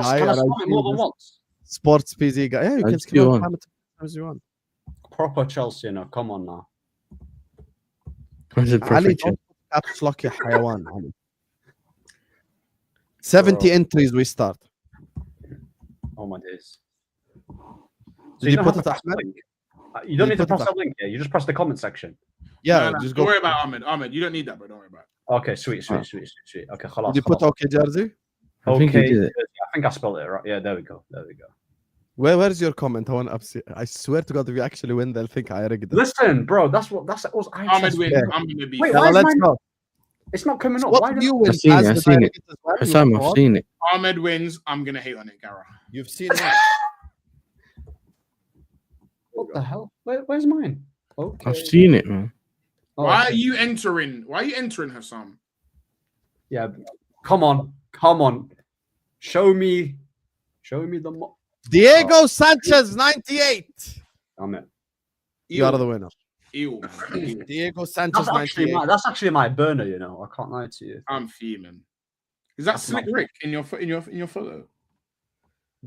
spam it more than once? Sports PZ guy. Yeah, you can spam it as you want. Proper Chelsea, come on now. Ali, don't caps lock your hayawan, Ali. 70 entries we start. Oh my days. Did you put it, Ahmed? You don't need to press that link here. You just press the comment section. Yeah, just don't worry about Ahmed. Ahmed, you don't need that, bro. Don't worry about it. Okay, sweet. Okay, khalas. Did you put OK jersey? Okay, I think I spelled it right. Yeah, there we go. Where's your comment? I swear to God, if you actually win, they'll think I rigged it. Listen, bro, that's Ahmed wins. Yeah. I'm gonna be. Wait, let's go. It's not coming up. What do you win? I've seen it. Husam, I've seen it. Ahmed wins. I'm gonna hate on it, Gara. You've seen it. What the hell? Where's mine? Okay. I've seen it, man. Why are you entering? Husam? Yeah, come on. Show me the. Diego Sanchez, 98. Amen. You are the winner. Ew. Diego Sanchez, That's actually my burner. I can't lie to you. I'm fuming. Is that Slick Rick in your photo?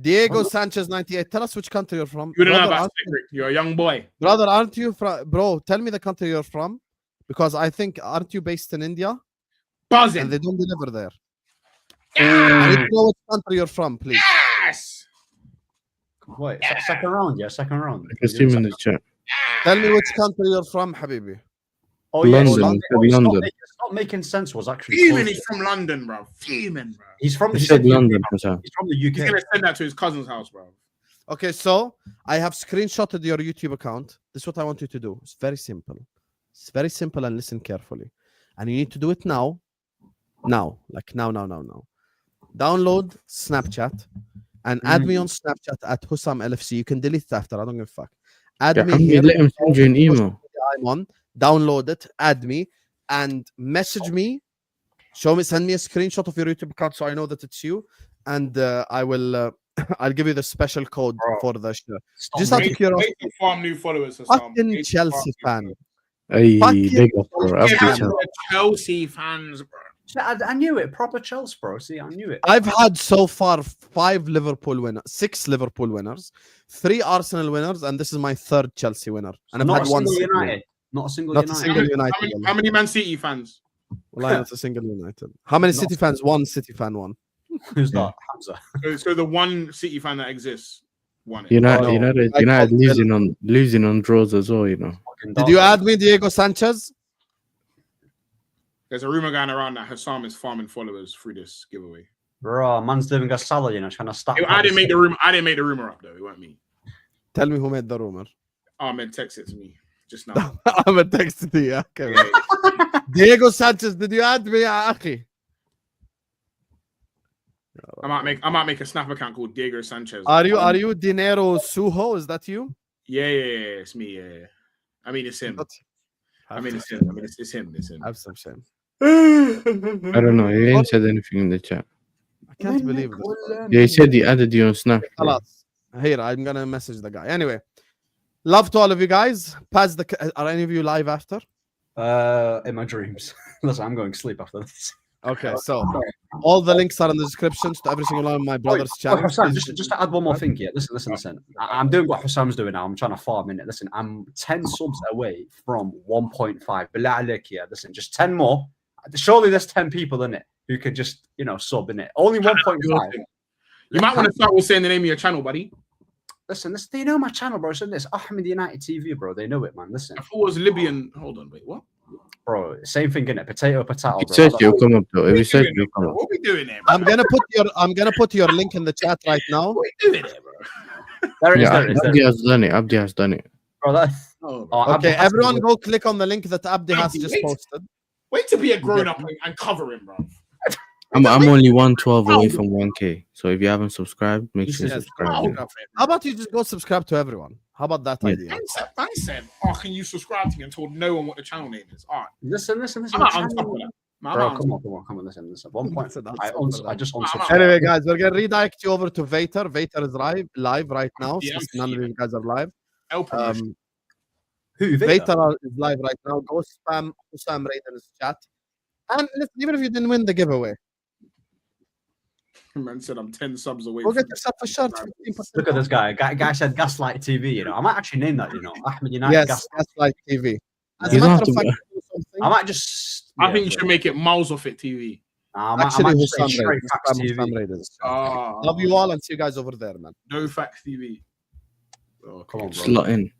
Diego Sanchez 98. Tell us which country you're from. You don't know about Slick Rick. You're a young boy. Brother, aren't you from? Bro, tell me the country you're from, because I think aren't you based in India? Buzzing. And they don't deliver there. I need to know which country you're from, please. Yes. Wait, second round, yeah, second round. Let's see him in the chat. Tell me which country you're from, Habibi. Oh yeah, London. London. It's not making sense. Was actually Fuming, he's from London, bro. Fuming, bro. He's from. He said London. He's from the UK. He's gonna send that to his cousin's house, bro. Okay, so I have screenshotted your YouTube account. This is what I want you to do. It's very simple. It's very simple, and listen carefully. And you need to do it now. Now. Download Snapchat and add me on Snapchat at Husam LFC. You can delete it after. I don't give a fuck. Add me here. Let him send you an email. I'm on. Download it. Add me and message me. Show me. Send me a screenshot of your YouTube account so I know that it's you. And I will. I'll give you the special code for the show. Just out of curiosity. Wait to farm new followers. Fucking Chelsea fan. Hey, big up, bro. Chelsea fans, bro. I knew it. Proper Chelsea, bro. See, I knew it. I've had so far 6 Liverpool winners, 3 Arsenal winners, and this is my 3rd Chelsea winner. And I've had one United. Not a single United. How many Man City fans? Well, not a single United. How many City fans? One City fan won. Who's that? Hamza. So the one City fan that exists won it. United losing on draws as well, you know. Did you add me, Diego Sanchez? There's a rumor going around that Husam is farming followers through this giveaway. Bro, man's living a Salah, you know, trying to stack. I didn't make the rumor. I didn't make the rumor up though. It wasn't me. Tell me who made the rumor. Ahmed texted it to me just now. Ahmed texted you. Okay. Diego Sanchez, did you add me, Akhi? I might make a Snap account called Diego Sanchez. Are you Dinero Suho? Is that you? Yeah, it's me. Yeah. I mean, it's him. It's him. Have some shame. I don't know. He ain't said anything in the chat. I can't believe this. Yeah, he said he added you on Snap. Here, I'm gonna message the guy. Anyway, love to all of you guys. Are any of you live after? In my dreams. Listen, I'm going to sleep after this. Okay, so all the links are in the descriptions to every single one of my brother's channels. Husam, just to add one more thing here. Listen. I'm doing what Husam's doing now. I'm trying to farm in it. Listen, I'm 10 subs away from 1.5. Billah alaik here. Listen, just 10 more. Surely there's 10 people in it who could just, sub in it. Only 1.5. You might want to start with saying the name of your channel, buddy. Listen, they know my channel, bro. So this Ahmed United TV, bro. They know it, man. Listen. I thought it was Libyan. Hold on, wait, what? Bro, same thing, innit? Potato, bro. Search you'll come up though. If you search, you'll come up. What are we doing there, bro? I'm gonna put your link in the chat right now. What are we doing there, bro? There it is. Abdi has done it. Bro, that's... Okay, everyone go click on the link that Abdi has just posted. Wait to be a grown up and cover him, bro. I'm only 112 away from 1K. So if you haven't subscribed, make sure you subscribe. How about you just go subscribe to everyone? How about that idea? I said, can you subscribe to me, and told no one what the channel name is. All right. Listen. I'm not on top of that. Bro, come on. Listen. 1 point. I just unsubscribed. Anyway, guys, we're gonna redirect you over to Vater. Vater is live right now. Since none of you guys are live. Who? Vater is live right now. Go spam Husam Raiden's chat. And listen, even if you didn't win the giveaway, man said I'm 10 subs away. Go get yourself a shirt. Look at this guy. Guy said Gaslight TV. I might actually name that. Ahmed United. Yes, Gaslight TV. As a matter of fact, I might just. I think you should make it Miles Off It TV. Actually, Husam Raiders. Love you all and see you guys over there, man. No Facts TV. Oh, come on, bro. Slot in.